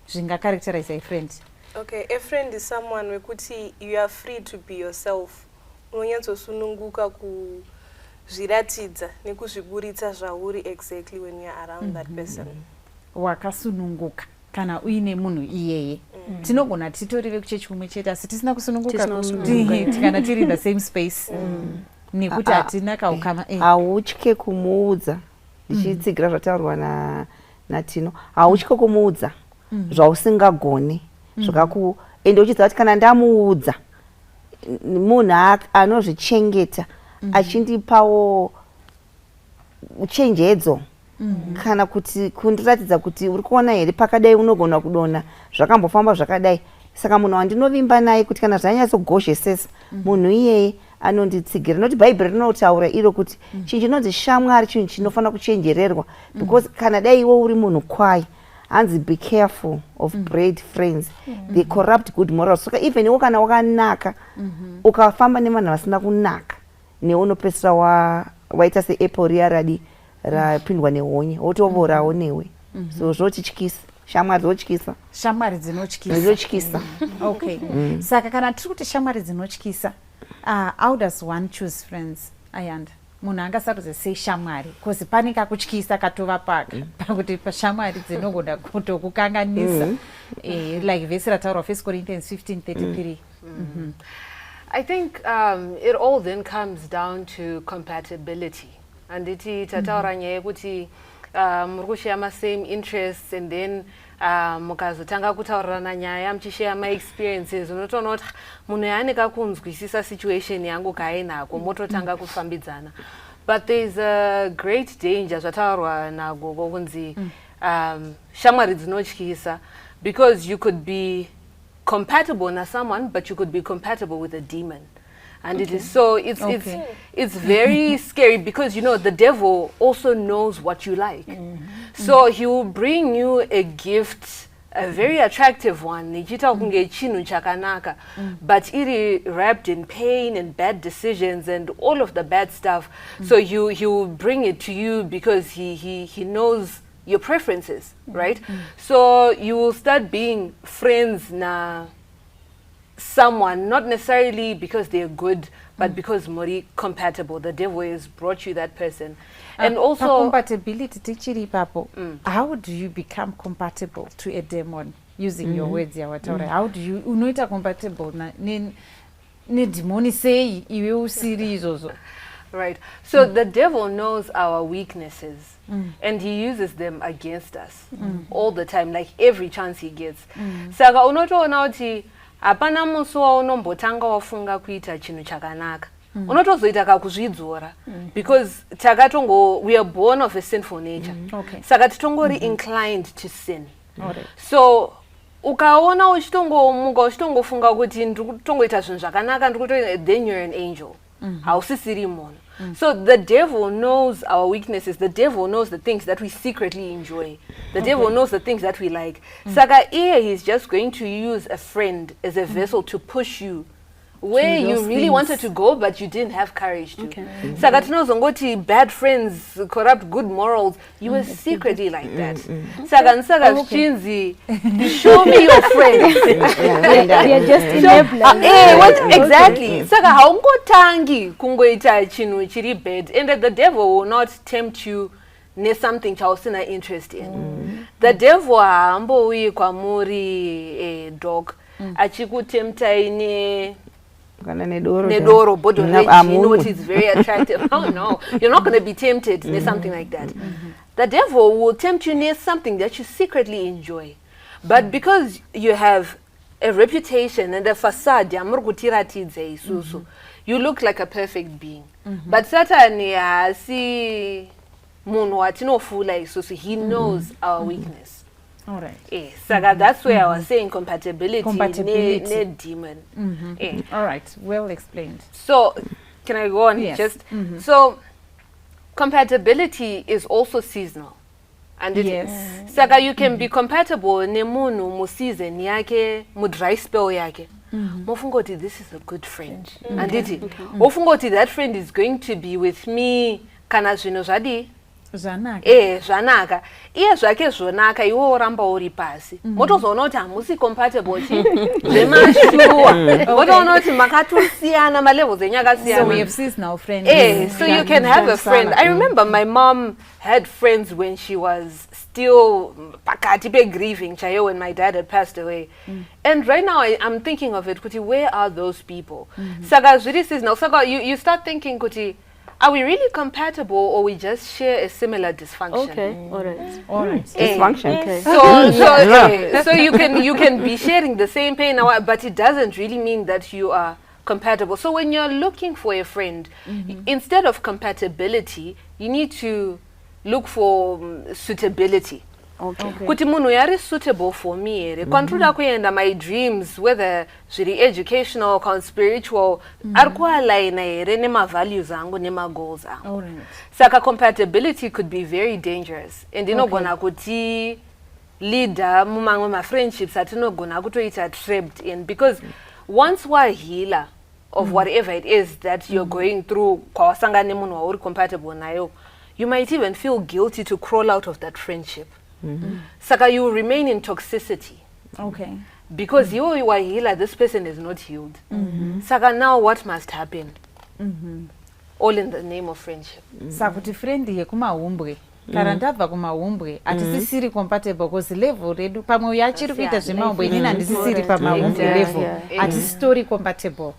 zvinga-characterize a friend? Okay, a friend is someone wekuti you are free to be yourself. Unonyatsosununguka kuzviratidza nekuzviburitsa zvauri exactly when you are around that person. Wakasununguka kana uine munhu iyeye. Tinogona titorive kuchechi kumwe chete asi tisina kusununguka kana tiri in the same space. Nekuti hatina kaukama. Hautye kumuudza. Ndichitsigira zvataurwa naTino. Hautye kumuudza zvausingagoni. Ende uchiziva kuti kana ndamuudza munhu anozvichengeta achindipawo chenjedzo kana kuti kundiratidza kuti uri kuona here pakadai unogona kudona zvakambofamba zvakadai. Saka munhu wandinovimba naye kuti kana zvanyatsogozhesesa munhu iyeye anonditsigira. Noti bhaibheri rinotaura iro kuti chinhu chinonzi shamwari chinhu chinofanira kuchenjererwa because kana dai iwe uri munhu kwai hanzi be careful of bad friends. They corrupt good morals. Saka even iwe kana wakanaka ukafamba nevanhu vasina kunaka neunopesera waita seapple riya radi rapindwa nehonye wotovorawo newe. So zvotityisa. Shamwari dzotyisa. Shamwari dzinotyisa. Dzotyisa. Okay. Saka kana tiri kuti shamwari dzinotyisa, how does one choose friends? Ayanda. Munhu angasarudze sei shamwari? Because pane kakutyisa katova paka. Pakuti shamwari dzinogona kutokukanganisa. Like vhesi rataurwa 1 Corinthians 15:33. I think it all then comes down to compatibility. Anditi tataura nyaya yekuti muri kushare ma same interests and then mukazotanga kutaurirana nyaya muchishare ma experiences unotoona kuti munhu yaaneka kunzwisisa situation yangu kainako mototanga kufambidzana. But there's a great danger zvataurwa nagogo kunzi shamwari dzinotyisa because you could be compatible na someone but you could be compatible with a demon. And it is so it's very scary because you know the devil also knows what you like. So he will bring you a gift, a very attractive one, but it wrapped in pain and bad decisions and all of the bad stuff. So he will bring it to you because he knows your preferences, right? So you will start being friends na someone, not necessarily because they're good, but because more compatible. The devil has brought you that person. And also compatibility tichiri papo. How do you become compatible to a demon? Using your words ya wataura. How do you unoita compatible na ne demoni sei iwe usiri izozo? Right. So the devil knows our weaknesses and he uses them against us all the time, like every chance he gets. Saka unotoona kuti hapana musi waunombotanga wafunga kuita chinhu chakanaka. Unotozoita kakuzvidzora because we are born of a sinful nature. Saka titongori inclined to sin. So ukaona uchitongomuka uchitongofunga kuti ndikutongoita zvinhu zvakanaka then you're an angel. Hausisiri munhu. So the devil knows our weaknesses. The devil knows the things that we secretly enjoy. The devil knows the things that we like. Saka he's just going to use a friend as a vessel to push you where you really wanted to go, but you didn't have courage to. Saka tinozongoti bad friends corrupt good morals. You were secretly like that. Saka chinzi, show me your friends. They're just enablers. Exactly. Saka haungotangi kungoita chinhu chiri bad, and the devil will not tempt you ne something chausina interest in. The devil haambouyi kwamuri dog achikutemptai nedoro body you know it is very attractive. Oh no, you're not going to be tempted near something like that. The devil will tempt you near something that you secretly enjoy, but because you have a reputation and a facade, you look like a perfect being. But Satan he knows our weakness. All right. Yes, so that's where I was saying compatibility. Ne demon. All right, well explained. So, can I go on? Yes. So, compatibility is also seasonal, and Saka you can be compatible ne munu mu season yake mu dry spell yake. Mofungoti, this is a good friend, and Mofungoti, that friend is going to be with me. Kana zvino zvadi. Zvanaka. Iye zvake zvonaka iwe oramba uri pasi. Motozoona kuti hamusi compatible zvemashuwa. Motoona kuti makatosiyana malevels enyakasiyana. So we have seasonal friends. So you can have a friend. I remember my mom had friends when she was still pakati pe grieving chayo when my dad had passed away. And right now I'm thinking of it, kuti where are those people? Saka zviri seasonal. Saka you start thinking kuti are we really compatible, or we just share a similar dysfunction? Okay, all right. Dysfunction. Okay. So you can be sharing the same pain, but it doesn't really mean that you are compatible. So when you're looking for a friend, instead of compatibility, you need to look for suitability. Kuti munhu yari suitable for me ere kwandinoda kuenda my dreams, whether zviri educational or spiritual, ari kualigna ere nema values angu nema goals angu. Saka compatibility could be very dangerous, and inogona kuti leader mumamwe ma friendships atinogona kutoita trapped in, because once wahila of whatever it is that you're going through kwawasanga nemunhu wauri compatible nayo, you might even feel guilty to crawl out of that friendship. Saka you remain in toxicity. Because you are healed, this person is not healed. Saka now what must happen? All in the name of friendship. Sakuti friend yekumaumbwe. Kana ndabva kumaumbwe atisisiri compatible because level redu pamwe yachiri kuita zvemaumbwe inini handisisiri pamaumbwe level atisistori compatible.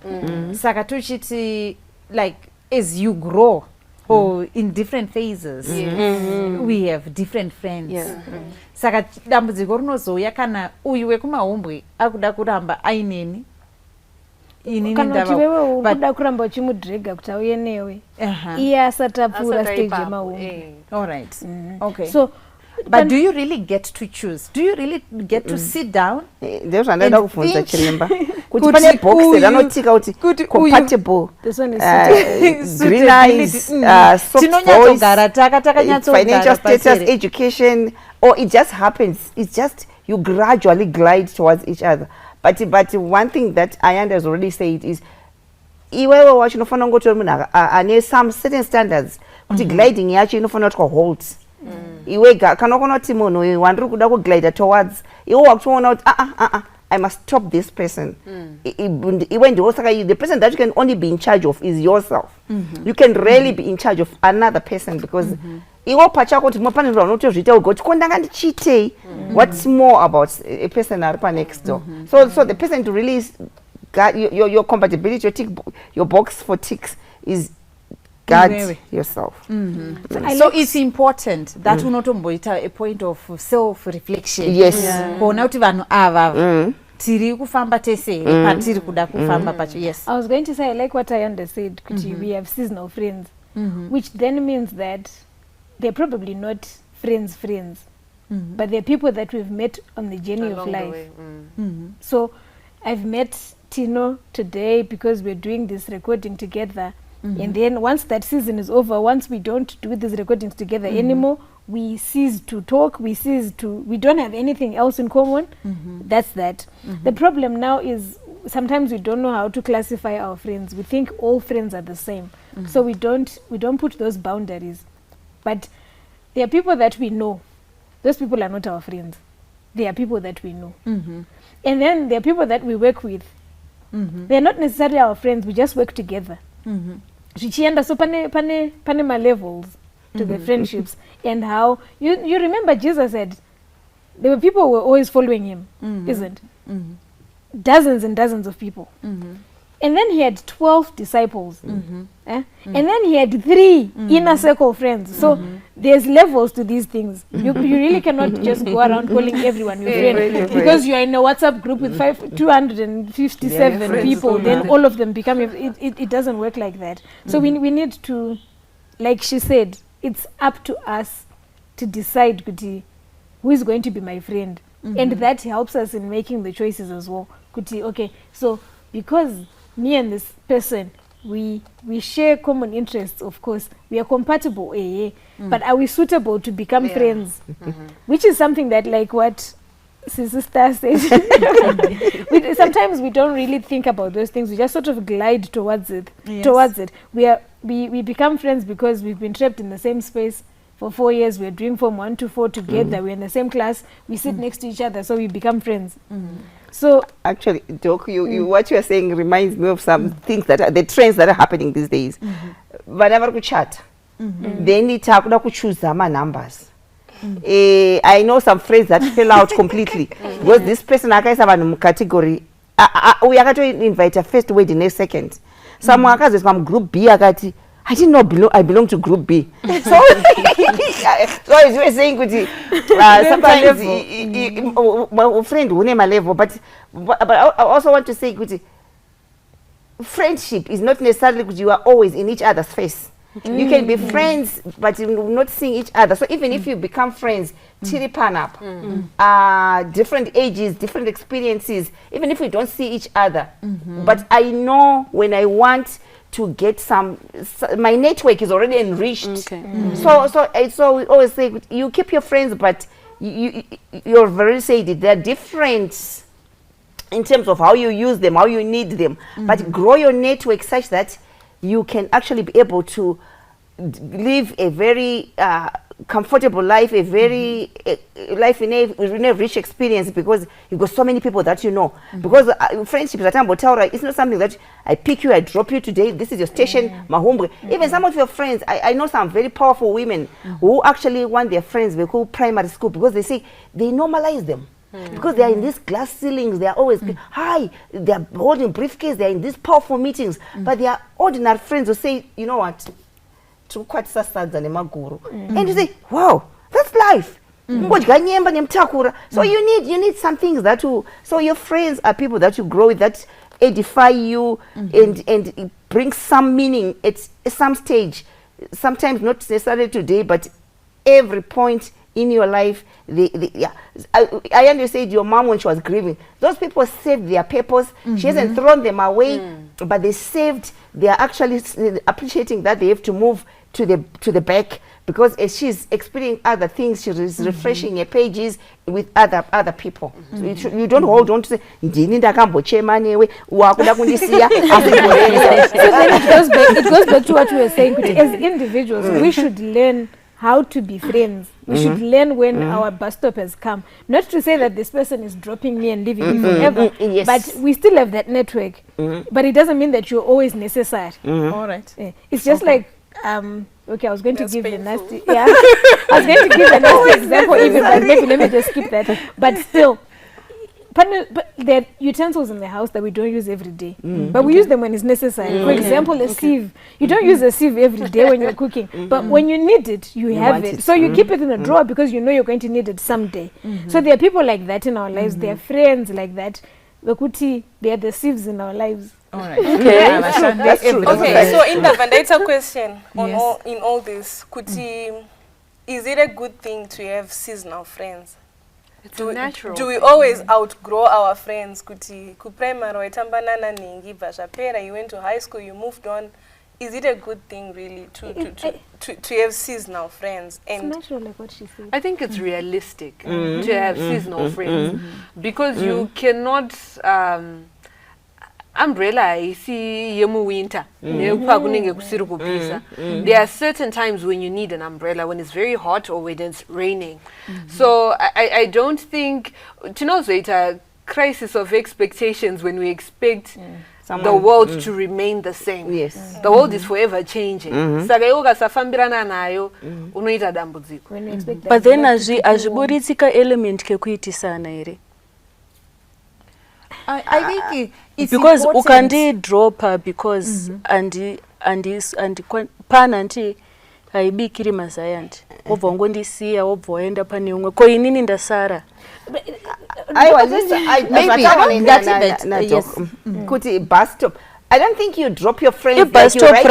Saka tuchiti like as you grow or in different phases, we have different friends. Saka dambudziko rinozouya kana uyu wekumaumbwe akuda kuramba aineni kana kuti wewe ukuda kuramba uchimudrega kuti auye newe iye asati apfuura stage yemaumbwe. All right. Okay. So but do you really get to choose? Do you really get to sit down? Ndezvo ndada kuvhunza chiremba kuti pane box ranotika kuti compatible, green eyes, soft voice, financial status, education, or it just happens. It's just you gradually glide towards each other. But one thing that Ayanda has already said is iwewe wacho unofana ngotori munhu ane some certain standards kuti gliding yacho inofana kuti hold. Iwe kana kuti munhu wandiri kuda kuglide towards iwe wakutoona kuti I must stop this person. Iwe ndiwo saka the person that you can only be in charge of is yourself. You can rarely be in charge of another person because iwe pachako kuti munofanirwa unotozviita ugoti ko ndanga ndichiitei. What's more about a person ari pa next door? So the person to really your compatibility, your box for ticks is guard Iwewe. yourself. So it's important that unotomboita a point of self reflection. Yes. Kuona kuti vanhu ava tiri kufamba tese here patiri kuda kufamba pacho. Yes. I was going to say, I like what Ayanda said, kuti we have seasonal friends, which then means that they're probably not friends, but they're people that we've met on the journey of life. So I've met Tino today because we're doing this recording together. And then once that season is over, once we don't do these recordings together anymore, we cease to talk, we don't have anything else in common. That's that. The problem now is sometimes we don't know how to classify our friends. We think all friends are the same. So we don't put those boundaries. But there are people that we know. Those people are not our friends. They are people that we know. And then there are people that we work with. They're not necessarily our friends, we just work together. So pane ma levels to the friendships, and how you remember Jesus said there were people who were always following him, isn't? Dozens and dozens of people. And then he had 12 disciples. And then he had 3 inner circle friends. So there's levels to these things. You really cannot just go around calling everyone your friend. Because you are in a WhatsApp group with 257 people, then all of them become your, it doesn't work like that. So we need to, like she said, it's up to us to decide who is going to be my friend. And that helps us in making the choices as well. Okay, so because me and this person, we share common interests, of course, we are compatible, but are we suitable to become friends? Which is something that, like what Sister said, sometimes we don't really think about those things. We just sort of glide towards it. We become friends because we've been trapped in the same space for 4 years. We're doing from 1 to 4 together. We're in the same class. We sit next to each other, so we become friends. So actually, Doc, what you are saying reminds me of some things the trends that are happening these days. Whenever we chat, they need to choose some numbers. I know some friends that fell out completely because this person category we are going to invite a first wedding next second. Some is from group B. I didn't know I belong to group B. So as you were saying, sometimes my friend who name a level, but I also want to say, friendship is not necessarily because you are always in each other's face. You can be friends, but you're not seeing each other. So even if you become friends, tiripan up, different ages, different experiences, even if we don't see each other. But I know when I want to get my network is already enriched. So we always say, you keep your friends, but you're very said they're different in terms of how you use them, how you need them. But grow your network such that you can actually be able to live a very comfortable life, a very life in a rich experience, because you've got so many people that you know. Because friendship it's not something that I pick you, I drop you today, this is your station, mahumbre. Even some of your friends, I know some very powerful women who actually want their friends they call primary school, because they say they normalize them. Because they are in these glass ceilings, they are always hi, they are holding briefcase, they are in these powerful meetings, but they are ordinary friends who say, you know what, and you say, wow, that's life. So you need some things that so your friends are people that you grow with, that edify you and bring some meaning at some stage, sometimes not necessarily today, but every point in your life. I understand your mom when she was grieving. Those people saved their papers. She hasn't thrown them away, but they are actually appreciating that they have to move to the back, because as she's experiencing other things, she is refreshing her pages with other people. So you don't hold on to say, so then it goes back to what we were saying. As individuals, we should learn how to be friends. We should learn when our bus stop has come. Not to say that this person is dropping me and leaving me forever, but we still have that network. But it doesn't mean that you're always necessary. All right. It's just like, okay, I was going to give a nasty, I was going to give a nasty example even, but maybe let me just skip that. But still, but there are utensils in the house that we don't use every day, but we use them when it's necessary. For example, a sieve. You don't use a sieve every day when you're cooking, but when you need it, you have it. So you keep it in a drawer because you know you're going to need it someday. So there are people like that in our lives. There are friends like that. They are the sieves in our lives. All right. Okay. That's true. Okay. So in the Vandaita question on all this, Kuti, is it a good thing to have seasonal friends? It's natural. Do we always outgrow our friends? Kuti ku primary waitambana ningi bashapera, you went to high school, you moved on. Is it a good thing really to have seasonal friends? And it's natural, like what she said. I think it's realistic to have seasonal friends because you cannot umbrella isi yemu winter. There are certain times when you need an umbrella, when it's very hot or when it's raining. So I don't think to know it's a crisis of expectations when we expect the world to remain the same. Yes. The world is forever changing. Saka yoga safambirana nayo unoita dambudziko. But then azvibuditsika element kekuitisana ere. I think it's because important. ukandi dropa because and pana nti haibikiri mazayandi wobva ngondisiya wobva waenda pane umwe ko inini ndasara. Kuti bus stop. I don't think you drop your friends. If bus stop you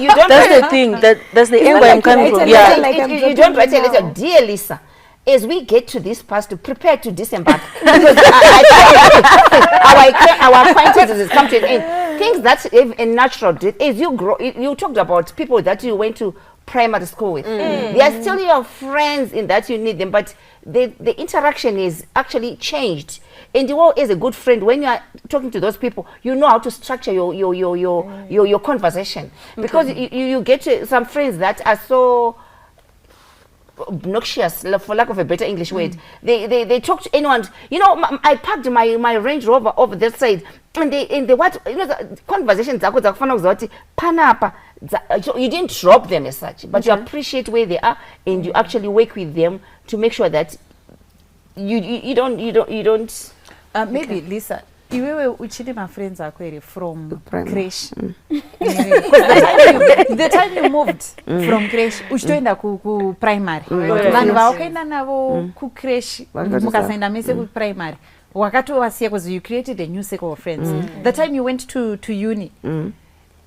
don't. That's the thing. That's the angle I'm coming from. Yeah. You don't write a letter, dear Lisa. As we get to this past, to prepare to disembark, because our acquaintances come to an end. Things that a natural. As you grow, you talked about people that you went to primary school with. They are still your friends in that you need them, but the interaction is actually changed. And you as a good friend, when you are talking to those people, you know how to structure your conversation, because you get some friends that are so obnoxious, for lack of a better English word. They talk to anyone. You know, I parked my Range Rover over that side, and they what, you know, the conversations panapa. You didn't drop them as such, but you appreciate where they are, and you actually work with them to make sure that you don't. Maybe Lisa, iwewe uchidi my friends are query from creche. The time you moved from creche, uchitoenda ku primary. Vanhu vakaenda navo ku creche, mukasaenda mese ku primary. Wakatowasiya because you created a new circle of friends. The time you went to uni,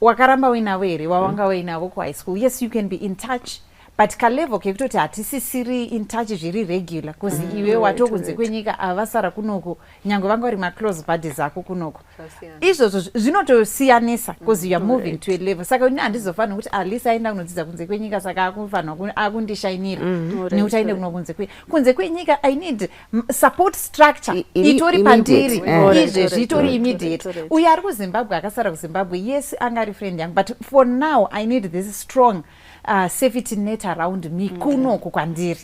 wakaramba uinavo here, wawanga uinavo ku high school. Yes, you can be in touch. But kalevo kekutoti hatisisiri in touch zviri regular because iwe watokunze kwenyika avasara kunoko nyangwe vanga vari maclose buddies ako kunoko izvozvo zvinotosiyanisa because you are moving to a level saka ini handizofanira kuti Alisa aenda kunodzidza kunze kwenyika saka akufanira akundishainira nekuti aende kuno kunze kwenyika. I need support structure itori pandiri izve zvitori immediate. Uyo ari kuZimbabwe akasara kuZimbabwe, yes angari friend yangu, but for now I need this strong safety net around me kunoko kwandiri.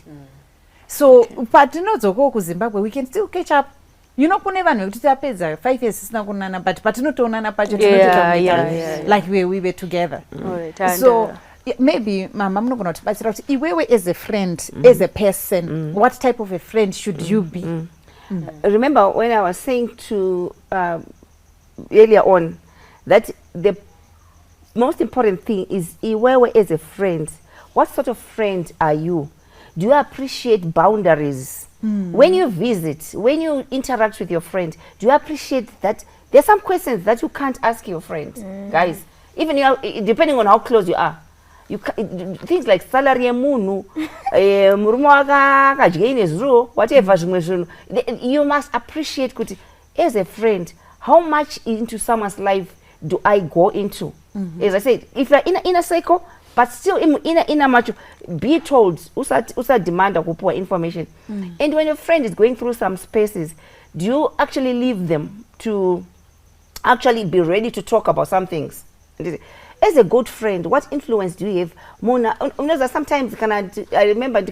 So patinodzokawo kuZimbabwe we can still catch up. You know, kune vanhu vekuti tapedza 5 years sisina kunana, but patinotoonana pacho like we were together. So maybe mama munogona kutibatsira kuti iwewe as a friend, as a person, what type of a friend should you be? Remember when I was saying to earlier on that the most important thing is iwewe as a friend. What sort of friend are you? Do you appreciate boundaries? When you visit, when you interact with your friend, do you appreciate that there's some questions that you can't ask your friend? Guys, even depending on how close you are, things like salary munu, whatever, you must appreciate as a friend how much into someone's life do I go into. As I said, if you're in a cycle, but still in a much, be told, usa demand kupoa information. And when your friend is going through some spaces, do you actually leave them to actually be ready to talk about some things? As a good friend, what influence do you have? Mona, sometimes I remember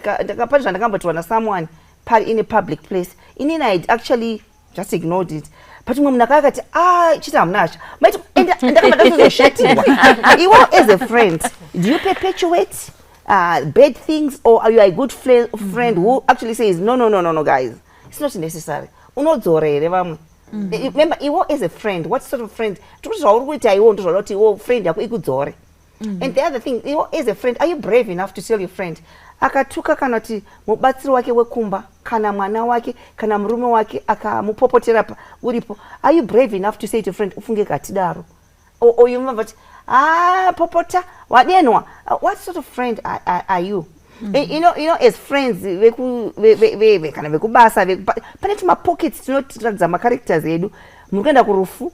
someone in a public place, and I actually just ignored it. But chita mnasha. As a friend, do you perpetuate bad things, or are you a good friend who actually says no guys, it's not necessary unodzora here vamwe remember iwo as a friend what sort of friend tikuti zvauri kuita iwo ndozvada kuti iwo friend yako ikudzore and the other thing iwo as a friend are you brave enough to tell your friend akatuka kana kuti mubatsiri wake wekumba kana mwana wake kana murume wake akamupopotera uripo are you brave enough to say to your friend ufunge katidaro or you remember popota wadenwa what sort of friend are you you know as friends kana vekubasa pane tumapockets tinotiradza macharacters edu mukuenda kurufu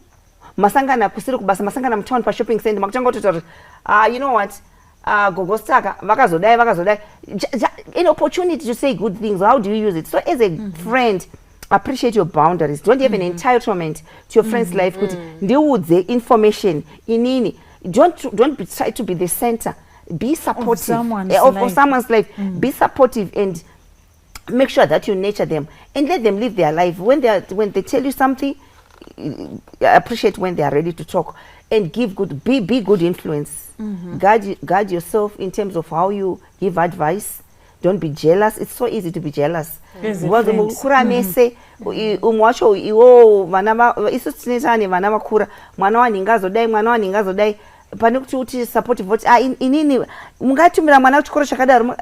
masangana kusiri kubasa masangana mutown pashopping center makutanga kutoti you know what gogostaka vakazodai an opportunity to say good things. How do you use it? So as a friend, appreciate your boundaries. Don't have an entitlement to your friend's life. Deal with the information inini. Don't try to be the center. Be supportive of someone's life. Be supportive and make sure that you nurture them and let them live their life. When they tell you something, appreciate when they are ready to talk and give good, be good influence. Guard yourself in terms of how you give advice. Don't be jealous. It's so easy to be jealous. Mukura mese umwacho iwo vana isu tinetane vana vakura mwana waningazodai mwana waningazodai pane kuti supportive vote inini mungatumira mwana kuchikoro chakadaro.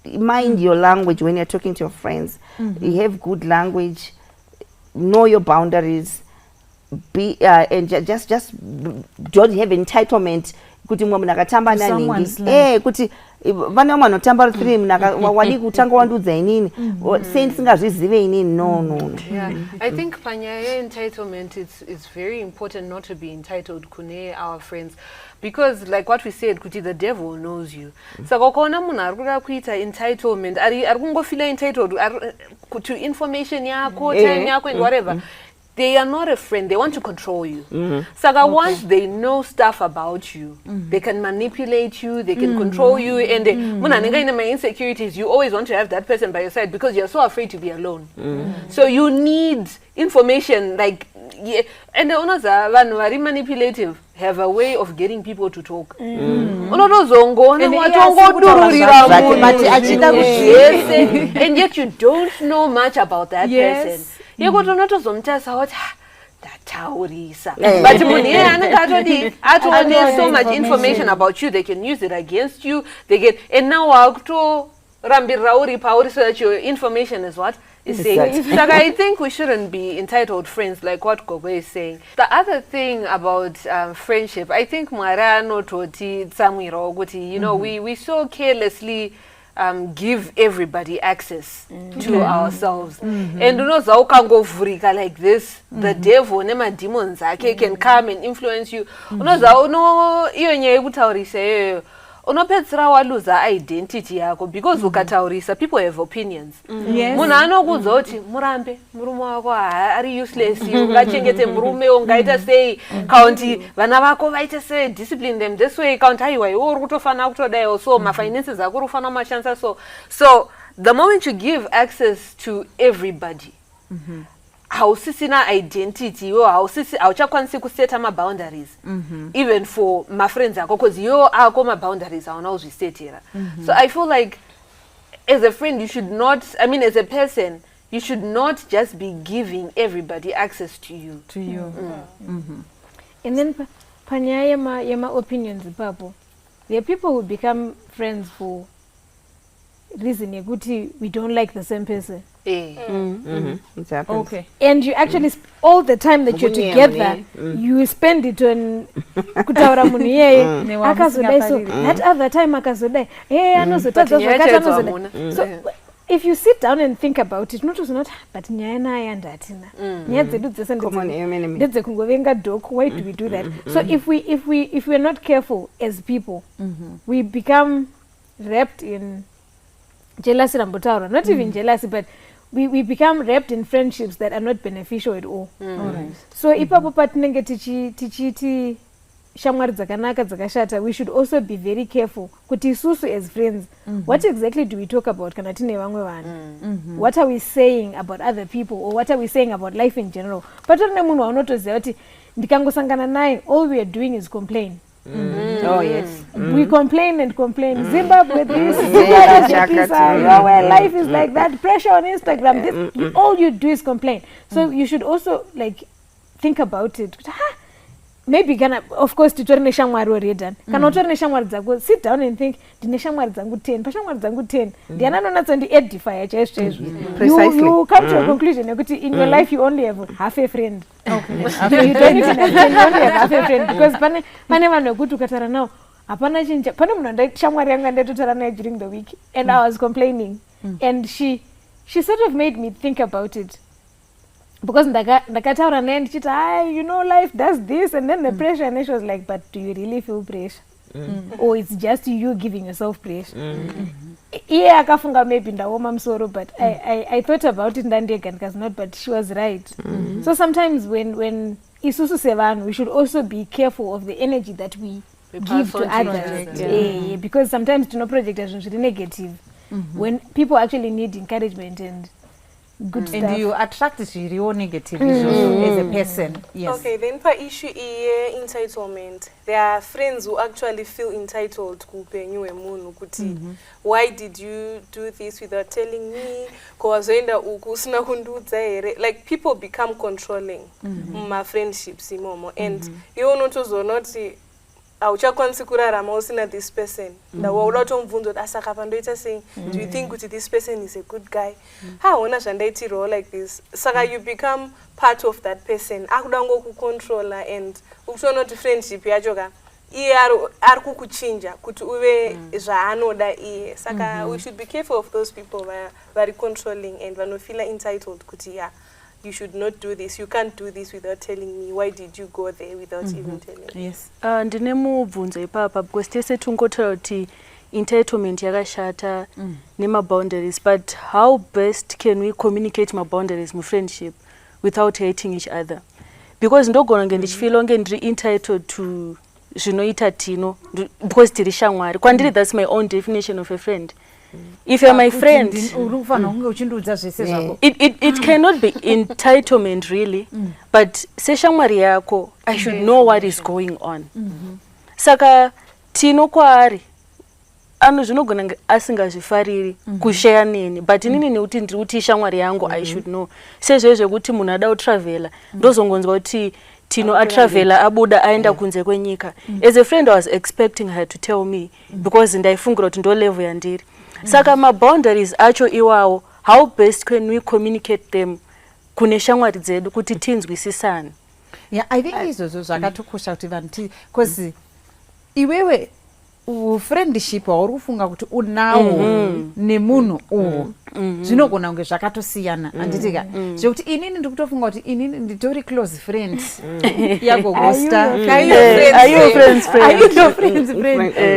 Mind your language when you're talking to your friends. You have good language. Know your boundaries. Be and just don't have entitlement. Kuti mwe munakatamba naningi kuti vana vanotamba 3 munaka wadi kutanga wandudza inini sensingazvizive inini no. Yeah, I think panyaya entitlement it's very important not to be entitled kune our friends because like what we said kuti the devil knows you. Saka ukaona munhu ari kuda kuita entitlement ari kungofila entitled to information yako time yako and whatever. They are not a friend. They want to control you. So once they know stuff about you, they can manipulate you, they can control you. And in my insecurities, you always want to have that person by your side because you're so afraid to be alone. So you need information like, and the owners are very manipulative, have a way of getting people to talk. And yet you don't know much about that person. You go to not sometimes what that but there's so much information about you, they can use it against you. They get and now to Rambirauri power so that your information is what is safe. So I think we shouldn't be entitled friends like what Gogo is saying. The other thing about friendship, I think Marano Toti Samwiro, you know, we so carelessly give everybody access to ourselves. And you know, go like this, the devil, nema demons, can come and influence you. Unopedzera waluza identity yako because ukataurisa people have opinions. Munhu anokudza kuti murambe murume wako ari useless ungachengete murume ungaita sei kaunti vana vako vaite sei discipline them this way kaunti aiwa iwe uri kutofana kutodai so mafinances ako uri kufana mashanisa so the moment you give access to everybody hausisina identity yo hauchakwanisi kuseta boundaries even for my friends ako because yo ako boundaries auna uzvisetera. So I feel like as a friend you should not, I mean as a person you should not just be giving everybody access to you. And then panyaya yama opinions papo, there are people who become friends for reason yakuti we don't like the same person. Okay. And you actually all the time that you're together, you spend it on kutaura munhu yeye akazodai so that other time akazodai so if you sit down and think about it, not but nyaya naye ndatina nyaya dzedu dzese ndedze kungovenga dog. Why do we do that? So if we're not careful as people, we become wrapped in jealousy rambotaura, not even jealousy, but we become wrapped in friendships that are not beneficial at all. So ipapo patinenge tichiti shamwari dzakanaka dzakashata, we should also be very careful kuti isusu as friends what exactly do we talk about kana tine vamwe vanhu. What are we saying about other people or what are we saying about life in general? Patori nemunhu waunotoziva kuti ndikangosangana naye all we are doing is complain. Oh, yes. We complain and complain. Zimbabwe this, our life is like that. Pressure on Instagram. This, all you do is complain. So you should also like think about it. Maybe of course titori neshamwari already. Kana utori neshamwari dzako, sit down and think, ndine shamwari dzangu 10, pashamwari dzangu 10. Ndiana anonatsa edify chaizvo. You come to a conclusion yekuti in your life you only have half a friend. Okay. You don't even have 10, you only have half a friend because pane vanhu vekuti ukatara nawo hapana chinja. Pane munhu shamwari yangu andatotaura naye during the week and I was complaining and she sort of made me think about it. Because ndakataura naye ndichiti you know life does this and then the pressure and she was like, but do you really feel pressure? Or it's just you giving yourself pressure? Iye akafunga maybe ndaoma musoro, but I thought about it ndandega ndikazonoti, but she was right. So sometimes when isusu sevanhu, we should also be careful of the energy that we give to others. Because sometimes tinoprojecta zvinhu zviri negative when people actually need encouragement and good stuff. And you attract zviriwo negative as a person. Yes. Okay, then for issue entitlement, there are friends who actually feel entitled kupenyu wemunhu kuti why did you do this without telling me? Kwazoenda uku usina kundiudza here. Like people become controlling my friendships imomo and iwo unotozoona kuti auchakwanisi kurarama usina this person. Ndawauda kutomubvunza kuti asaka pandoita sei? Do you think kuti this person is a good guy? Haona zvandaitirwa like this. Saka you become part of that person. Akuda ngokucontrola and ukutoona kuti friendship yacho ka iye ari kukuchinja kuti uve zvaanoda iye. Saka we should be careful of those people vari controlling and vanofeel entitled kuti you should not do this, you can't do this without telling me. Why did you go there without even telling me? Yes. Ndine mubvunzo ipapa because tese tungotaura kuti entitlement yakashata nema-boundaries, but how best can we communicate ma-boundaries mu-friendship without hating each other? Because ndogona nge ndichifeel onge ndiri entitled to zvinoita tino because tiri shamwari. Kwandiri that's my own definition of a friend. If you're my friend, it cannot be entitlement really, but seshamwari yako, I should know what is going on. Saka tino kwaari zvinogona asingazvifariri kushare neni, but inini nekuti ndiri kuti shamwari yangu I should know. Sezvezvo kuti munhu ada kutravela ndozongonzwa kuti tino atravela abuda aenda kunze kwenyika. As a friend I was expecting her to tell me because ndaifungira kuti ndo level yandiri. Saka ma-boundaries acho iwawo, how best can we communicate them kune shamwari dzedu kuti tinzwisisane? Yeah, I think izvozvo zvakatokosha kuti vanhu because iwewe friendship wauri kufunga kuti unawo nemunhu uwo zvinogona kunge zvakatosiyana handitika zvekuti inini ndiri kutofunga kuti inini nditori close friends yagogosta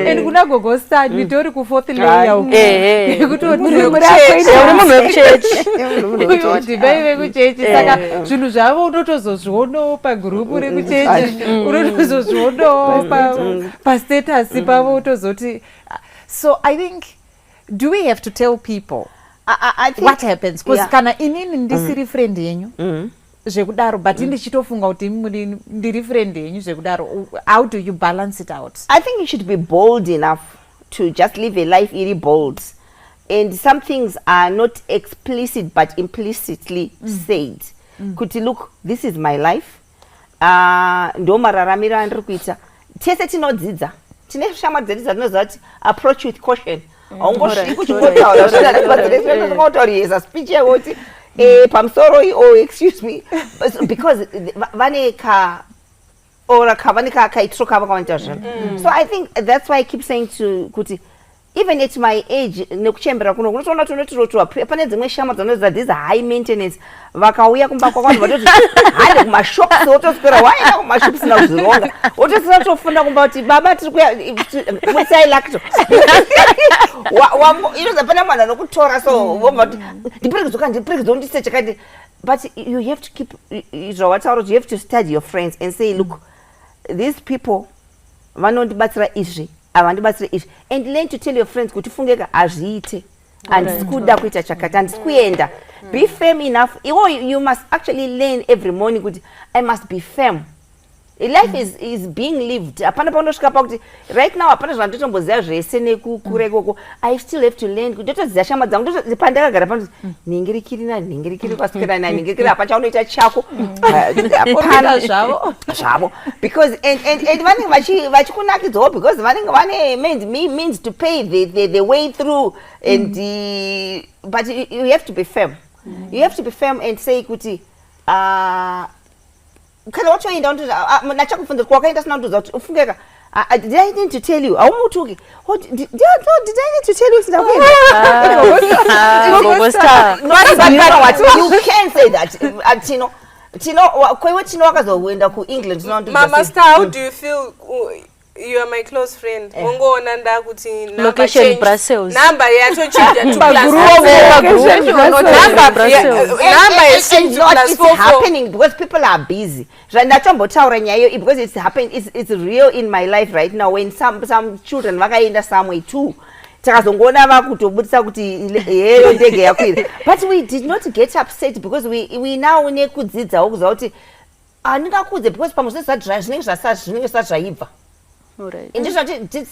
and kuna gogosta nditori ku4th layer uko yekuti munhu wekuchechi baive kuchechi saka zvinhu zvavo unotozozvionawo pagrupu rekuchechi unotozozvionawo pastatus pavo utozoti. So I think, do we have to tell people what happens? Because kana inini ndisiri friend yenyu zvekudaro but ndichitofunga kuti ndiri friend yenyu zvekudaro, how do you balance it out? I think you should be bold enough to just live a life really bold, and some things are not explicit but implicitly said. Kuti look, this is my life, ndo mararamiro andiri kuita. Tese tinodzidza, tine shamwari dzedu dzatinoziva kuti approach with caution. Haungosviki kuchinotaura speech yekuti pamusoro or excuse me, because vane kaitiro kavo kavanoita zvinhu. So I think that's why I keep saying to kuti even at my age nekuchembera kuno unotoona tunotirotiwa pane dzimwe shama dzanoziva these high maintenance vakauya kumba kwavanhu vatoti hande kumashops wotoswera waenda kumashops nakuzvironga wotosina tofunda kumba kuti baba tiri kuya mwesai lacto inoza pane mwana anokutora so vomba kuti ndiperekedzoka ndise chakati. But you have to keep zvawataura, you have to study your friends and say look, these people vanondibatsira izvi avandibatsire izvi, and learn to tell your friends kuti fungeka azviite handisi kuda kuita chakati handisi kuenda. Be firm enough. You must actually learn every morning kuti I must be firm life is being lived. Hapana paunosvika pakuti right now hapana zvandotomboziva zvese nekukura ikoko. I still have to learn. Ndotoziva shama dzangu pandakagara pano ningirikiri kwaswera ningirikiri apa chaunoita chako. Hapana zvavo. Because and vanenge vachikunakidzawo because vanenge vane means to pay the way through and but you have to be firm. You have to be firm and say kuti kana wachoenda nachakufundira kwakaenda sina kutoza kuti ufungeka did I need to tell you aumutuki did I need to tell you you can say that Tino kwewe Tino wakazoenda ku England Mama Star, how do you feel? You are my close friend. Mongo nanda kuti location Brussels. Number yacho chinja to it's happening because people are busy. Ndatombotaura nyaya iyo because it's happening. It's real in my life right now when some children vakaenda somewhere too. Takazongona vakutobudisa kuti heyo ndege yakwira. But we did not get upset because we now nekudzidzawo kuziva kuti andingakudze because pamusesa zvinenge zvasazvaibva.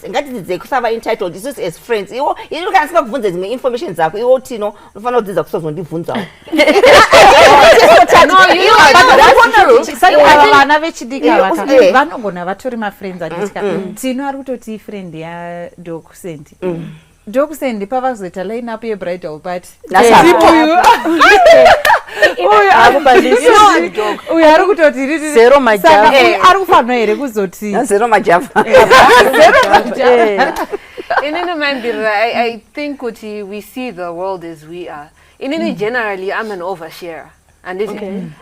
Ngatidzidze kusava entitled isu as friends. Iwo kana singakubvunze dzimwe information dzako iwo Tino unofanira kudzidza kusazondibvunzawo. Vana vechidika vanogona vatori mafriends adika. Tino ari kutoti friend yaDokusend. Dokusend pavazoita line up yebridal party. Uyu ari kutoti zero majava. Ari kufanira here kuzoti zero majava. In Mandara, I think we see the world as we are. Generally, I'm an oversharer. And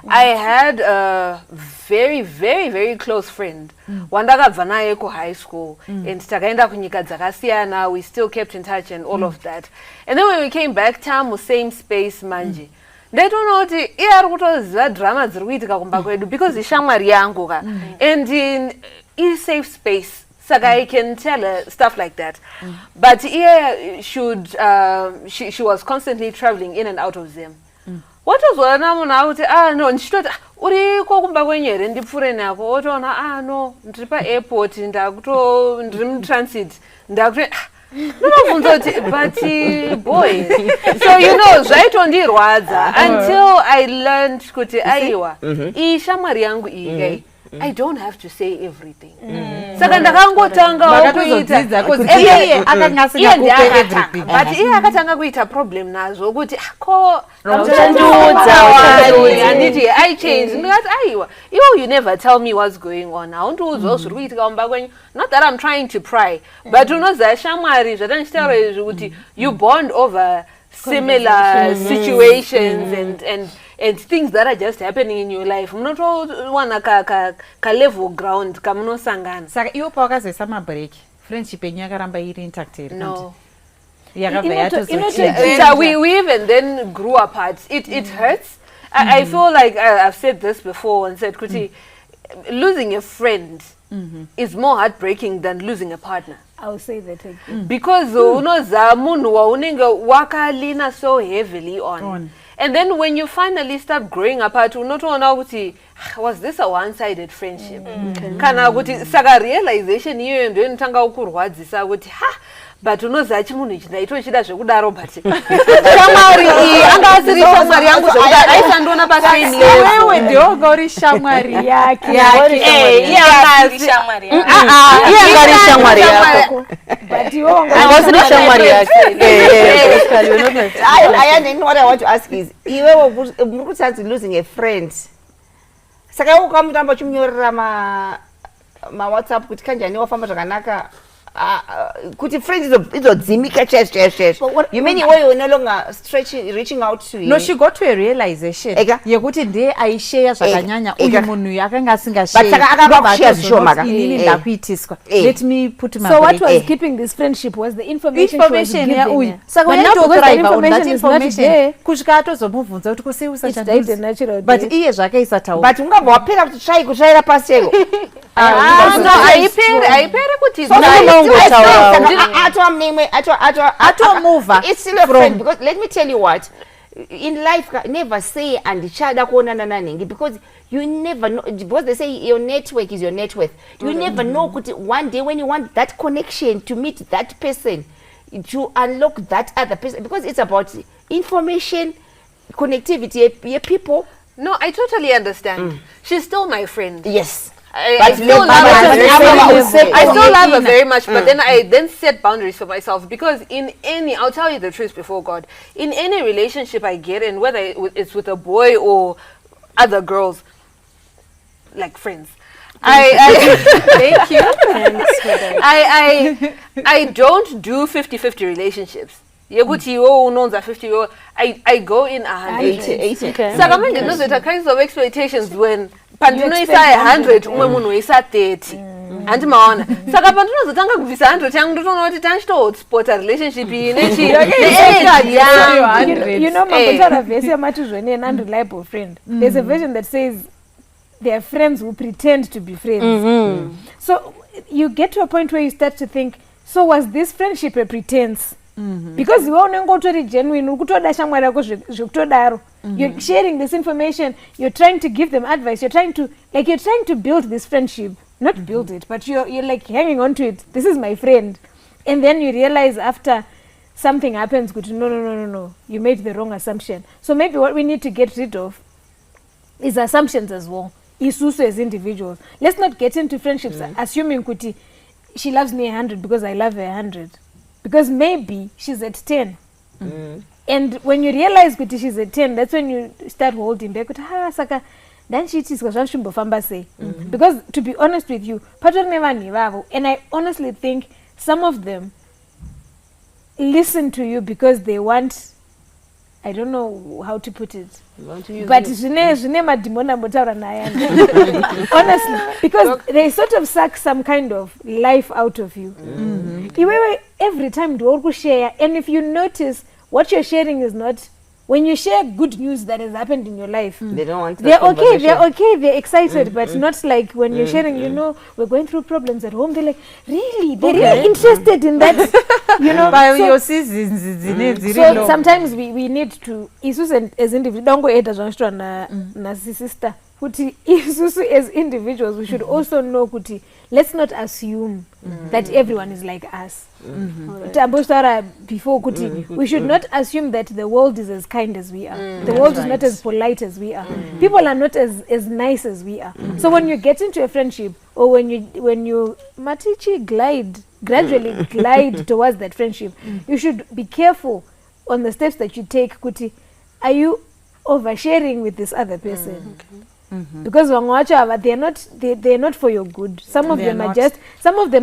I had a very, very, very close friend. Wandakabva naye ku high school. And takaenda kunyika dzakasiyana. We still kept in touch and all of that. And then when we came back, tamu same space manje. They don't know kuti iye ari kutoziva drama dziri kuitika kumba kwedu because ishamwari yangu ka. And in safe space. Saka I can tell her stuff like that. But iye she was constantly traveling in and out of them. What was one out? No, uri kumba kwenyere ndipfure nako otoona no ndiri pa-airport ndiri transit but boy, so zvaitondirwadza until I learned kuti aiwa ishamwari yangu iyi I don't have to say everything. Saka ndakangotanga kuita but iye akatanga kuita problem nazo kuti ko anditi I changed ndikati aiwa you never tell me what's going on. Haundiudzwa zviri kuitika kumba kwenyu. Not that I'm trying to pry, but unoziva shamwari zvatandichitaura izvi kuti you bond over similar situations and things that are just happening in your life. Munotowana ka level ground kamunosangana. Saka iwo pawakazoisa mabreak friendship yenyu yakaramba iri intact here. No. We even then grew apart. It hurts. I feel like I've said this before and said kuti losing a friend is more heartbreaking than losing a partner. I'll say that again. Because unoza munhu waunenge wakalina so heavily on. And then when you finally start growing apart, unotoona kuti was this a one-sided friendship? Kana kuti saka realization iyo ndio inotanga kurwadzisa kuti but unoziva chimunhu ichi ndaitochida zvekudaro but shamwari iyi anga asiri shamwari yangu zvekudaro aisandiona pasame level. Wewe ndio ungori shamwari yake. Iye angari shamwari yako. But you won't asiri shamwari yake. What I want to ask is iwewe muri kutadzi losing a friend. Saka ukamutamba chimnyorera ma WhatsApp kuti kanjani wafamba zvakanaka. Kuti friends izodzimika chaiso. You mean you were no longer reaching out to him? No, she got to a realization yekuti ndiye aishare zvakanyanya uyu munhu yakanga asingashare. But saka akakushare zvishoma inini ndakuitiswa. Let me put my So what was keeping this friendship was the information she was giving. Uyu saka waitodrive on that information kusvika atozomubvunza kuti kusei usachandiuza. But iye zvake isataura. But ungabva wapera kutsvaira pasi chero. Haiperi kuti It's still a friend because let me tell you what. in life never say andichada kuonana nanenge, because you never know, because they say your network is your net worth. You never know kuti one day when you want that connection to meet that person, to unlock that other person, because it's about information, connectivity, people. No, I totally understand. She's still my friend. Yes. I still love her very much, but then I then set boundaries for myself, because I'll tell you the truth before God, in any relationship I get in, whether it's with a boy or other girls, like friends, thank you. I don't do 50-50 relationships. I go in 100. Saka manje ndozoita kinds of expectations when pandinoisa 100 umwe munhu oisa 30. Andimaona. Saka pandinozotanga kubvisa 100 yangu ndotoona kuti tanchitohotspota relationship iyi nechi. You know, Mandara vese yamati zvene an unreliable friend. There's a version that says they are friends who pretend to be friends. So you get to a point where you start to think, so was this friendship a pretense? Because you are genuine, you're sharing this information, you're trying to give them advice, you're trying to build this friendship, not build it, but you're like hanging on to it. This is my friend. And then you realize after something happens, no, you made the wrong assumption. So maybe what we need to get rid of is assumptions as well. Isusu as individuals. Let's not get into friendships assuming kuti she loves me 100 because I love her 100. Because maybe she's at 10. And when you realize that she's at 10, that's when you start holding back. Then she is because to be honest with you, and I honestly think some of them listen to you because they want, I don't know how to put it, but honestly, because they sort of suck some kind of life out of you. Every time you share, and if you notice what you're sharing is not, when you share good news that has happened in your life, they don't want they're okay, they're excited, but not like when you're sharing, you know, we're going through problems at home, they're like, really? They're really interested in that, you know. So sometimes we need to, Isusu as individuals, don't go ahead as na sister. Kuti Isusu as individuals, we should also know kuti, let's not assume that everyone is like us. Before kuti, we should not assume that the world is as kind as we are. The world is not as polite as we are. People are not as nice as we are. So when you get into a friendship, or when you gradually glide towards that friendship, you should be careful on the steps that you take. Kuti, are you oversharing with this other person? Because they're not for your good. Some of them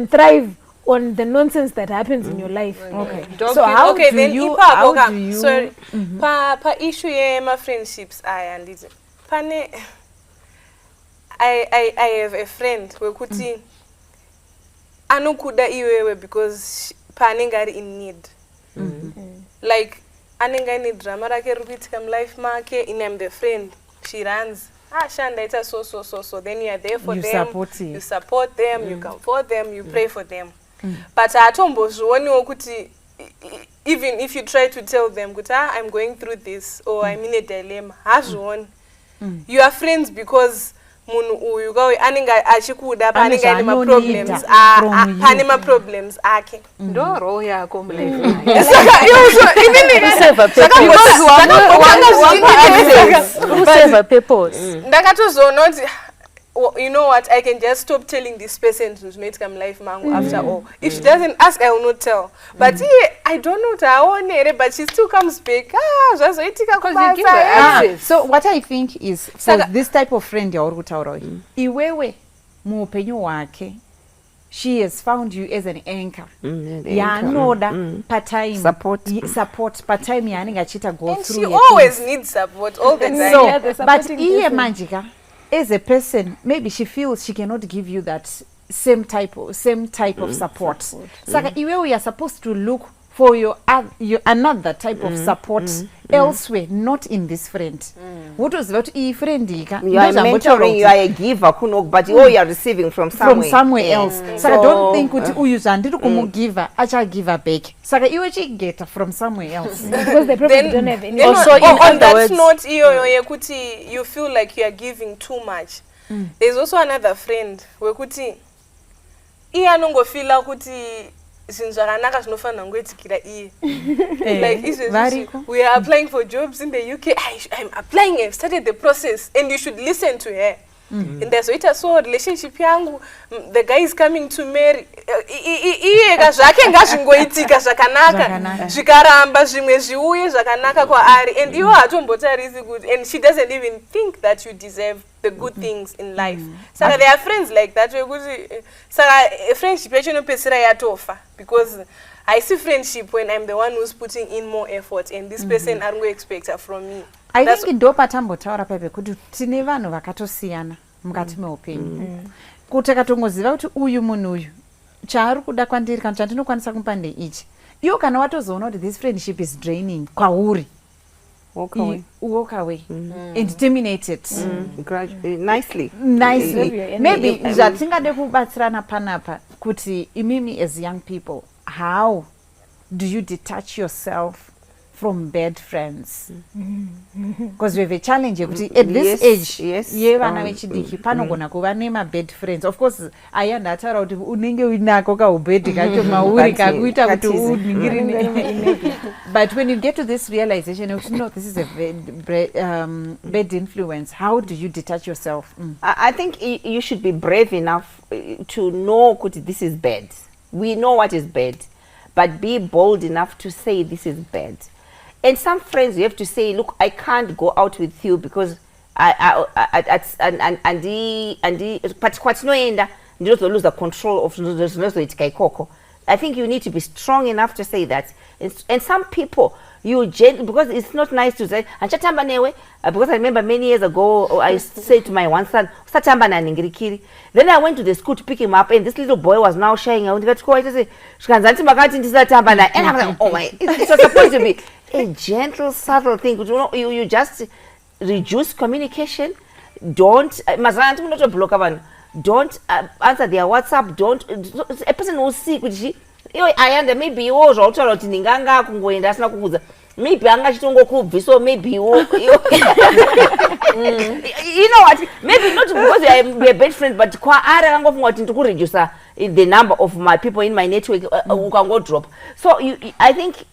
thrive on the nonsense that happens in your life. So how do you sorry, pa issue my friendships and pane I have a friend wekuti anokuda iwewe because panenge ari in need. Like anenge ine drama rake rikuitika life make, and I'm the friend, she runs. Shanda, it's so. Then you are there for them. You support them. You comfort them. You pray for them. But even if you try to tell them, I'm going through this, or I'm in a dilemma, you are friends because you go aninga achikuda paninga ine problems panema problems ake ndo roho yako mlefu ndakatozoona kuti you know what, I can just stop telling this person to make come life mangu after all. If she doesn't ask, I will not tell. But I don't know but she still comes back. Just because you give her access. So what I think is for this type of friend iwewe muupenyu wake, she has found you as an anchor. Yanoda part-time support part-time yaninga chita go and through. She always needs support all the time. So, but manjika as a person, maybe she feels she cannot give you that same type of support. Saka iwe we are supposed to look for your another type of support elsewhere, not in this friend. What was about friend? You are mentoring, you are a giver, but you are receiving from somewhere else. So I don't think uyu zvandiri kumugiva achagiva back. Saka iwe chigeta from somewhere else. Because they probably don't have any. Also, on that note, you feel like you are giving too much. There's also another friend wekuti iye anongofila kuti zvinhu zvakanaka zvinofanira kungoitikira iye. Like we are applying for jobs in the UK. I'm applying, I've started the process, and you should listen to her. And there's so relationship yangu, the guy is coming to marry. Iye zvake ngazvingoitika zvakanaka. Zvikaramba zvimwe zviuye zvakanaka kwaari, and iwo hatombotarisi kuti, and she doesn't even think that you deserve the good things in life. Saka there are friends like that wekuti saka friendship yacho inopedzisira yatofa, because I see friendship when I'm the one who's putting in more effort and this person are going to expect her from me. I think ndo patambotaura pepe kuti tine vanhu vakatosiyana mukati meupenyu. Kuti akatongoziva kuti uyu munhu uyu chaari kuda kwandiri kana chandinokwanisa kumupa ndeichi. Iwo kana watozoona kuti this friendship is draining kwauri, walk away and terminate it nicely. Maybe zvatingade kubatsirana panapa kuti imimi as young people, how do you detach yourself from bad friends? Because we have a challenge at this age. Vana vechidiki panogona kuva nema-bad friends. Of course, aya ndataura kuti unenge uinako kaubhedhi kacho mauri kakuita kuti uningirine. But when you get to this realization, you know this is a bad influence. How do you detach yourself? I think you should be brave enough to know that this is bad. We know what is bad, but be bold enough to say this is bad. And some friends you have to say, look, I can't go out with you because but lose the control of ikoko. I think you need to be strong enough to say that. And some people, because it's not nice to say, because I remember many years ago, I said to my one son, then I went to the school to pick him up, and this little boy was now shying out. And I'm like, oh my, it's supposed to be a gentle, subtle thing. You just reduce communication. Don't don't answer their WhatsApp. Don't a person who see which maybe you maybe I'm not so maybe you know what, maybe not because we are best friends, but to reduce the number of my people in my network who can go drop. So I think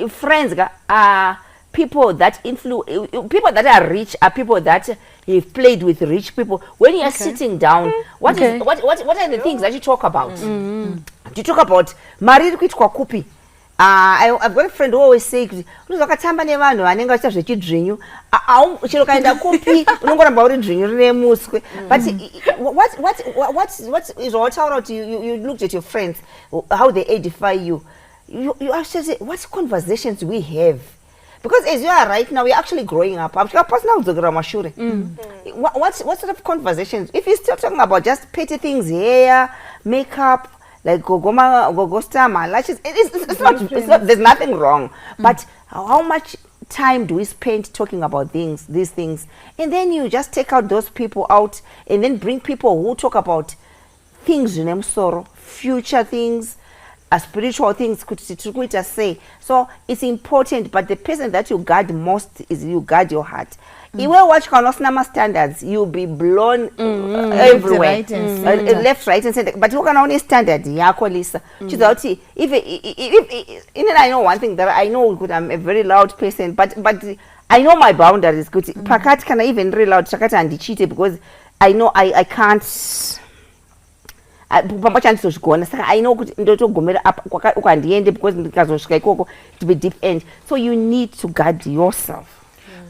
friends are people that people that are rich are people that have played with rich people. When you are sitting down, what are the things that you talk about? You talk about married quit kwa kupi. I've got a friend who always says, "Unozakatamba nevanhu vanenge vachiita zvechidrinyu, chero kaenda kupi unongoramba uri drinyu rine muswe." But what is all out? You looked at your friends, how they edify you. You actually say, what conversations we have? Because as you are right now, we're actually growing up. What sort of conversations? If you're still talking about just petty things, hair, makeup, like gogosta, my lashes, it's not, there's nothing wrong. But how much time do we spend talking about these things? And then you just take out those people out and then bring people who talk about things, future things, spiritual things, say. So it's important, but the person that you guard most is you guard your heart. You will watch Kanosnama standards, you'll be blown everywhere, left, right, and center. But you can only standard, Lisa. If I know one thing that I know, I'm a very loud person, but I know my boundaries. Good, Pakat can I even very loud Chakata and cheated because I know I can't. I know to be deep end. So you need to guard yourself.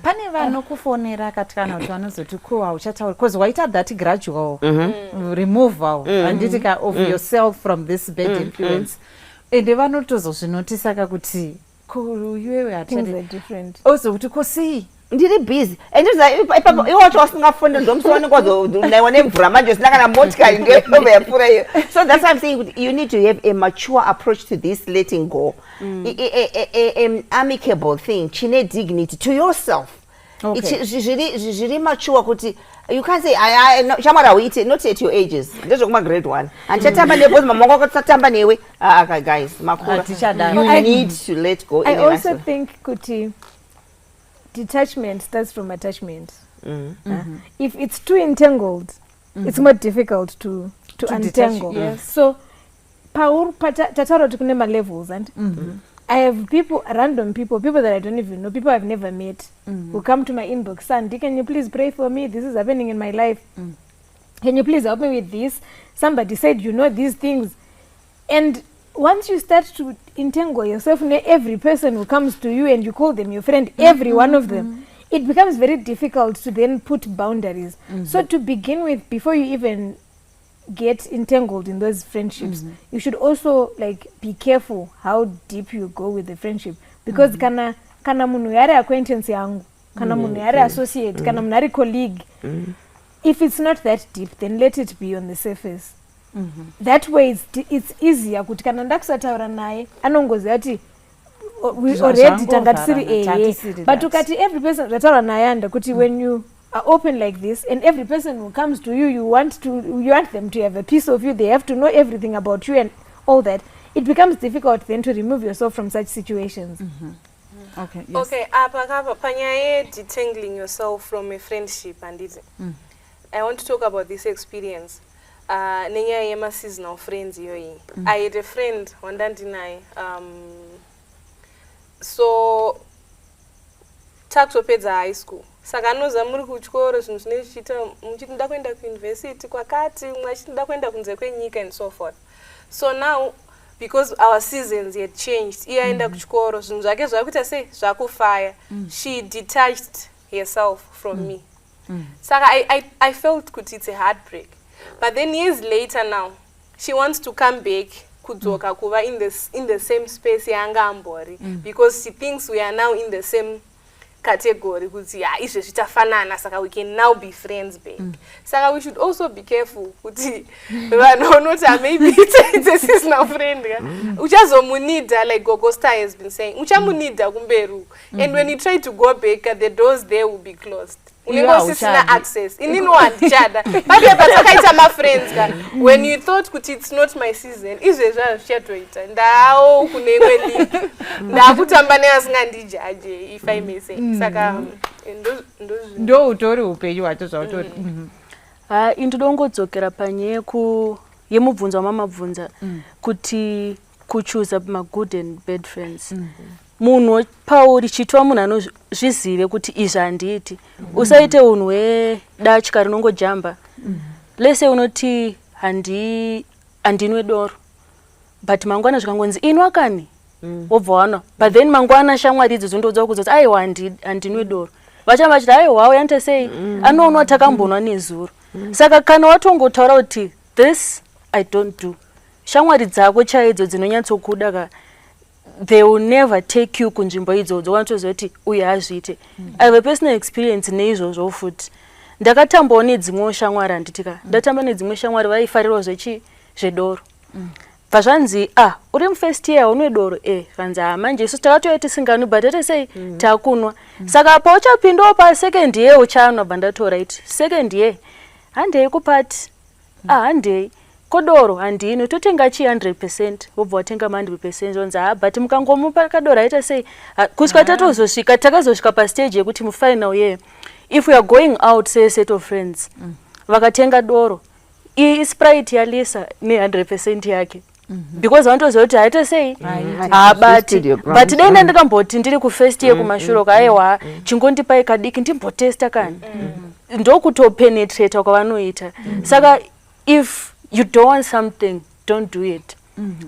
Pane vanokufonera katikana kuti vanozoti kuwa uchataura because waita that gradual removal anditika of yourself from this bad influence. Ende vanotozozvinotisaka kuti iwewe things are different. Also kuti kosi ndiri busy and iwo wacho wasingafunda ndomusona kwazo nemvura manje sina kana motikari ngeova yapfuura iyo. So that's why I'm saying you need to have a mature approach to this letting go, an amicable thing chine dignity to yourself. Zviri mature kuti you can't say shamwari uite not at your ages ndezvekuma grade 1 andichatamba newe because mama wako atisatamba newe guys makura you need to let go. I also think kuti detachment starts from attachment. If it's too entangled, it's more difficult to untangle. Yes. So tataura kuti kune levels and I have people, random people that I don't even know, people I've never met, who come to my inbox, Sandy, can you please pray for me? This is happening in my life. Can you please help me with this? Somebody said, you know these things. And once you start to entangle yourself in every person who comes to you and you call them your friend, every one of them, it becomes very difficult to then put boundaries. So to begin with, before you even get entangled in those friendships, you should also like be careful how deep you go with the friendship, because kana munhu yari acquaintance yangu, kana munhu yari associate, kana munhu yari colleague, if it's not that deep, then let it be on the surface. That way it's easier kuti kana ndakusataura naye anongoziva kuti already tanga tisiri but ukati every person ndataura naye anda kuti when you are open like this and every person who comes to you, you want them to have a piece of you, they have to know everything about you and all that, it becomes difficult then to remove yourself from such situations. Okay, yes. Okay, panyaya detangling yourself from a friendship and I want to talk about this experience. Nenya yema seasonal friends yoyi. I had a friend wandandinai. So takutopedza high school. Saka anoza muri kuchikoro zvinhu zvinochiita muchiti nda kuenda kuuniversity kwakati umwe achiti nda kuenda kunze kwenyika and so forth. So now because our seasons had changed, iye aenda kuchikoro zvinhu zvake zvakuita sei zvakufaya. She detached herself from me. Saka I felt kuti it's a heartbreak. But then years later now, she wants to come back kudzoka kuva in the same space yanga ambori, because she thinks we are now in the same category kuti izve zvitafanana, saka we can now be friends back. Saka we should also be careful kuti vanonota maybe it's a seasonal friend. Uchazomunida, like Gogosta has been saying, uchamunida kumberu, and when you try to go back, the doors there will be closed. Unengosisina access. Inino andichada. But patakaita ma friends ka. When you thought kuti it's not my season, izve zvachatoita. Ndao kunemwe league. Ndakutamba neasingandijaje, if I may say. Saka ndo utori upenyu wacho zvautori. Indodongodzokera panyaya yemubvunzo wamamabvunza kuti kuchoose ma good and bad friends. Munhu pauri chitwa munhu anozvizive kuti izvi handiti. Usaite unhu wedatya rinongojamba. Lese unoti handinwe doro. But mangwana zvikangonzi inwa kani? Wobva wana. But then mangwana shamwari idzi dzondodza kuzoti aiwa handinwe doro. Vachamba vachiti aiwa uyante sei? Anoonwa takambonwa nezuro. Saka kana watongotaura kuti this I don't do. Shamwari dzako chaidzo dzinonyatsokuda ka they will never take you kunzvimbo idzodzo wanotozoti uye azviite. I have a personal experience neizvozvo futi. Ndakatambawo nedzimwe shamwari handitika. Ndatamba nedzimwe shamwari vaifarirawo zvedoro. Vazvanzi uri mufirst year unwe doro vanzi manje isu takatoya tisinganwi but ate sei takunwa. Saka pauchapindawo pasecond year uchanwa bandatora iti second year handei kupati handei kodoro handini totenga chi 100% wobva watenga 100% zonzi but mukangomupa kadoro aita sei kusvika tatozosvika takazosvika pastage yekuti mufinal year if we are going out say a set of friends vakatenga doro isprite yalisa ne100% yake because vantoziva kuti aita sei but dai ndakamboti ndiri kufirst year kumashuro aiwa chingondipai kadiki ndimbotesta kani ndokutopenetrata kwavanoita. Saka if you don't want something, don't do it.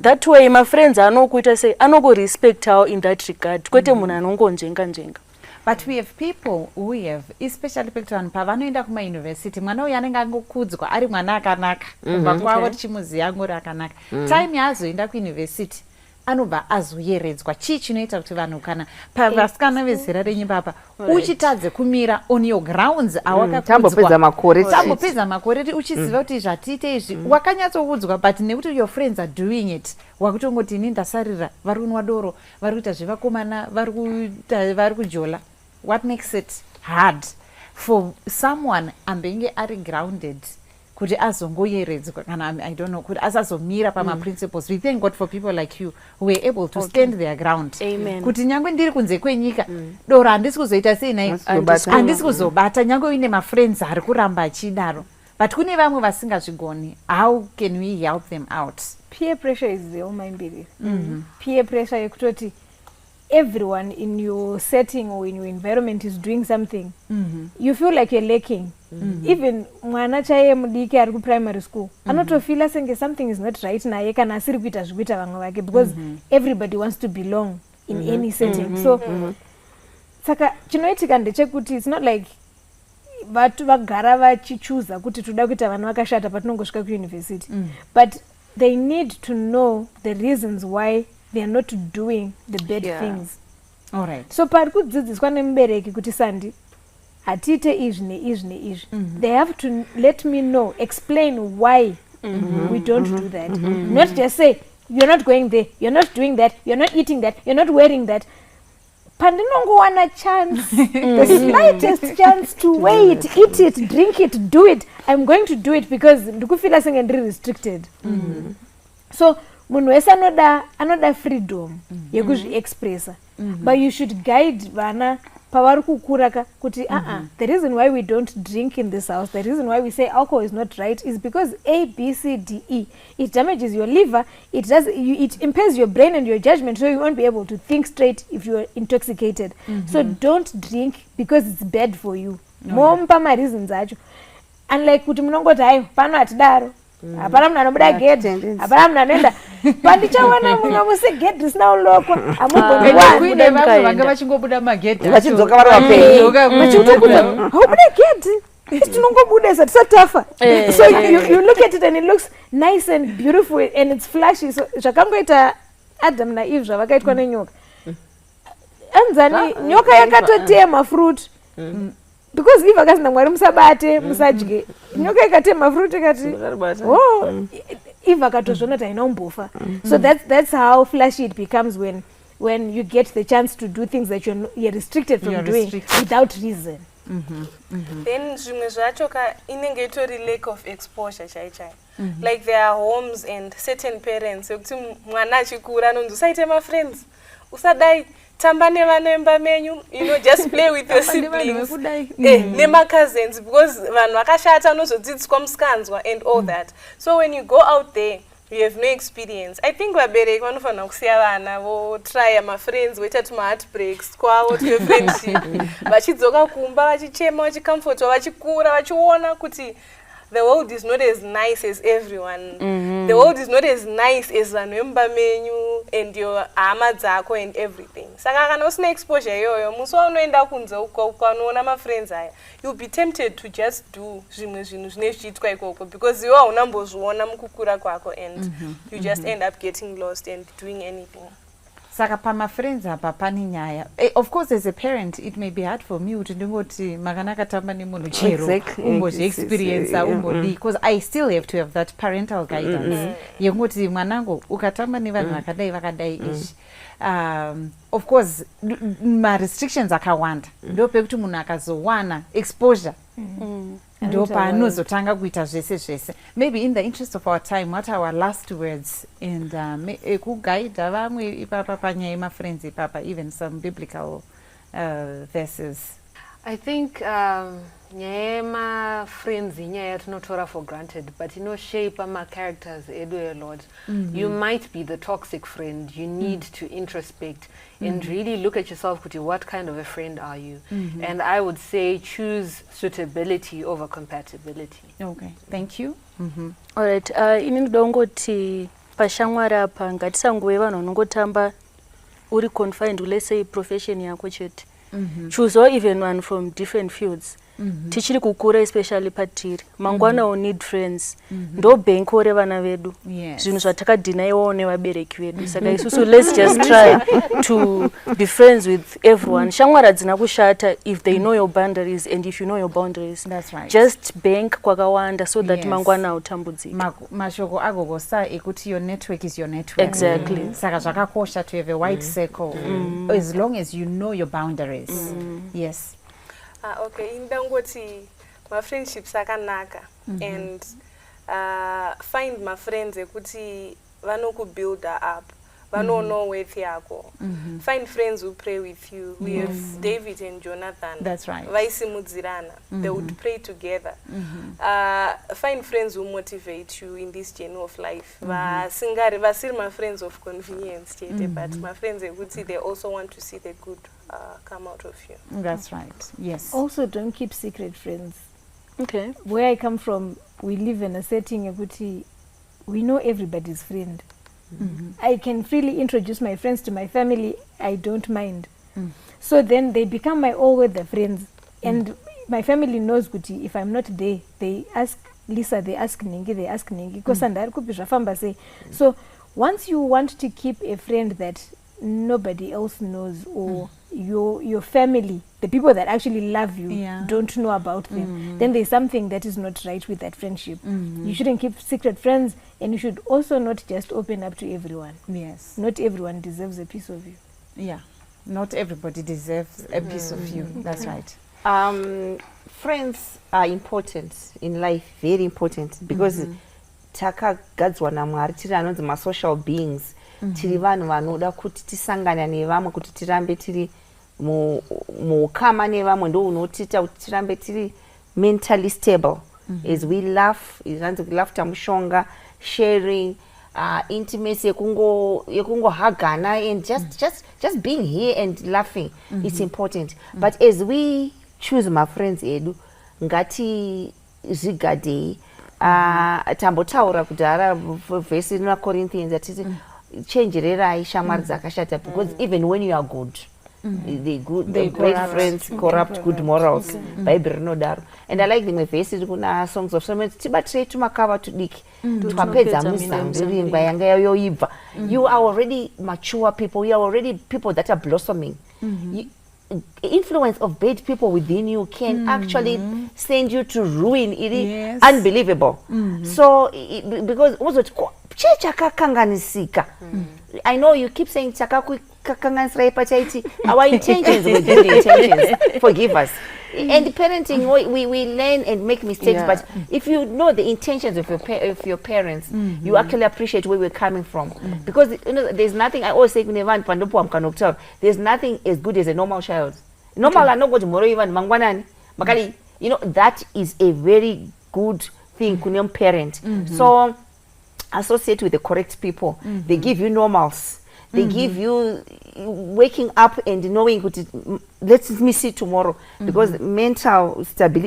That way my friends anokuita sei anokurespect how in that regard kwete munhu anongonjenga njenga. But we have people who have, especially pekutani pavanoenda kuma university, mwana uyu anenge angokudzwa ari mwana akanaka kubva kwavo tichimuziva ngori akanaka. Time yaazoenda kuuniversity anobva azoyeredzwa chii chinoita kuti vanhu kana vasikana vezera renyu papa uchitadze kumira on your grounds tambopedza makore uchiziva kuti zvatiite izvi wakanyatsoudzwa but nekuti your friends are doing it wakutongoti ini ndasarira vari kunwa doro vari kuita zvevakomana vari kujola. What makes it hard for someone ambenge ari grounded kuti azongoyeredzwa kana I don't know kuti asazomira pamaprinciples. We thank God for people like you who were able to stand their ground. Amen. Kuti nyangwe ndiri kunze kwenyika doro handisi kuzoita sei nai handisi kuzobata nyangwe uine mafriends ari kuramba achidaro but kune vamwe vasingazvigoni. How can we help them out? Peer pressure is the omaimbiri. Peer pressure yekutoti everyone in your setting or in your environment is doing something. You feel like you're lacking. Even mwana chaiye mudiki ari kuprimary school anotofila senge something is not right naye kana asiri kuita zvikuita vamwe vake because everybody wants to belong in any setting. So saka chinoitika ndechekuti it's not like vatu vagara vachichuza kuti toda kuita vana vakashata patinongosvika kuuniversity, but they need to know the reasons why they are not doing the bad things. All right. So pari kudzidziswa nemubereki kuti Sandi hatite izvi neizvi neizvi, they have to let me know, explain why we don't do that. Not just say you're not going there, you're not doing that, you're not eating that, you're not wearing that. Pandinongowana chance, the slightest chance to wait, eat it, drink it, do it. I'm going to do it because ndikufila senge ndiri restricted. So munhu wese anoda freedom yekuzviexpressa, but you should guide vana pavari kukura kuti the reason why we don't drink in this house, the reason why we say alcohol is not right is because A, B, C, D, E. It damages your liver, it impairs your brain and your judgment, so you won't be able to think straight if you're intoxicated. So don't drink because it's bad for you. Mompa ma reasons acho. Unlike kuti munongoti hayi pano hatidaro, hapana munhu anobuda gedhi, hapana munhu anoenda pandichawana munhu musegedhi risina ulokwa kuine vamwe vanga vachingobuda magedhi vachidzoka vari vapenyu vachitokuta haubuda gedhi tinongobuda tisatafa. So you look at it and it looks nice and beautiful and it's flashy. So zvakangoita Adam naEve zvavakaitwa nenyoka, anzani nyoka yakatotema fruit because Eve akasina Mwari musabate musadye, nyoka ikatema fruit ikati Eve akatozvonota inombofa. So that's how flashy it becomes when you get the chance to do things that you're restricted from doing without reason. Then zvimwe zvacho inenge itori lack of exposure chaichai. Like there are homes and certain parents yekuti mwana achikura anonzi usaite ma-friends, usadai tamba nevanoemba menyu, just play with your siblings nema-cousins because vanhu vakashata anozodzidziswa musikanzwa and all that. So when you go out there you have no experience. I think vabereki vanofanira kusiya vana votrya ma-friends voita tuma-heartbreaks kwavo twe-friendship vachidzoka kumba vachichema vachicomfortwa vachikura vachiona kuti the world is not as nice as everyone. The world is not as nice as vanhu vemba menyu and your hama dzako and everything. Saka kana usina exposure iyoyo musi waunoenda kunze ukanoona ma-friends aya you'll be tempted to just do zvimwe zvinhu zvine zvichiitwa ikoko because iwe haunambozviona mukukura kwako and you just end up getting lost and doing anything. Saka pama-friends apa pane nyaya. Of course as a parent it may be hard for me kuti ndingoti makanaka tamba nemunhu chero umbozvi-experience umbodi because I still have to have that parental guidance yekungoti mwanangu ukatamba nevanhu vakadai vakadai izvi. Of course ma-restrictions akawanda ndo pekuti munhu akazowana exposure ndo paanozotanga kuita zvese zvese. Maybe in the interest of our time, what are our last words and kuguida vamwe ipapa panyaya yema-friends ipapa, even some biblical verses? I think nyaya yema-friends inyaya yatinotora for granted, but shape ma-characters edu a lot. You might be the toxic friend. You need to introspect and really look at yourself, kuti what kind of a friend are you? And I would say choose suitability over compatibility. Okay, thank you. All right, ini ndoda kungoti pashamwari apa ngatisangove vanhu vanongotamba uri confined, let's say profession yako chete. Choose or even one from different fields. tichiri kukura especially patiri mangwana o need friends ndo bhenko revana vedu zvinhu zvatakadhinaiwawo nevabereki vedu saka isusu let's just try to be friends with everyone shamwari hadzina kushata if they know your boundaries and if you know your boundaries. That's right. Just bank kwakawanda so that mangwana hautambudziki. Mashoko agogosa ekuti your network is your network. Exactly. Saka zvakakosha to have a wide circle as long as you know your boundaries. Yes. Okay, indangoti my friendships akanaka and find my friends ekuti vanokubuild up. Vanono worth yako. Find friends who pray with you. We have David and Jonathan. That's right. Vaisimudzirana. They would pray together. Find friends who motivate you in this journey of life. Vasiri my friends of convenience, but my friends they also want to see the good come out of you. That's right. Yes. Also, don't keep secret friends. Okay. Where I come from, we live in a setting we know everybody's friend. I can freely introduce my friends to my family. I don't mind. So then they become my all-weather friends. And my family knows Guti, if I'm not there, they ask Lisa, they ask Ningi. So once you want to keep a friend that nobody else knows, or your family, the people that actually love you, don't know about them, then there's something that is not right with that friendship. You shouldn't keep secret friends, and you should also not just open up to everyone. Yes. Not everyone deserves a piece of you. Yeah. Not everybody deserves a piece of you. That's right. Friends are important in life, very important, because takagadzwa naMwari tiri anonzi ma-social beings. Tiri vanhu vanoda kuti tisangana nevamwe kuti tirambe tiri muukama nevamwe, ndo unotiita kuti tirambe tiri mentally stable. As we laugh, izanzi laughter mushonga, sharing, intimacy yekungohagana and just being here and laughing. It's important. But as we choose my friends edu, ngati zvigadei, tambotaura kudhara vhesi rina Corinthians atiti changererai shamwari dzakashata, because even when you are good, they great friends corrupt good morals. Bible rinodaro. And I like the verse kuna Songs of Solomon, tibatirei tumakava tudiki twapedza muzango ringwa yanga yoibva. You are already mature people. You are already people that are blossoming. Influence of bad people within you can actually send you to ruin. It is unbelievable. So because also chakakanganisika. I know you keep saying chakakanganisika pachaiti. Our intentions were good intentions. Forgive us. And parenting, we learn and make mistakes, but if you know the intentions of your parents, you actually appreciate where we're coming from. Because there's nothing, I always say, there's nothing as good as a normal child. Normal, I know what tomorrow even mangwanani. That is a very good thing, kunyam parent. So associate with the correct people. They give you normals. They give you waking up and knowing let me see tomorrow, because mental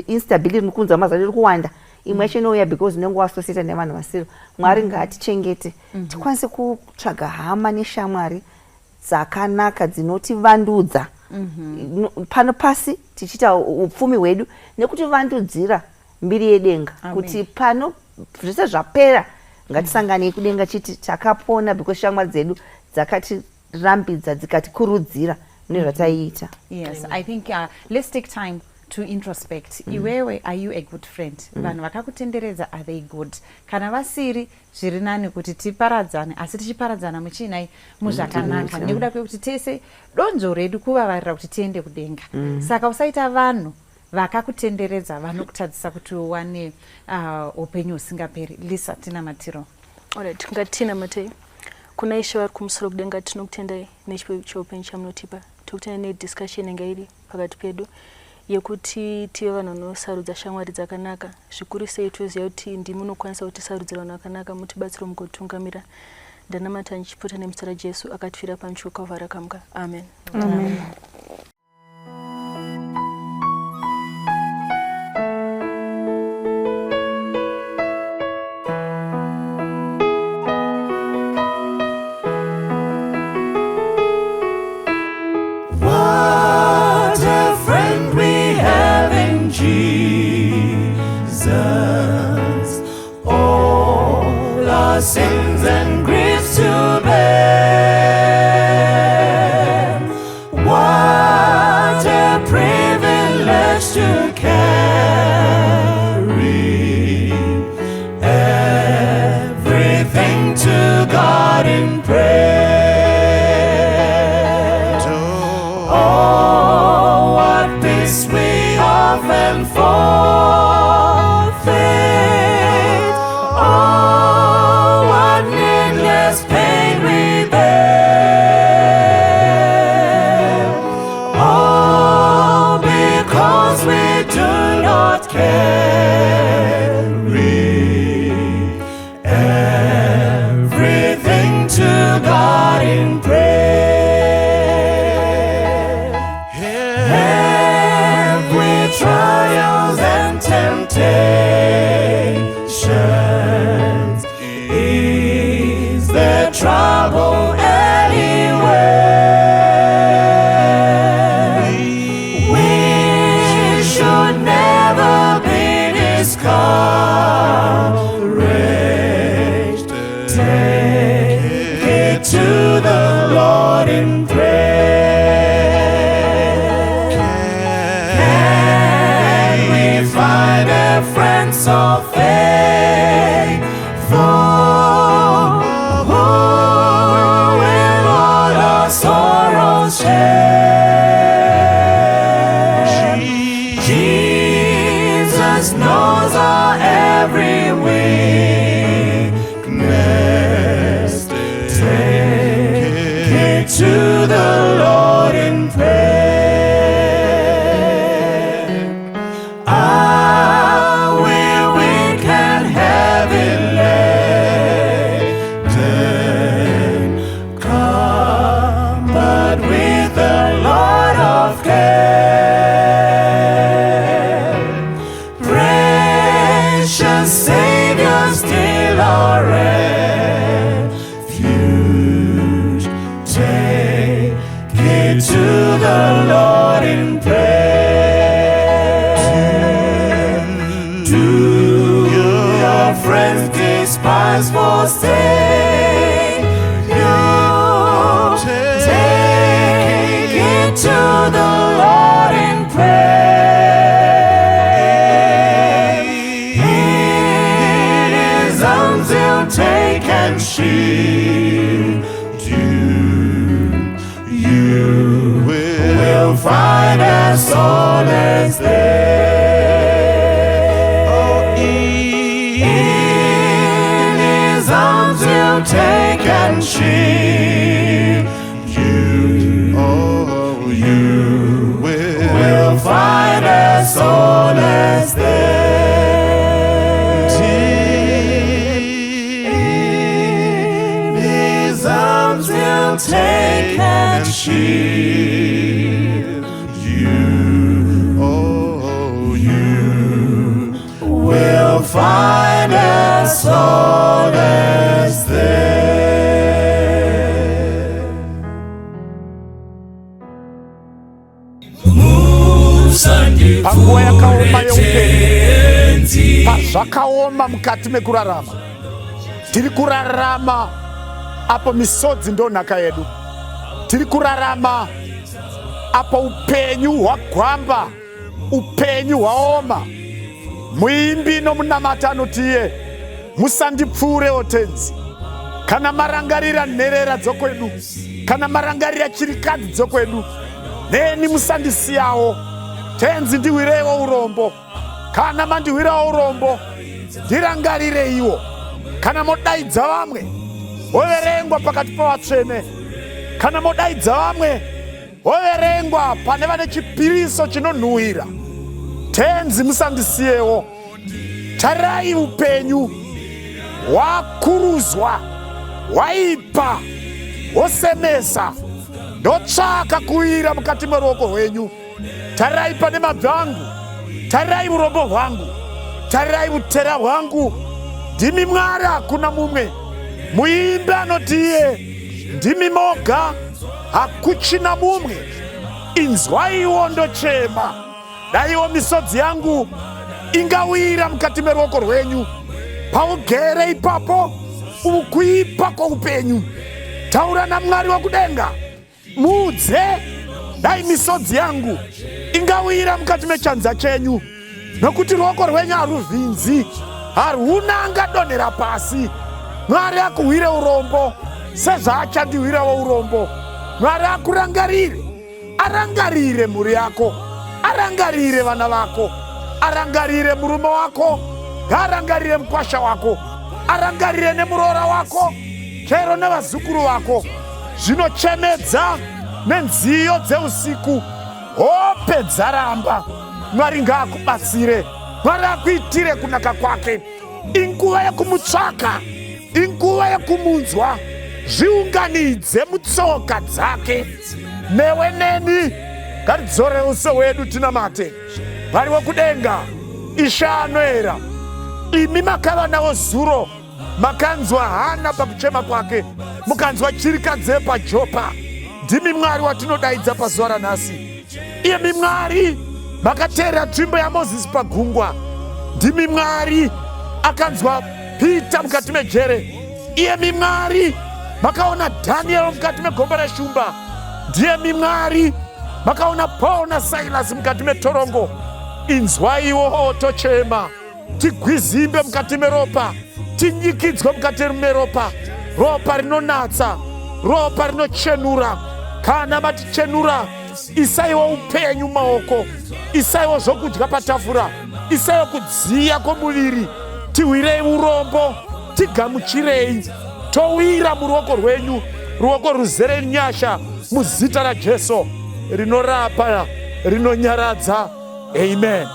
instability nukunza mazaliro kuwanda emotional because nengo associate nevanhu vasiro. Mwari ngatichengete tikwanise kutsvaga hama neshamwari dzakanaka dzinotivandudza pano pasi tichiita upfumi hwedu nekutivandudzira mbiri yedenga, kuti pano zvese zvapera ngatisanganei kudenga chiti takapona because shamwari dzedu dzakatirambidza dzikatikurudzira nezvataiita. Yes, I think let's take time to introspect. Iwewe, are you a good friend? Vanhu vakakutenderedza, are they good? Kana vasiri, zviri nani kuti tiparadzane, asi tichiparadzana muchinai muzvakanaka. Nekuda kwekuti tese donzvo redu kuvavarira kuti tiende kudenga. Saka usaita vanhu vakakutenderedza vanokutadzisa kuti uwane upenyu husingaperi. Lisa, tinamatiro. Alright, ngatinamatei. Kuna ishe vari kumusoro kudenga, tinokutendai nechipo cheupenyu chamunotipa. Tokutendai nediscussion inga iri pakati pedu yekuti tive vanhu vanosarudza shamwari dzakanaka. Zvikuru sei toziva kuti ndimi munokwanisa kutisarudzira vanhu vakanaka, mutibatsire mukutungamira. Ndanamata ndichipota nemuzita raJesu akatifira pamuti weKalvari akamuka. Amen. Amen. What a friend we have in Jesus. our sins and griefs to bear. What a privilege to carry everything to God in prayer. Oh, what peace we often forfeit. Oh, what needless pain we bear. All because we do not carry everything to God in prayer. Every trials and temptations, is there trouble anywhere? We should never be discouraged. Take it to the Lord in prayer. Can we find a friend so faithful, who will all our sorrows share? Jesus knows our every weakness. Take it to the Lord in prayer. Ah, we're weak and heavy laden, come but with the Lord of care. Precious Savior, still our refuge. Take it to the Lord in prayer. Do your friends despise, forsake you? Take it to the Lord in prayer. In His arms He'll take and shield you. You will find a solace there. Oh, in His arms He'll take and shield you. Oh, you will find a solace there. In His arms He'll take and shield you. Oh, you will find a solace there. Panguva yakaoma yeupenyu, pazvakaoma mukati mekurarama, tiri kurarama apo misodzi ndo nhaka yedu. Tiri kurarama apo upenyu hwagwamba, upenyu hwaoma. Muimbi nomunamata anoti iye, musandipfuurewo tenzi. Kana marangarira nherera dzokwedu, kana marangarira chirikadzi dzokwedu, neni musandisiyawo. Tenzi ndiwirewo urombo. Kana mandiwirawo urombo, ndirangarire iwo. Kana modaidza vamwe, woverengwa pakati pavatsvene. Kana modaidza vamwe, woverengwa pane vane chipiriso chinonhuhwira. Tenzi musandisiyewo. Tarirai upenyu hwakuruzwa, hwaipa, hwosemesa. Ndotsvaka kuwira mukati meruoko rwenyu. Tarirai pane mabvi angu, tarirai urombo hwangu, tarirai utera hwangu. Ndimi Mwari, hakuna mumwe. Muimbi anoti iye, ndimi moga, hakuchina mumwe. Inzwaiwo ndochema. Daiwo misodzi yangu ingawira mukati meruoko rwenyu. Paugere ipapo, kuipa kwoupenyu. Taura naMwari wakudenga, muudze dai misodzi yangu ingawira mukati mechanza chenyu, nokuti ruoko rwenyu haruvhinzi, haruna angadonhera pasi. Mwari akuhwire urombo sezvaachandiwirawo urombo. Mwari akurangarire, arangarire mhuri yako, arangarire vana vako, arangarire murume wako, arangarire mukwasha wako, arangarire nemuroora wako, chero nevazukuru vako. Zvinochemedza nenziyo dzeusiku, hope dzaramba. Mwari ngaakubatsire, Mwari akuitire kunaka kwake. Inguva yekumutsvaka, inguva yekumunzwa. Zviunganidze mutsoka dzake. Newe neni ngatidzore uso hwedu tinamate Mwari wekudenga. Ishe anoera, imi makava nawo zuro, makanzwa hana pakuchema kwake, mukanzwa chirikadze paJopa. Ndimi Mwari watinodaidza pazuva ranhasi. Imi Mwari makateera tsvimbo yaMozisi pagungwa. Ndimi Mwari akanzwa Pita mukati mejere. Imi Mwari makaona Dhanieri mukati megomba reshumba. Ndiyemi Mwari makaona Paul naSilas mukati metorongo. Inzwaiwo tochema, tigwizimbe mukati meropa, tinyikidzwe mukati meropa. Ropa rinonatsa, ropa rinochenura. Kana matichenura, isaiwo upenyu maoko, isaiwo zvokudya patafura, isaiwo kudziya kwomuviri. Tiwirei urombo, tigamuchirei, towira muruoko rwenyu, ruoko ruzere nyasha, muzita raJesu rinorapa, rinonyaradza. Amen.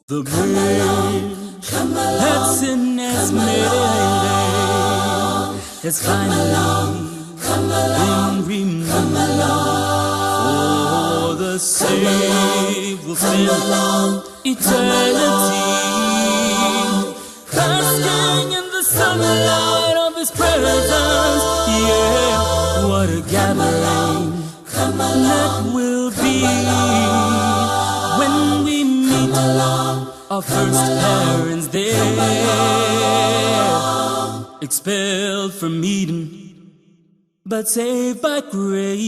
The bridge that sinners made has finally been removed. For the sake will fill eternity, basking in the sunlight of His presence. Yeah, what a gathering that will be when we meet our first parents there, expelled from Eden, but saved by grace.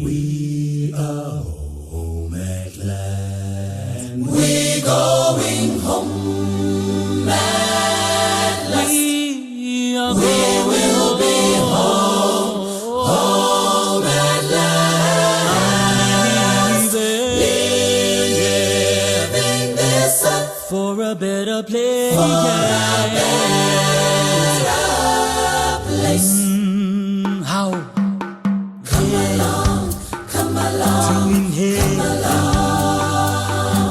We are home at last. We're going home at last. We are going home, home at last. Leaving this earth for a better place. For a better place. How? Come along, come along, to inherit.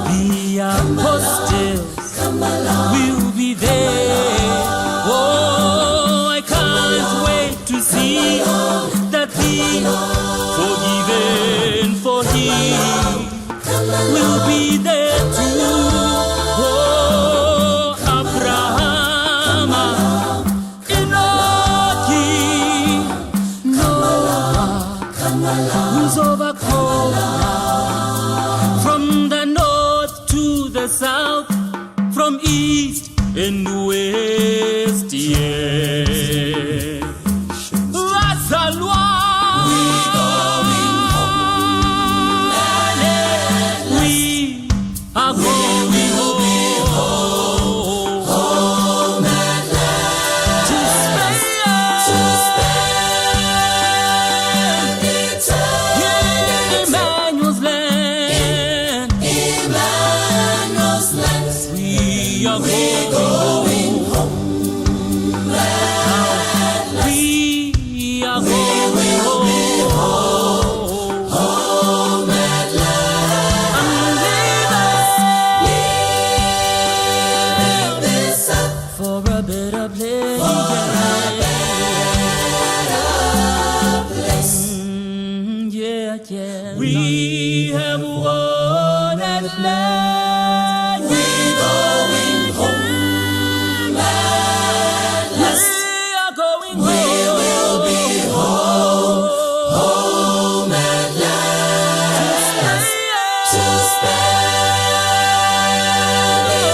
Be apostles, come along, we'll be there. Oh, I can't wait to see that we forgiven for Him. We'll be there too. Oh, Abraham, Enoch, Noah, who's overcome from the north to the south, from east and west, yeah. Razalwa, we going home, we are going home, home at last, to spend eternity in Emmanuel's land, Emmanuel's land. We are going home. We are going home. Home at last. I'm leaving this up for a better place. We have won at last. We're going home at last. We are going home. We will be home, home at last. To spend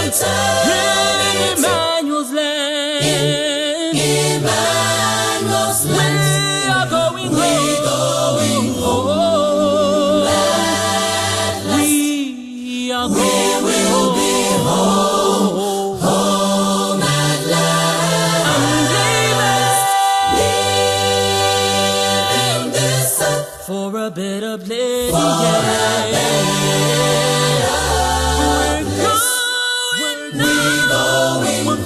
eternity in Emmanuel's land. Emmanuel's land. We are going home. For a better place. For a better We're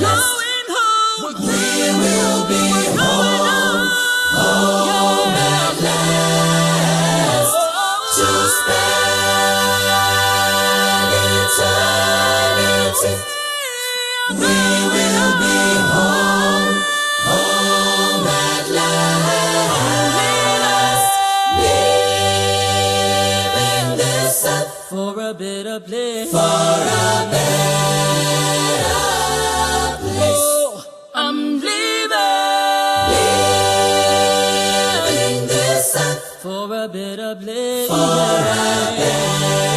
going home. We will be home. Home at last. To spend eternity. We will be home. Home at last. Leaving this up for a better place. For a better place. Oh, I'm leaving this up for a better place. For a better